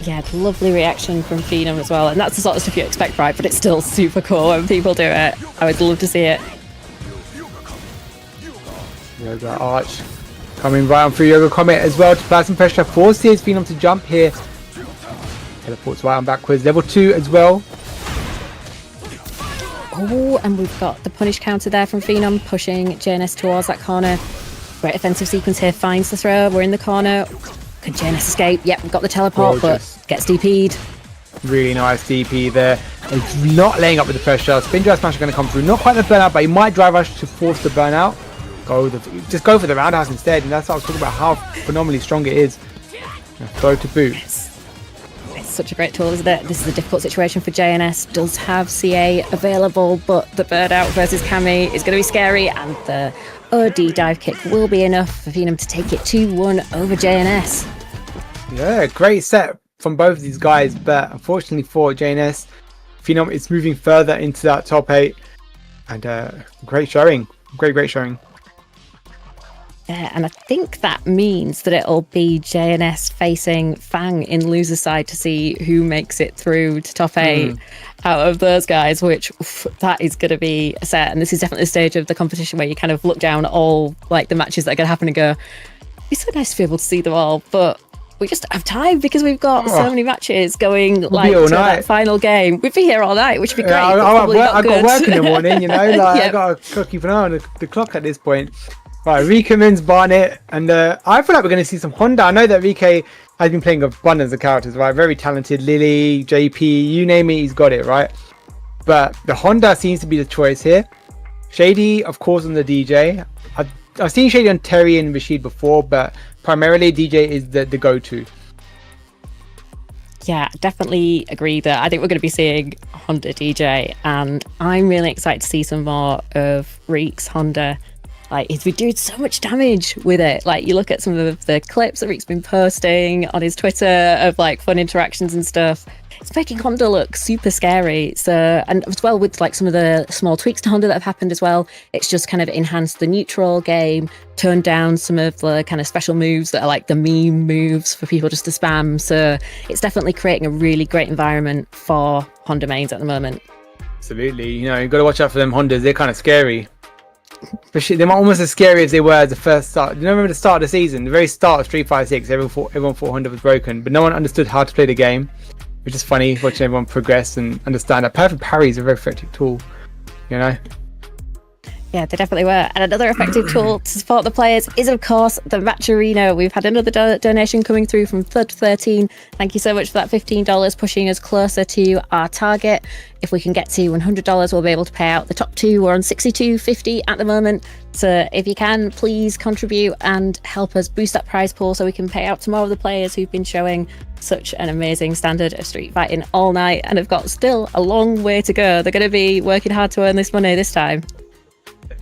S6: Yeah, lovely reaction from Phenom as well. And that's the sort of stuff you expect, right? But it's still super cool when people do it. I would love to see it.
S5: Yoga Arch coming right on through Yoga Comet as well to apply some pressure. Forces Phenom to jump here. Teleports right on backwards. Level 2 as well.
S6: Oh, and we've got the punish counter there from Phenom, pushing JNS towards that corner. Great offensive sequence here, finds the throw. We're in the corner. Can JNS escape? Yep, we've got the teleport, but gets DP'd. Really
S5: nice DP there. It's not laying up with the pressure. Spin Drive Smash are going to come through. Not quite the burnout, but he might drive rush to force the burnout. Just go for the roundhouse instead, and that's what I was talking about, how phenomenally strong it is. Throw to boot.
S6: It's such a great tool, isn't it? This is a difficult situation for JNS. Does have CA available, but the burnout versus Cammy is going to be scary, and the OD dive kick will be enough for Phenom to take it 2-1 over JNS.
S5: Yeah, great set from both of these guys, but unfortunately for JNS, Phenom is moving further into that top 8, and great showing. Great showing.
S6: Yeah, and I think that means that it'll be JNS facing Fang in loser side to see who makes it through to top 8 out of those guys, which that is going to be a set. And this is definitely the stage of the competition where you kind of look down at all like the matches that are going to happen and go, it's so nice to be able to see them all, but we just don't have time because we've got so many matches going like to that final game. We'd be here all night, which would be great.
S5: Yeah, I got work in the morning, you know, like I got to keep an eye on the clock at this point. Right, Rika wins Barnet, and I feel like we're going to see some Honda. I know that Rika has been playing abundance of characters, right? Very talented, Lily, JP, you name it, he's got it, right? But the Honda seems to be the choice here. Shady, of course, on the DJ. I've seen Shady on Terry and Rashid before, but primarily DJ is the go-to.
S6: Yeah, definitely agree that I think we're going to be seeing Honda DJ, and I'm really excited to see some more of Reek's Honda. Like, he's been doing so much damage with it. Like, you look at some of the clips that Reek's been posting on his Twitter of like fun interactions and stuff. It's making Honda look super scary. So, and as well with like some of the small tweaks to Honda that have happened as well, it's just kind of enhanced the neutral game, toned down some of the kind of special moves that are like the meme moves for people just to spam. So it's definitely creating a really great environment for Honda mains at the moment.
S5: Absolutely. You know, you've got to watch out for them Hondas. They're kind of scary. Especially, they're almost as scary as they were at the first start. You remember the start of the season, the very start of Street Fighter 6, everyone thought Honda was broken, but no one understood how to play the game, which is funny watching everyone progress and understand that perfect parry is a very effective tool, you know.
S6: Yeah, they definitely were. And another effective tool to support the players is, of course, the Match Arena. We've had another donation coming through from Thud13. Thank you so much for that $15, pushing us closer to our target. If we can get to $100, we'll be able to pay out the top 2. We're on $62.50 at the moment. So if you can, please contribute and help us boost that prize pool so we can pay out to more of the players who've been showing such an amazing standard of street fighting all night and have got still a long way to go. They're going to be working hard to earn this money this time.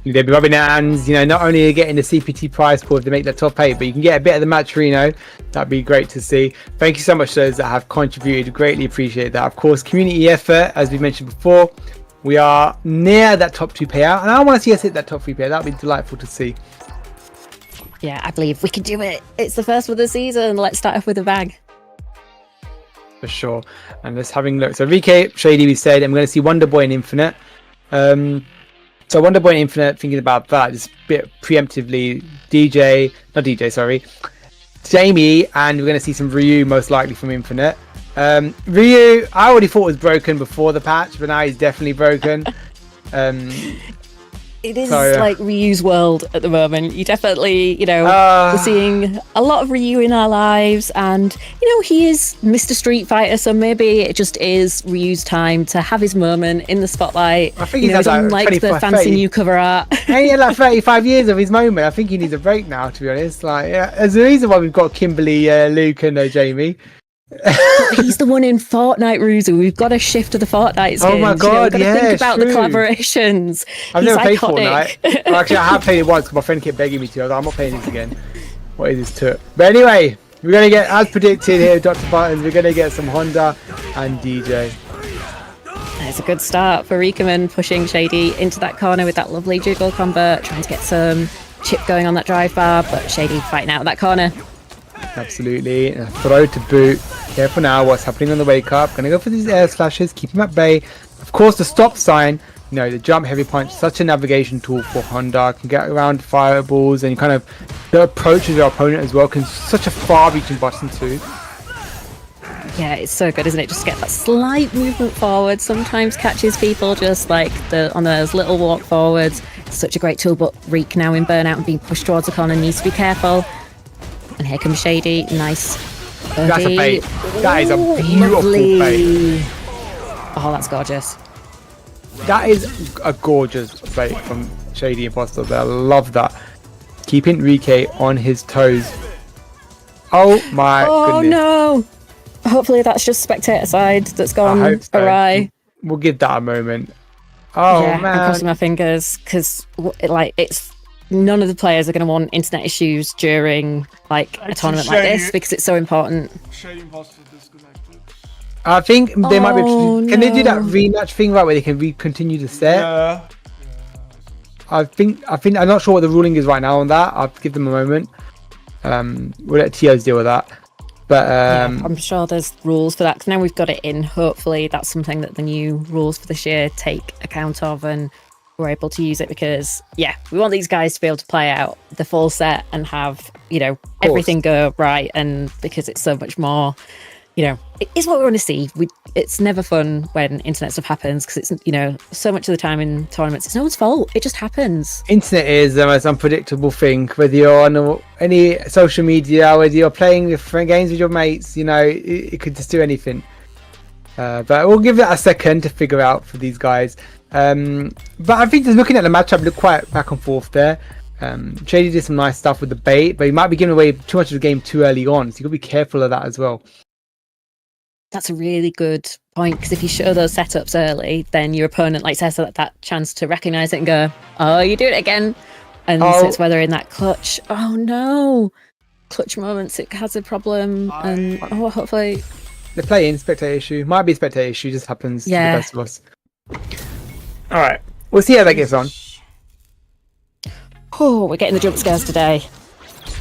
S5: They'll be rubbing their hands. You know, not only are you getting the CPT prize pool if they make the top 8, but you can get a bit of the match, Reno. That'd be great to see. Thank you so much to those that have contributed. Greatly appreciate that. Of course, community effort, as we mentioned before. We are near that top 2 payout, and I want to see us hit that top 3 payout. That'd be delightful to see.
S6: Yeah, I believe we can do it. It's the first of the season. Let's start off with a bag.
S5: For sure. And let's having a look. So recap, Shady, we said, and we're going to see Wonder Boy and Infinite. So Wonder Boy and Infinite, thinking about that, just a bit preemptively, Jamie, and we're going to see some Ryu most likely from Infinite. Ryu, I already thought was broken before the patch, but now he's definitely broken.
S6: It is like Ryu's world at the moment. You definitely, we're seeing a lot of Ryu in our lives, and he is Mr. Street Fighter, so maybe it just is Ryu's time to have his moment in the spotlight.
S5: I think he's
S6: on like the fancy new cover art.
S5: He had like 35 years of his moment. I think he needs a break now, to be honest. Like, there's a reason why we've got Kimberly, Luke, and Jamie.
S6: He's the one in Fortnite, Ruzu. We've got to shift to the Fortnite skins.
S5: Oh my god,
S6: we've got to think about
S5: true.
S6: the collaborations.
S5: I've never played Fortnite. Well, actually, I have played it once because my friend kept begging me to. I was like, I'm not playing this again. What is this took? But anyway, we're going to get, as predicted here, Dr. Buttons, we're going to get some Honda and DJ.
S6: It's a good start for Riekemann, pushing Shady into that corner with that lovely jiggle combo, trying to get some chip going on that drive bar, but Shady fighting out of that corner.
S5: Absolutely. A throw to boot. Careful now what's happening on the wake up. Gonna go for these air slashes, keep him at bay. Of course, the stop sign, the jump heavy punch, such a navigation tool for Honda. Can get around fireballs, and you kind of the approach of your opponent as well. Can such a far-reaching button too.
S6: Yeah, it's so good, isn't it? Just get that slight movement forward. Sometimes catches people just like on those little walk forwards. It's such a great tool, but Reek now in burnout and being pushed towards the corner needs to be careful. And here comes Shady. Nice.
S5: That's a bait. That is a beautiful bait.
S6: Oh, that's gorgeous.
S5: That is a gorgeous bait from Shady Imposter. I love that. Keeping Rike on his toes. Oh my goodness.
S6: Oh no. Hopefully that's just spectator side that's gone awry.
S5: We'll give that a moment. Oh
S6: yeah,
S5: man.
S6: I'm crossing my fingers because none of the players are going to want internet issues during a tournament like this because it's so important.
S5: I think they might be. Can they do that rematch thing where they can continue the set?
S4: Yeah.
S5: I think I'm not sure what the ruling is right now on that. I'll give them a moment. We'll let TOs deal with that. But
S6: I'm sure there's rules for that because now we've got it in. Hopefully that's something that the new rules for this year take account of, and we're able to use it because we want these guys to be able to play out the full set and have everything go right, and because it's so much more it is what we want to see. It's never fun when internet stuff happens because it's so much of the time in tournaments it's no one's fault, it just happens.
S5: Internet is the most unpredictable thing, whether you're on any social media, whether you're playing different games with your mates, it could just do anything. But we'll give that a second to figure out for these guys. But I think just looking at the matchup, look quite back and forth there. Shady did some nice stuff with the bait, but he might be giving away too much of the game too early on, so you got to be careful of that as well.
S6: That's a really good point, because if you show those setups early, then your opponent has that chance to recognise it and go, oh, you do it again. And so it's whether in that clutch, oh no, clutch moments, it has a problem. And hopefully.
S5: They're playing spectator issue. Might be a spectator issue, just happens to the best of us. Alright, we'll see how that gets on.
S6: Oh, we're getting the jump scares today.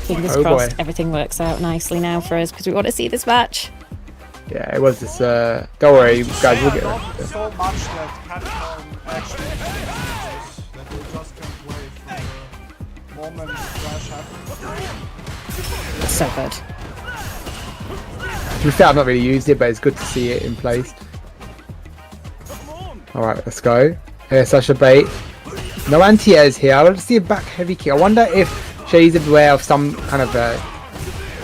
S6: Fingers crossed,
S5: boy.
S6: Everything works out nicely now for us because we want to see this match.
S5: Yeah, it was this. Don't worry, guys, we'll get there.
S4: So much that Capcom actually that they just can't wait for the moment Crash happens.
S6: So good.
S5: To be fair, I've not really used it, but it's good to see it in place. Alright, let's go. Here's Sasha bait. No anti-airs here. I want to see a back heavy kick. I wonder if Shay's aware of some kind of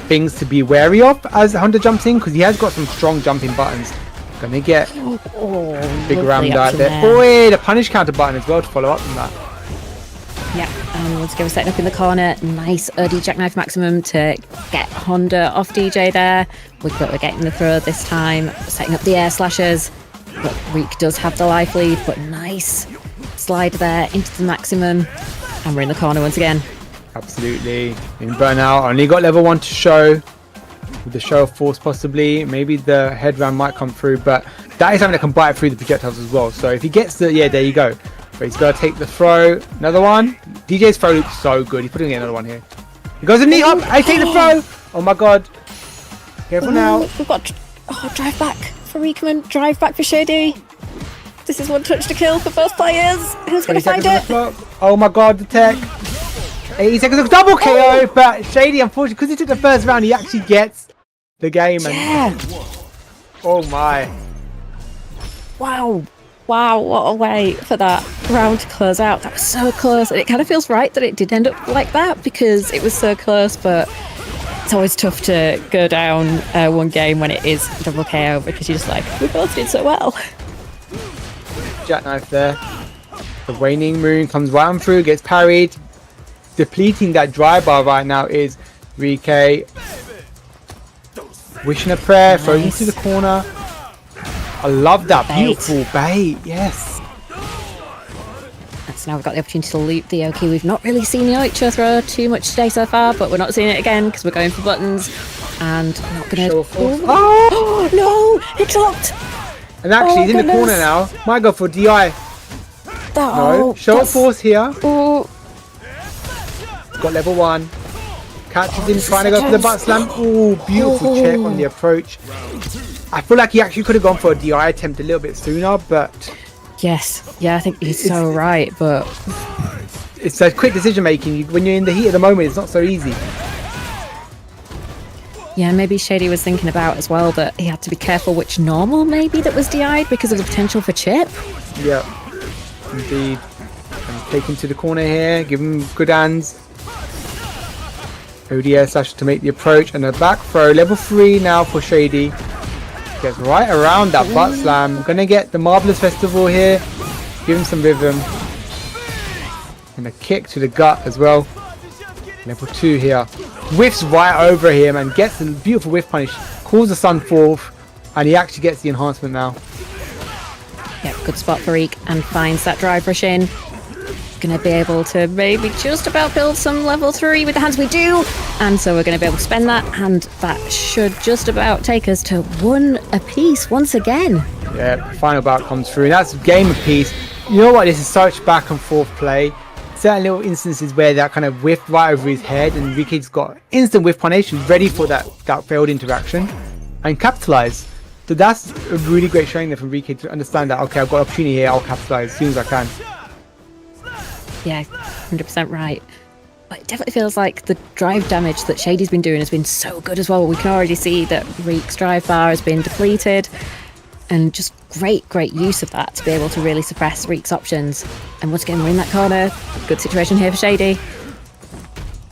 S5: things to be wary of as Honda jumps in, because he has got some strong jumping buttons. Gonna get big ram out there. Oh, yeah, the punish counter button as well to follow up on that.
S6: Yeah, and once again we're setting up in the corner. Nice early jackknife maximum to get Honda off DJ there. We're getting the throw this time, setting up the air slashes. But Reek does have the life lead, but nice slide there into the maximum, and we're in the corner once again.
S5: Absolutely. In burnout, only got level 1 to show. With the show of force possibly. Maybe the head round might come through, but that is something that can bite through the projectiles as well. So if he gets the, yeah, there you go. But he's got to take the throw. Another one. DJ's throw looks so good. He's putting in another one here. He goes a knee up. I take the throw. Oh my god. Careful now.
S6: We've got drive back for Reekman. Drive back for Shady. This is one touch to kill for both players. Who's going to find it?
S5: Oh my god, the tech. 80 seconds of double KO, but Shady, unfortunately, because he took the first round, he actually gets the game. And
S6: Yeah.
S5: oh my.
S6: Wow. Wow, what a way for that round to close out. That was so close. And it kind of feels right that it did end up like that because it was so close, but it's always tough to go down one game when it is double KO because you're just like, we both did so well.
S5: Jackknife there. The waning moon comes right on through, gets parried. Depleting that dry bar right now is Rike. Wishing a prayer, throws into the corner. I love that beautiful bait, yes.
S6: And so now we've got the opportunity to loop the Oki. We've not really seen the Oicho throw too much today so far, but we're not seeing it again because we're going for buttons and not going to... Oh no, it dropped!
S5: And actually he's in the corner now. Might go for DI. No, show of force here.
S6: Oh.
S5: Got level 1. Catches him trying to go for the butt slam. Oh, beautiful check on the approach. I feel like he actually could have gone for a DI attempt a little bit sooner, but...
S6: Yes, yeah, I think he's so right, but...
S5: It's a quick decision making. When you're in the heat of the moment, it's not so easy.
S6: Yeah, maybe Shady was thinking about as well that he had to be careful which normal maybe that was DI'd because of the potential for chip.
S5: Yeah, indeed. And take him to the corner here, give him good hands. ODS Slash to make the approach and a back throw. Level 3 now for Shady. Gets right around that butt slam. Gonna get the Marvelous Festival here. Give him some rhythm. And a kick to the gut as well. Level 2 here. Whiffs right over him and gets a beautiful whiff punish. Calls the sun forth. And he actually gets the enhancement now.
S6: Yep, good spot for Eek and finds that drive rush in. Going to be able to maybe just about build some level 3 with the hands we do. And so we're going to be able to spend that. And that should just about take us to 1 apiece once again.
S5: Yeah, final bout comes through. That's game apiece. You know what? This is such back and forth play. Certain little instances where that kind of whiffed right over his head and Rike's got instant whiff punish, ready for that failed interaction and capitalize. So that's a really great showing there from Rike to understand that, okay, I've got an opportunity here, I'll capitalize as soon as I can.
S6: Yeah, 100% right. But it definitely feels like the drive damage that Shady's been doing has been so good as well. We can already see that Reek's drive bar has been depleted. And just great use of that to be able to really suppress Reek's options. And once again, we're in that corner. Good situation here for Shady.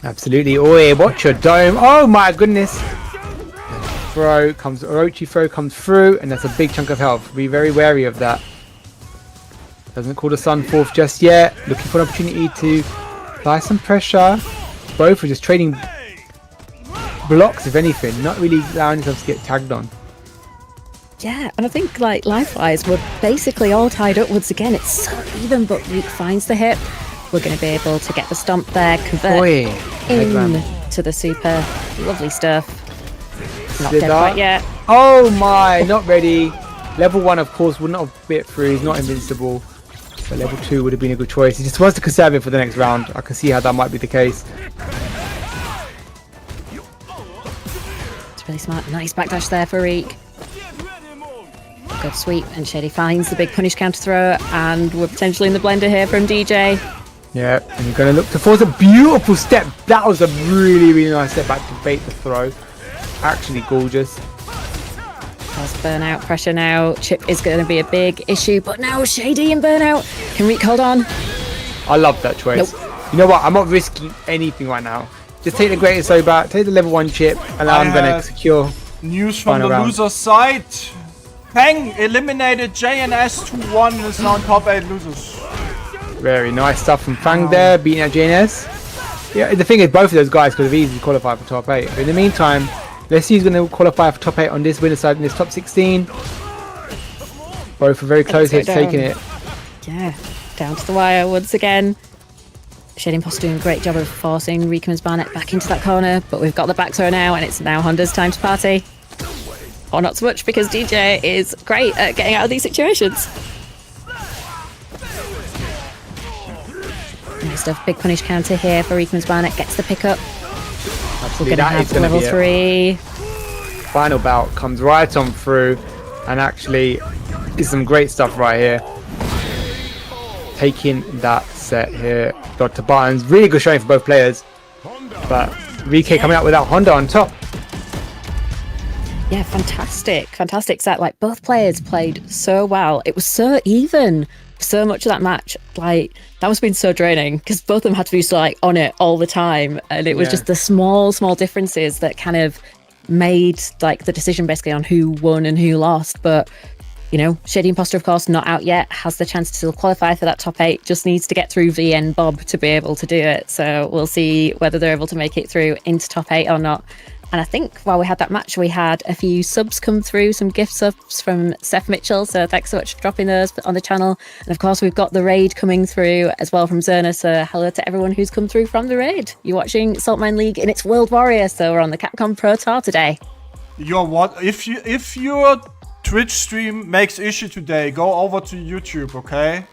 S5: Absolutely. Oi, watch your dome. Oh my goodness. Throw comes, Orochi throw comes through, and that's a big chunk of health. Be very wary of that. Doesn't call the sun forth just yet. Looking for an opportunity to apply some pressure. Both are just trading blocks, if anything. Not really allowing themselves to get tagged on.
S6: Yeah, and I think like life-wise, we're basically all tied up once again. It's so even, but Reek finds the hit. We're going to be able to get the stomp there, convert into the super. Lovely stuff. Not dead quite yet.
S5: Oh my, not ready. Level 1, of course, would not have bit through. He's not invincible. But level 2 would have been a good choice. He just wants to conserve it for the next round. I can see how that might be the case.
S6: It's really smart. Nice backdash there for Reek. Good sweep, and Shady finds the big punish counter throw, and we're potentially in the blender here from DJ.
S5: Yeah, and you're going to look to force a beautiful step. That was a really nice step back to bait the throw. Actually gorgeous.
S6: There's burnout pressure now. Chip is going to be a big issue, but now Shady in burnout. Can Reek hold on?
S5: I love that choice. Nope. You know what? I'm not risking anything right now. Just take the greatest soba, take the level 1 chip, and I'm going to secure.
S4: News from the loser side. Peng eliminated JNS 2-1 is now top 8 losers.
S5: Very nice stuff from Fang there, beating out JNS. Yeah, the thing is, both of those guys could have easily qualified for top 8. But in the meantime, let's see who's going to qualify for top 8 on this winner side in this top 16. Both are very close here to taking it.
S6: Yeah. Down to the wire once again. Shady Imposter doing a great job of forcing Riekeman's Barnet back into that corner, but we've got the back throw now, and it's now Honda's time to party. Or not so much, because DJ is great at getting out of these situations. Nice stuff. Big punish counter here for Riekeman's Barnet. Gets the pickup. We're going to have level 3.
S5: Final bout comes right on through, and actually is some great stuff right here. Taking that set here. Dr. Barton's really good showing for both players, but VK coming out with that Honda on top.
S6: Yeah, fantastic set. Like, both players played so well. It was so even. So much of that match, like, that must have been so draining, because both of them had to be so, like, on it all the time, and it was just the small differences that kind of made, like, the decision basically on who won and who lost. But you know, Shady Imposter, of course, not out yet, has the chance to still qualify for that top 8, just needs to get through V and Bob to be able to do it. So we'll see whether they're able to make it through into top 8 or not. And I think while we had that match, we had a few subs come through, some gift subs from Seth Mitchell. So thanks so much for dropping those on the channel. And of course, we've got the raid coming through as well from Zerna. So hello to everyone who's come through from the raid. You're watching Saltmine League in its World Warrior. So we're on the Capcom Pro Tour today.
S4: If your Twitch stream makes issue today, go over to YouTube, okay?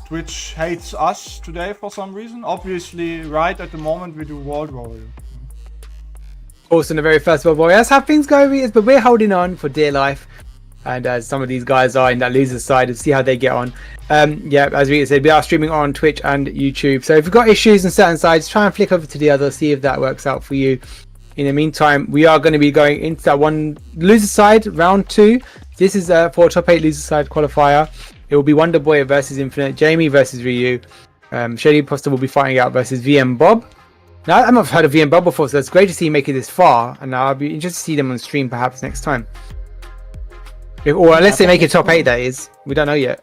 S4: Twitch hates us today for some reason. Obviously, right at the moment we do World Warrior.
S5: Also in the very first World Warrior. That's how things go, but we're holding on for dear life. And as some of these guys are in that loser side, and see how they get on. Yeah, as we said, we are streaming on Twitch and YouTube. So if you've got issues on certain sides, try and flick over to the other, see if that works out for you. In the meantime, we are going to be going into that one loser side, round 2. This is for top 8 loser side qualifier. It will be Wonder Boy versus Infinite, Jamie versus Ryu. Shady Imposter will be fighting out versus VM Bob. Now, I've not heard of VM Bob before, so it's great to see him make it this far. And I'll be interested to see them on stream perhaps next time. Or unless they make it top 8, that is. We don't know yet.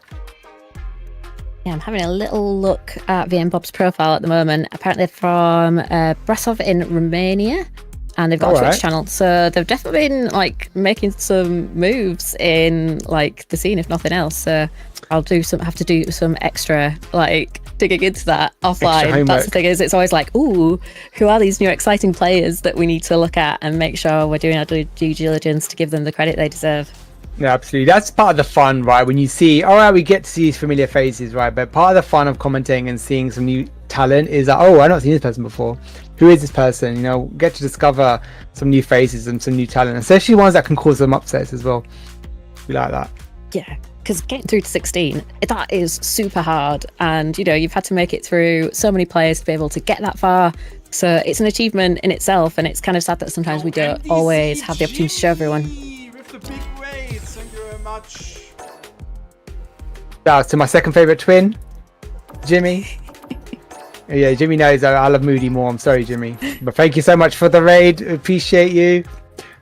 S6: Yeah, I'm having a little look at VM Bob's profile at the moment. Apparently from Brasov in Romania. And they've got a Twitch channel, so they've definitely been like making some moves in like the scene, if nothing else. So I'll have to do some extra like digging into that offline. That's the thing, is it's always like, ooh, who are these new exciting players that we need to look at and make sure we're doing our due diligence to give them the credit they deserve.
S5: Yeah, absolutely. That's part of the fun, right? When you see, all right, we get to see these familiar faces, right? But part of the fun of commenting and seeing some new talent is that, oh, I've not seen this person before. Who is this person? You know, get to discover some new faces and some new talent, especially ones that can cause some upsets as well. We like that.
S6: Yeah, because getting through to 16, that is super hard. And, you know, you've had to make it through so many players to be able to get that far. So it's an achievement in itself. And it's kind of sad that sometimes we don't always have the opportunity to show everyone.
S4: With the big raid, thank you very much.
S5: Shout out to my second favourite twin, Jimmy. Yeah, Jimmy knows I love Moody more. I'm sorry, Jimmy. But thank you so much for the raid. Appreciate you.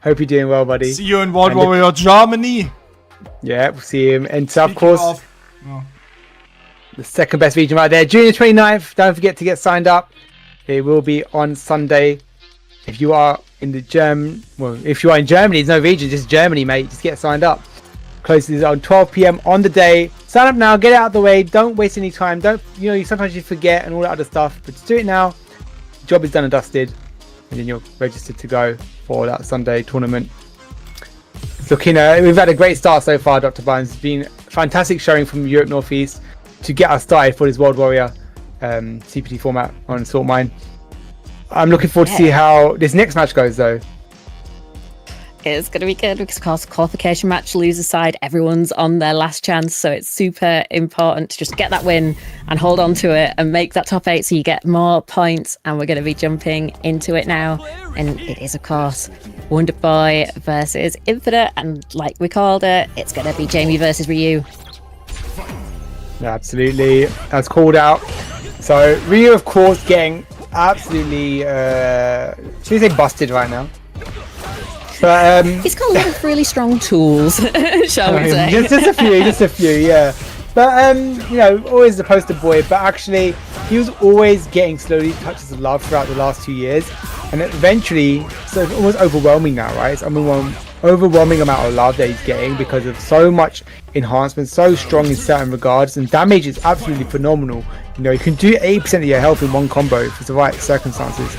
S5: Hope you're doing well, buddy.
S4: See you in World Warrior Germany.
S5: Yeah, we'll see him. And of course,
S4: the
S5: second best region right there. June 29th. Don't forget to get signed up. It will be on Sunday. If you are in the if you are in Germany, there's no region, just Germany, mate. Just get signed up. Closes on 12 p.m. on the day. Sign up now, get it out of the way. Don't waste any time. Sometimes you forget and all that other stuff, but just do it now. The job is done and dusted, and then you're registered to go for that Sunday tournament. Looking, we've had a great start so far, Dr. Barnes. It's been fantastic showing from Europe Northeast to get us started for this World Warrior CPT format on Saltmine. I'm looking forward to see how this next match goes, though.
S6: It's going to be good because, of course, qualification match, loser side, everyone's on their last chance. So it's super important to just get that win and hold on to it and make that top 8 so you get more points. And we're going to be jumping into it now. And it is, of course, Wonder Boy versus Infinite. And like we called it, it's going to be Jamie versus Ryu.
S5: Yeah, absolutely. That's called out. So Ryu, of course, getting absolutely, should we say busted right now? But,
S6: he's got a lot of really strong tools, shall we say?
S5: Just a few, yeah. But, always the poster boy, but actually, he was always getting slowly touches of love throughout the last 2 years. And eventually, so it's almost overwhelming now, right? It's overwhelming overwhelming amount of love that he's getting because of so much enhancement, so strong in certain regards, and damage is absolutely phenomenal. You know, you can do 80% of your health in one combo if it's the right circumstances.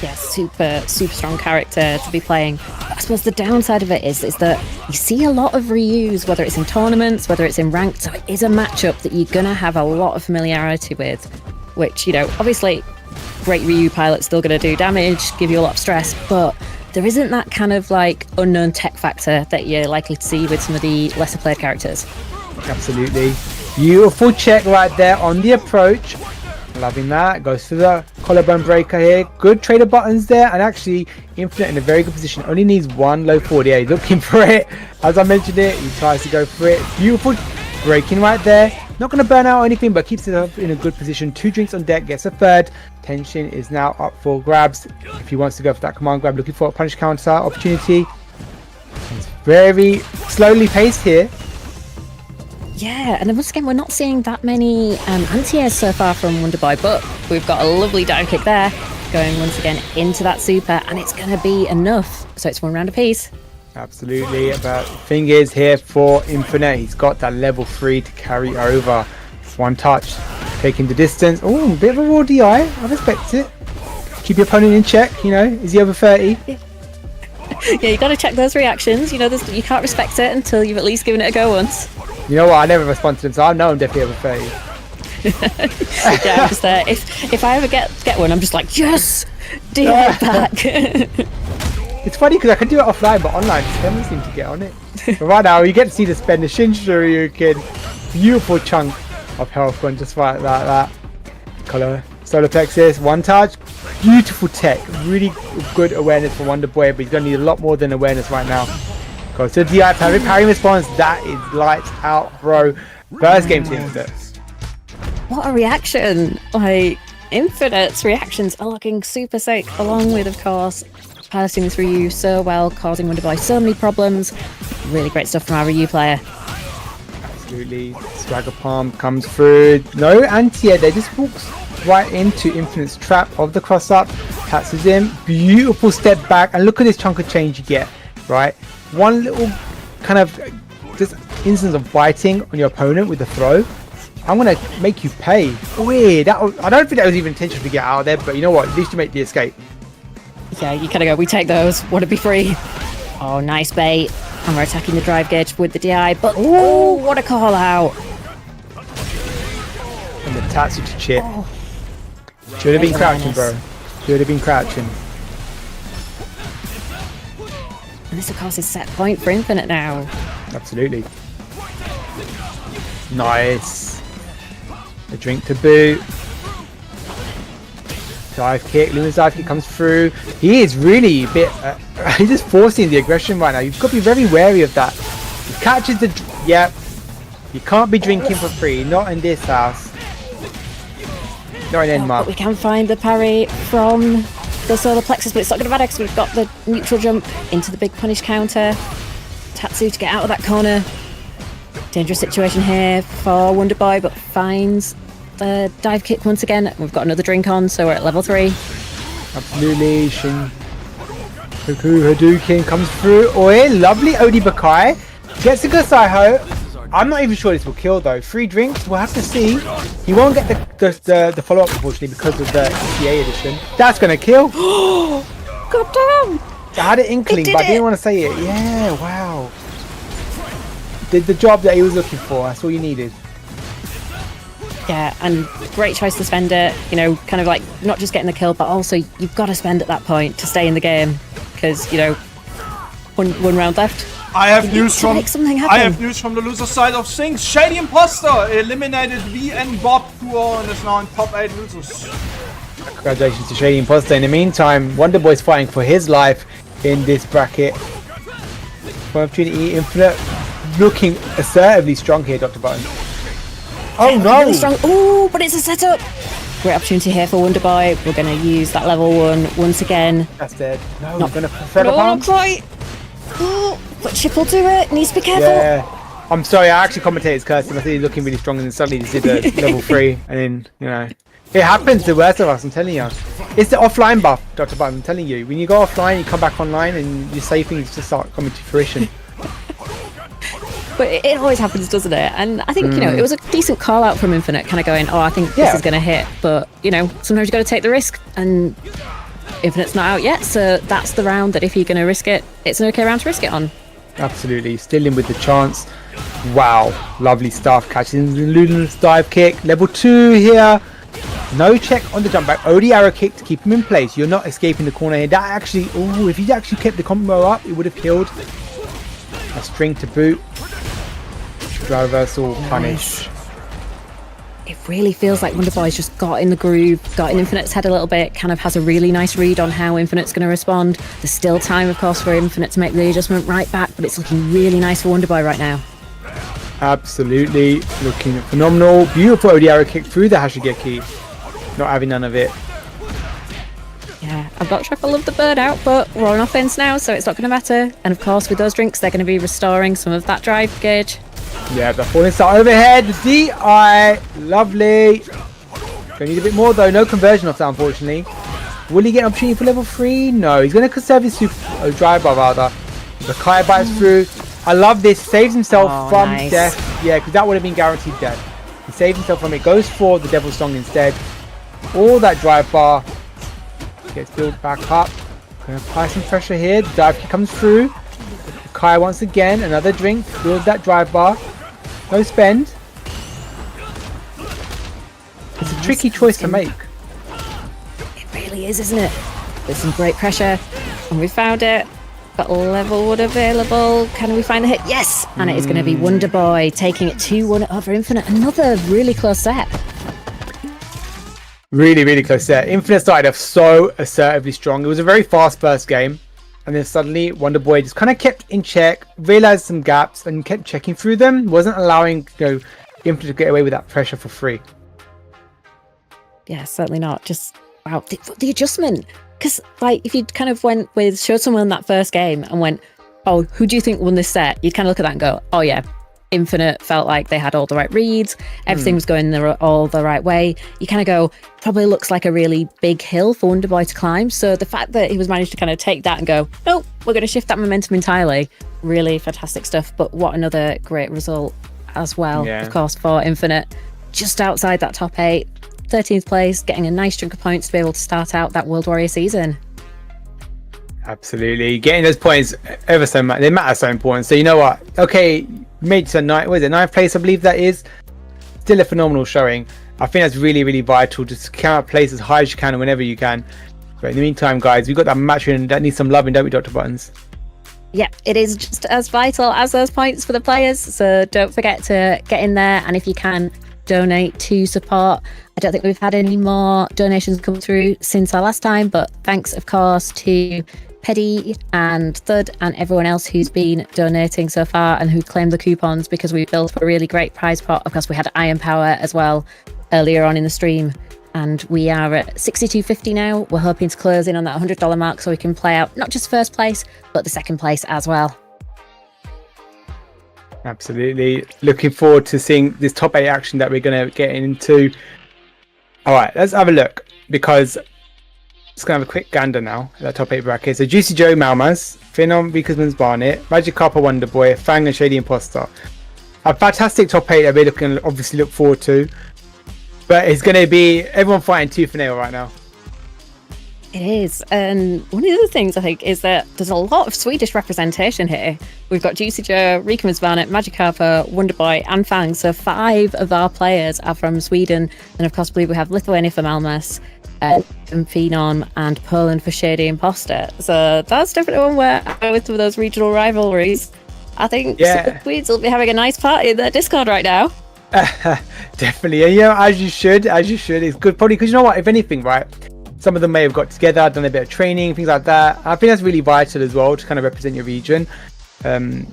S6: Yeah, super strong character to be playing. But I suppose the downside of it is that you see a lot of reuse, whether it's in tournaments, whether it's in ranked, so it is a matchup that you're going to have a lot of familiarity with, which, you know, obviously great Ryu pilot's still going to do damage, give you a lot of stress, but there isn't that kind of like unknown tech factor that you're likely to see with some of the lesser played characters.
S5: Absolutely. Beautiful check right there on the approach. Loving that. Goes for the collarbone breaker here. Good trader buttons there, and actually Infinite in a very good position. Only needs one low forward. Yeah, he's looking for it. As I mentioned it, he tries to go for it. Beautiful breaking right there. Not going to burn out or anything, but keeps it in a good position. 2 drinks on deck, gets a third. Tension is now up for grabs if he wants to go for that command grab. Looking for a punish counter opportunity. It's very slowly paced here.
S6: Yeah, and then once again, we're not seeing that many anti-airs so far from Wonderboy, but we've got a lovely dive kick there, going once again into that super, and it's going to be enough. So it's 1 round apiece.
S5: Absolutely, but the thing is here for Infinite, he's got that level 3 to carry over. 1 touch, taking the distance. Oh, a bit of a raw DI, I respect it. Keep your opponent in check, you know, is he over 30?
S6: Yeah, you got to check those reactions. You know, you can't respect it until you've at least given it a go once.
S5: You know what, I never respond to them, so I know I'm definitely over 30.
S6: Yeah, I'm just there. If I ever get one, I'm just like, yes, DI back.
S5: It's funny because I can do it offline, but online, they don't seem to get on it. But right now, you get to see the spend the Shinshiryu beautiful chunk of health going just right like that. Color solar plexus, 1 touch, beautiful tech, really good awareness for Wonderboy, but he's gonna need a lot more than awareness right now. Goes to the DI parry response. That is lights out, bro. First game to Infinite.
S6: What a reaction! Like, Infinite's reactions are looking super sick, along with, of course, piloting this Ryu so well, causing Wonderboy so many problems. Really great stuff from our Ryu player.
S5: Absolutely. Swagger Palm comes through. No anti-air there, just walks right into Infinite's trap of the cross-up. Catches him. Beautiful step back, and look at this chunk of change you get, right? One little kind of just instance of biting on your opponent with the throw. I'm gonna make you pay. Weird. I don't think that was even intentional to get out of there, but you know what? At least you make the escape.
S6: Yeah, you kind of go, we take those. Want to be free? Oh, nice bait. And we're attacking the drive gauge with the DI, but oh, what a call out!
S5: And the Tatsu to chip. Should have been crouching, bro. Should have been crouching.
S6: And this, of course, is set point for Infinite now.
S5: Absolutely. Nice. A drink to boot. Dive kick. Luna's dive kick comes through. He is really a bit... he's just forcing the aggression right now. You've got to be very wary of that. He catches the... Yep. You can't be drinking for free. Not in this house. Not in Enmark.
S6: But we can find the parry from the solar plexus, but it's not going to matter because we've got the neutral jump into the big punish counter. Tatsu to get out of that corner. Dangerous situation here for Wonderboy, but finds the dive kick once again. We've got another drink on, so we're at level 3.
S5: Absolutely. Shin Kuku Hadouken comes through. Oi, lovely Odi Bakai. Gets a good Saiho. I'm not even sure this will kill though. 3 drinks, we'll have to see. He won't get the follow-up unfortunately because of the ECA edition. That's gonna kill.
S6: God damn!
S5: I had an inkling, but I didn't want to say it. Yeah, wow. Did the job that he was looking for. That's all you needed.
S6: Yeah, and great choice to spend it. You know, kind of like not just getting the kill, but also you've got to spend at that point to stay in the game because you know, one round left.
S4: I have news from
S6: the
S4: loser side of things. Shady Imposter eliminated V and Bob 2-0 and is now in top 8 losers.
S5: Congratulations to Shady Imposter. In the meantime, Wonderboy's fighting for his life in this bracket. One opportunity, Infinite looking assertively strong here, Dr. Button. Oh no!
S6: Really strong. Oh, but it's a setup. Great opportunity here for Wonderboy. We're going to use that level 1 once again.
S5: That's dead. No,
S6: not
S5: going to prefer the palm.
S6: Not quite. Oh, but Chip will do it. Needs to be careful.
S5: Yeah. I'm sorry, I actually commentated his cursing. I think he's looking really strong and then suddenly he did a level 3 and then, you know, It happens to the worst of us, I'm telling you. It's the offline buff, Dr. Button, I'm telling you. When you go offline, you come back online and you say things just start coming to fruition.
S6: But it always happens, doesn't it? And I think, you know, it was a decent call out from Infinite, kind of going, oh, I think this is going to hit. But, you know, sometimes you've got to take the risk. And Infinite's not out yet. So that's the round that if you're going to risk it, it's an okay round to risk it on.
S5: Absolutely. Still in with the chance. Wow. Lovely stuff. Catching the Luminous dive kick. Level 2 here. No check on the jump back. Only arrow kick to keep him in place. You're not escaping the corner here. That actually, oh, if he actually kept the combo up, it would have killed. A string to boot. Drive reversal, punish.
S6: It really feels like Wonder Boy's just got in the groove, got in Infinite's head a little bit, kind of has a really nice read on how Infinite's going to respond. There's still time, of course, for Infinite to make the adjustment right back, but it's looking really nice for Wonder Boy right now.
S5: Absolutely. Looking phenomenal. Beautiful OD arrow kick through the Hashigeki. Not having none of it.
S6: Yeah, I'm not sure if I love the bird out, but we're on offense now, so it's not going to matter. And of course, with those drinks, they're going to be restoring some of that drive gauge.
S5: Yeah, the falling star overhead. The DI. Lovely. Gonna need a bit more though. No conversion off that, unfortunately. Will he get an opportunity for level 3? No. He's going to conserve his drive bar rather. The Kai bites through. I love this. Saves himself from death. Yeah, because that would have been guaranteed death. He saves himself from it. Goes for the Devil's Song instead. All that drive bar gets built back up. Gonna apply some pressure here. The dive kick comes through. Kai once again. Another drink. Build that drive bar. No spend. It's a tricky choice to make.
S6: It really is, isn't it? There's some great pressure, and we found it. Got level 1 available. Can we find the hit? Yes! And it is going to be Wonder Boy taking it 2-1 over Infinite. Another really close set.
S5: Really, really close set. Infinite started off so assertively strong. It was a very fast first game. And then suddenly Wonder Boy just kind of kept in check, realized some gaps, and kept checking through them. Wasn't allowing, you know, Infinite to get away with that pressure for free.
S6: Yeah, certainly not. Just, wow, the adjustment. Because, like, if you kind of showed someone that first game and went, oh, who do you think won this set? You'd kind of look at that and go, oh, yeah, Infinite felt like they had all the right reads. Everything was going all the right way. You kind of go, probably looks like a really big hill for Wonder Boy to climb. So the fact that he was managed to kind of take that and go, nope, we're going to shift that momentum entirely. Really fantastic stuff. But what another great result as well, of course, for Infinite. Just outside that top 8. 13th place, getting a nice chunk of points to be able to start out that World Warrior season.
S5: Absolutely. Getting those points ever so much, they matter so important. So you know what? Okay, made to ninth place, I believe that is. Still a phenomenal showing. I think that's really, really vital. Just count place as high as you can and whenever you can. But in the meantime, guys, we've got that match in that needs some loving, don't we, Dr. Buttons?
S6: Yeah, it is just as vital as those points for the players. So don't forget to get in there. And if you can, donate to support. I don't think we've had any more donations come through since our last time, but thanks of course to Peddy and Thud and everyone else who's been donating so far and who claimed the coupons, because we built a really great prize pot. Of course, we had Iron Power as well earlier on in the stream, and we are at $62.50 now. We're hoping to close in on that $100 mark so we can play out not just first place but the second place as well.
S5: Absolutely. Looking forward to seeing this top 8 action that we're going to get into. All right, let's have a look, because just going to have a quick gander now at that top 8 bracket. So Juicy Joe, Malmas, Phenom, Vickers Barnet, Magikarp, Wonder Boy, Fang and Shady Imposter. A fantastic top 8 that we're looking obviously look forward to. But it's going to be everyone fighting tooth and nail right now.
S6: It is, and one of the other things I think is that there's a lot of Swedish representation here. We've got Juicy Joe, Rika Barnet, Magikarp, Wonder Boy and Fang, so 5 of our players are from Sweden, and of course I believe we have Lithuania for Malmas, and Phenom and Poland for Shady Imposter. So that's definitely one where, with some of those regional rivalries, I think the Swedes will be having a nice party in their Discord right now.
S5: Definitely, and as you should. It's good, probably, because you know what, if anything, right, some of them may have got together, done a bit of training, things like that. I think that's really vital as well to kind of represent your region. And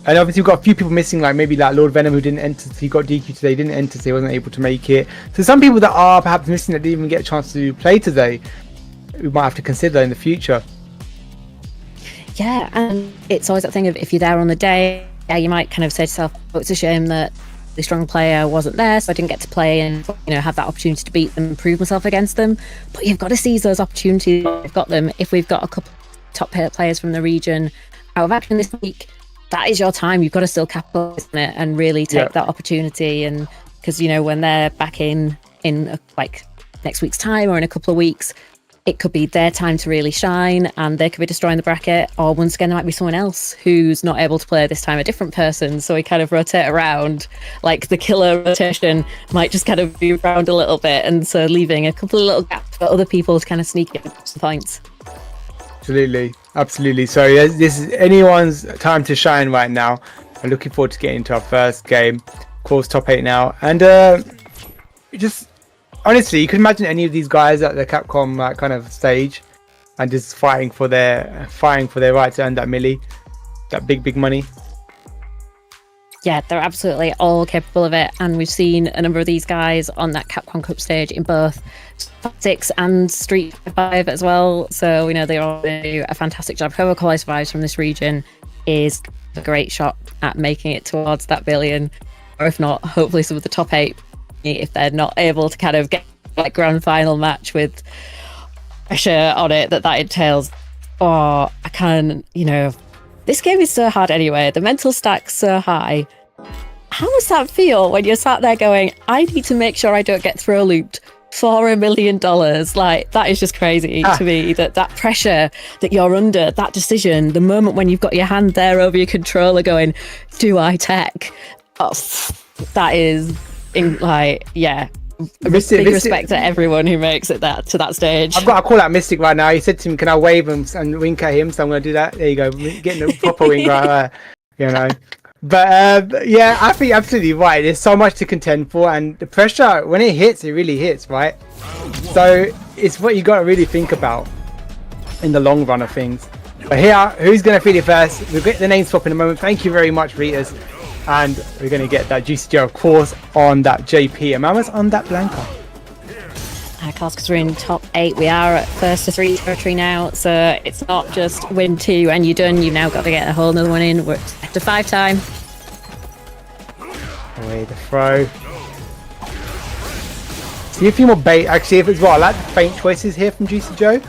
S5: obviously we've got a few people missing, like maybe like Lord Venom, who didn't enter. He got DQ today, didn't enter, so he wasn't able to make it. So some people that are perhaps missing that didn't even get a chance to play today, we might have to consider in the future. Yeah,
S6: and it's always that thing of, if you're there on the day, you might kind of say to yourself, oh, it's a shame that the strong player wasn't there, so I didn't get to play and have that opportunity to beat them and prove myself against them. But you've got to seize those opportunities. We've got them. If we've got a couple top players from the region out of action this week, that is your time. You've got to still capitalize on it and really take that opportunity. And because when they're back in like next week's time or in a couple of weeks, it could be their time to really shine, and they could be destroying the bracket, or once again there might be someone else who's not able to play this time, a different person, so we kind of rotate around, like the killer rotation might just kind of be around a little bit, and so leaving a couple of little gaps for other people to kind of sneak in some points.
S5: Absolutely. So this is anyone's time to shine right now. I'm looking forward to getting into our first game. Of course, top 8 now, and just honestly, you could imagine any of these guys at the Capcom kind of stage and just fighting for their right to earn that milli, that big money.
S6: Yeah, they're absolutely all capable of it, and we've seen a number of these guys on that Capcom Cup stage in both SF6 and Street 5 as well. So we know they all do a fantastic job. Whoever qualifies from this region is a great shot at making it towards that billion, or if not, hopefully some of the top 8. If they're not able to kind of get like grand final match with pressure on it that entails. Or I can, this game is so hard anyway. The mental stack's so high. How does that feel when you're sat there going, I need to make sure I don't get throw looped for $1 million? Like, that is just crazy to me, that pressure that you're under, that decision, the moment when you've got your hand there over your controller going, do I tech? Oh, that is
S5: Mystic,
S6: respect to everyone who makes it to that stage.
S5: I've got to call out Mystic right now. He said to him, can I wave him and wink at him? So I'm going to do that. There you go. Getting a proper wink right there, But yeah, I think you're absolutely right. There's so much to contend for, and the pressure, when it hits, it really hits, right? So it's what you got to really think about in the long run of things. But here, who's going to feel it first? We'll get the name swap in a moment. Thank you very much, Ritas. And we're going to get that Juicy Joe, of course, on that JP. And Mama's on that Blanca.
S6: Of course, because we're in top 8, we are at first to 3 territory now. So it's not just win 2 and you're done. You've now got to get a whole another one in. We're after 5 time.
S5: Away the throw. See a few more bait. Actually, if as well, I like the faint choices here from Juicy Joe.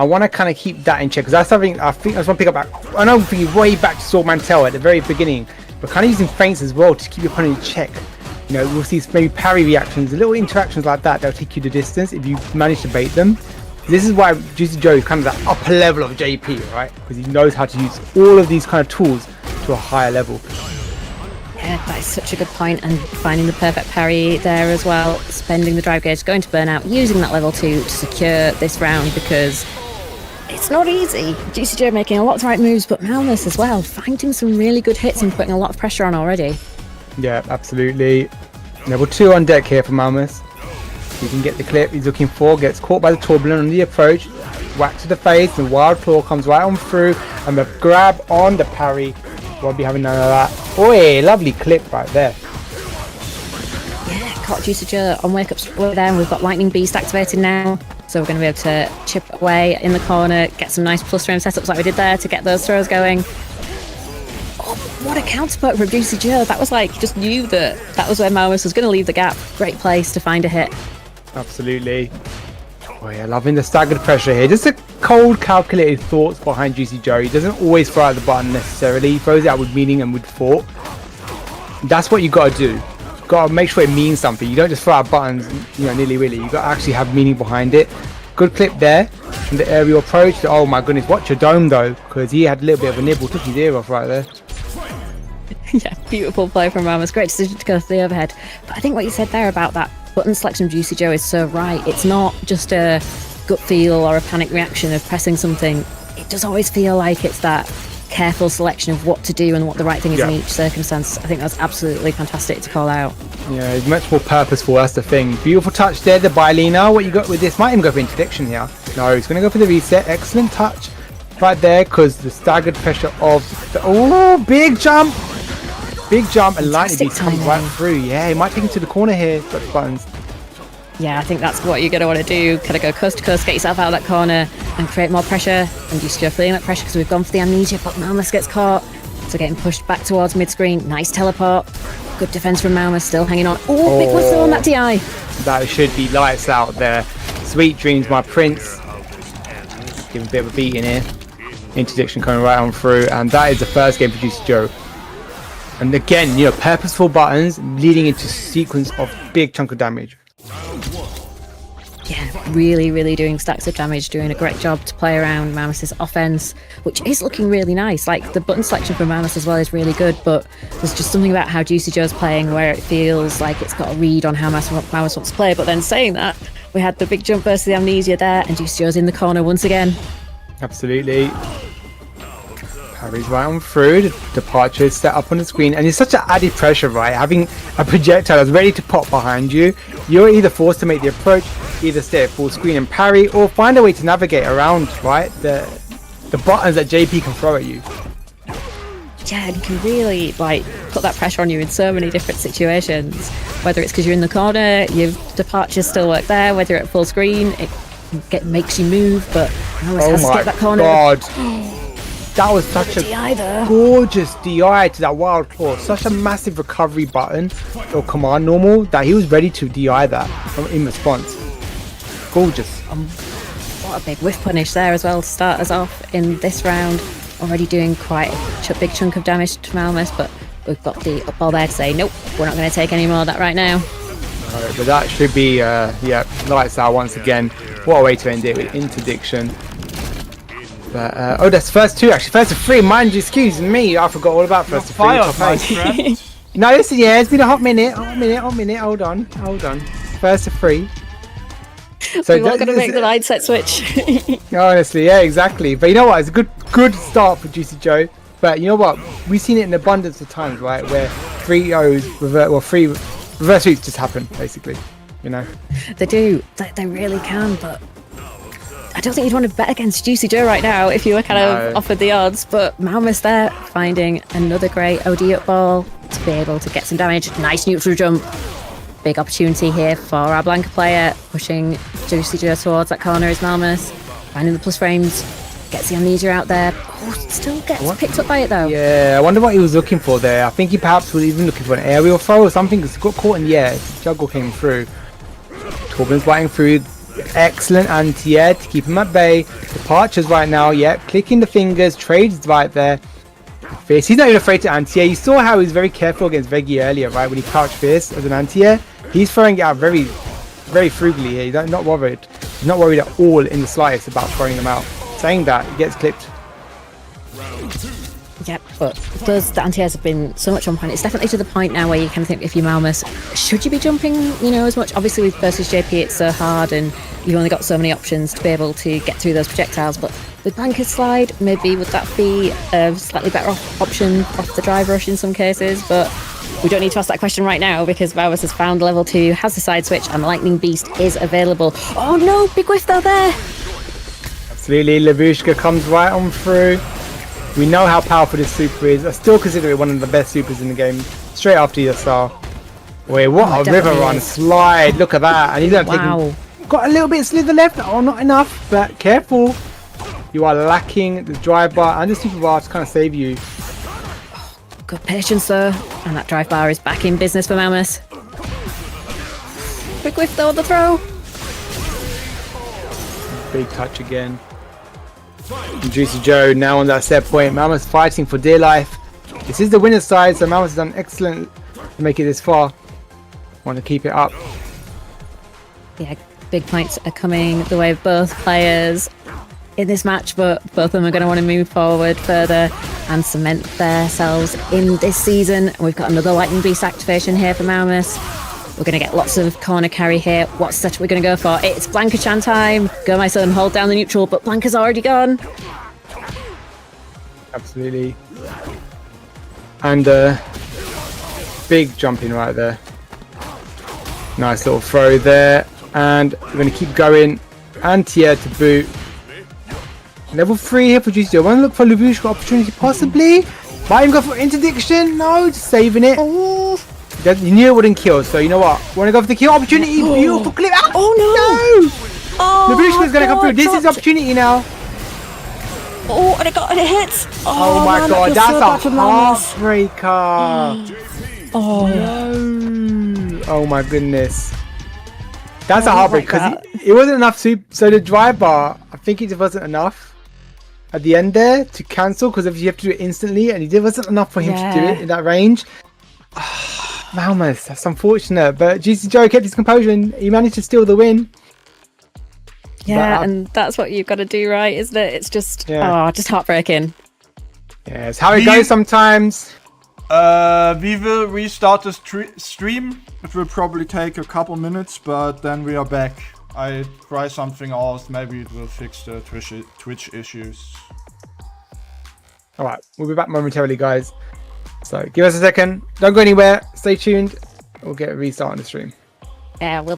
S5: I want to kind of keep that in check, because that's something I think I just want to pick up. I know for way back to Sword Mantel at the very beginning, but kind of using feints as well to keep your opponent in check. We'll see maybe parry reactions, little interactions like that. They'll take you the distance if you manage to bait them. This is why Juicy Joe is kind of the upper level of JP, right? Because he knows how to use all of these kind of tools to a higher level.
S6: Yeah, that is such a good point, and finding the perfect parry there as well, spending the drive gauge, going to burnout, using that level 2 to secure this round, because it's not easy. Juicy Joe making a lot of right moves, but Malmus as well, finding some really good hits and putting a lot of pressure on already. Yeah,
S5: absolutely. Level 2 on deck here for Malmus. He can get the clip he's looking for, gets caught by the Turbulent on the approach, whack to the face, and Wild Claw comes right on through, and the grab on the parry. Won't be having none of that. Oh, lovely clip right there.
S6: Yeah, caught Juicy Joe on wake up there, and we've got Lightning Beast activated now. So we're going to be able to chip away in the corner, get some nice plus frame setups like we did there to get those throws going. Oh, what a counterpoke from Juicy Joe. That was like, just knew that was where Malmus was going to leave the gap. Great place to find a hit.
S5: Absolutely. Oh yeah, loving the staggered pressure here. Just a cold, calculated thoughts behind Juicy Joe. He doesn't always throw out the button necessarily. He throws it out with meaning and with thought. That's what you got to do. You've got to make sure it means something. You don't just throw out buttons, nilly-willy. You got to actually have meaning behind it. Good clip there from the aerial approach. Oh my goodness, watch your dome though, because he had a little bit of a nibble. Took his ear off right there.
S6: Yeah, beautiful play from Ramos. Great decision to go for the overhead. But I think what you said there about that button selection of Juicy Joe is so right. It's not just a gut feel or a panic reaction of pressing something. It does always feel like it's that careful selection of what to do and what the right thing is in each circumstance. I think that's absolutely fantastic to call out.
S5: Yeah, it's much more purposeful, that's the thing. Beautiful touch there, the Bylina. What you got with this? Might even go for interdiction here. No, he's going to go for the reset. Excellent touch right there, because the staggered pressure of the... Oh, big jump! Big jump, and Lightning Beast comes right through. Yeah, he might take him to the corner here. Got the buttons.
S6: Yeah, I think that's what you're going to want to do. Kind of go coast to coast, get yourself out of that corner and create more pressure. And Juicy Joe feeling that pressure because we've gone for the amnesia, but Malmus gets caught. So getting pushed back towards mid-screen. Nice teleport. Good defense from Malmus, still hanging on. Oh, big whistle on that DI.
S5: That should be lights out there. Sweet dreams, my prince. Give a bit of a beat in here. Interdiction coming right on through, and that is the first game for Juicy Joe. And again, you know, purposeful buttons leading into sequence of big chunk of damage.
S6: Yeah, really doing stacks of damage, doing a great job to play around Malmus's offense, which is looking really nice. Like, the button selection for Malmus as well is really good, but there's just something about how Juicy Joe's playing where it feels like it's got a read on how Malmus wants to play. But then saying that, we had the big jump versus the Amnesia there, and Juicy Joe's in the corner once again.
S5: Absolutely. Parries right on through, the departure is set up on the screen, and it's such an added pressure, right? Having a projectile that's ready to pop behind you, you're either forced to make the approach, either stay at full screen and parry, or find a way to navigate around, right? The buttons that JP can throw at you.
S6: Yeah, and can really like put that pressure on you in so many different situations. Whether it's because you're in the corner, your departures still work there, whether you're at full screen, it makes you move, but Malmus has to get that corner.
S5: God. That was such a gorgeous DI to that Wild Claw. Such a massive recovery button or command normal that he was ready to DI that in response. Gorgeous.
S6: What a big whiff punish there as well to start us off in this round. Already doing quite a big chunk of damage to Malmus, but we've got the up ball there to say, nope, we're not going to take any more of that right now.
S5: Alright, but that should be, yeah, lights out once again. What a way to end it with interdiction. But, oh, that's first two actually. First to three, mind you, excuse me. I forgot all about first to three. No, listen, yeah, it's been a hot minute. Hold on. First to three.
S6: So we're not going to make the mindset switch.
S5: Honestly, yeah, exactly. But you know what? It's a good start for Juicy Joe. But you know what? We've seen it in abundance of times, right? Where 3-0s, three reverse sweeps just happen, basically. You know?
S6: They do. They really can, but I don't think you'd want to bet against Juicy Joe right now if you were kind of offered the odds. But Malmus there finding another great OD up ball to be able to get some damage. Nice neutral jump. Big opportunity here for our Blanca player, pushing Juicy Joe towards that corner is Malmus. Finding the plus frames, gets the Amnesia out there. Oh, still gets picked up by it though.
S5: Yeah, I wonder what he was looking for there. I think he perhaps was even looking for an aerial throw or something because he got caught in the air. Juggle came through. Torben's biting through. Excellent anti-air to keep him at bay. Departures right now, yep. Clicking the fingers, trades right there. Fierce, he's not even afraid to anti-air. You saw how he was very careful against Veggy earlier, right? When he crouched Fierce as an anti-air. He's throwing it out very frugally here. He's not worried. He's not worried at all in the slightest about throwing them out. Saying that, he gets clipped.
S6: Yep, but the anti-airs have been so much on point. It's definitely to the point now where you kind of think, if you're Malmus, should you be jumping, you know, as much? Obviously with versus JP it's so hard and you've only got so many options to be able to get through those projectiles, but with Blanca's slide, maybe would that be a slightly better option off the drive rush in some cases? But we don't need to ask that question right now because Malmus has found level 2, has the side switch, and Lightning Beast is available. Oh no, big whiff though there!
S5: Absolutely, Lavushka comes right on through. We know how powerful this super is. I still consider it one of the best supers in the game. Straight after ESR. Wait, what a river run slide. Look at that. And he's not taking... Got a little bit of slither left. Oh, not enough. But careful. You are lacking the drive bar and the super bar to kind of save you.
S6: Good patience though. And that drive bar is back in business for Malmus. Quick whiff though on the throw.
S5: Big touch again. And Juicy Joe now on that set point. Malmus fighting for dear life. This is the winner's side, so Malmus has done excellent to make it this far. Want to keep it up.
S6: Yeah, big points are coming the way of both players in this match, but both of them are going to want to move forward further and cement themselves in this season. We've got another Lightning Beast activation here for Malmus. We're going to get lots of corner carry here. What setup we're going to go for? It's Blanca Chan time. Go my son, hold down the neutral, but Blanca's already gone.
S5: Absolutely. And big jumping right there. Nice little throw there. And we're going to keep going. Anti-air to boot. Level 3 here for Juicy Joe. Want to look for Lavushka opportunity possibly? Might even go for interdiction. No, just saving it.
S6: Oh.
S5: You knew it wouldn't kill, so you know what? Want to go for the kill opportunity? Beautiful clip.
S6: Oh no!
S5: No!
S6: Oh,
S5: Lavushka's going to come through. This is the opportunity now.
S6: Oh, and it hits.
S5: Oh my
S6: man,
S5: god,
S6: that feels so bad
S5: that's
S6: for
S5: a
S6: Magnus.
S5: heartbreaker.
S6: Oh,
S5: No. Oh my goodness. That's
S6: I
S5: a
S6: don't
S5: heartbreaker
S6: like
S5: because
S6: that.
S5: it wasn't enough to. So the drive bar, I think it just wasn't enough at the end there to cancel because if you have to do it instantly, and it wasn't enough for him to do it in that range. Malmus, that's unfortunate. But GC Joe kept his composure and he managed to steal the win.
S6: Yeah, and that's what you've got to do, right? Isn't it? It's just, just heartbreaking.
S5: Yeah, it's how it goes sometimes.
S4: We will restart the stream. It will probably take a couple minutes, but then we are back. I try something else. Maybe it will fix the Twitch issues.
S5: All right, we'll be back momentarily, guys. So give us a second. Don't go anywhere. Stay tuned. We'll get a restart on the stream.
S6: Yeah, we'll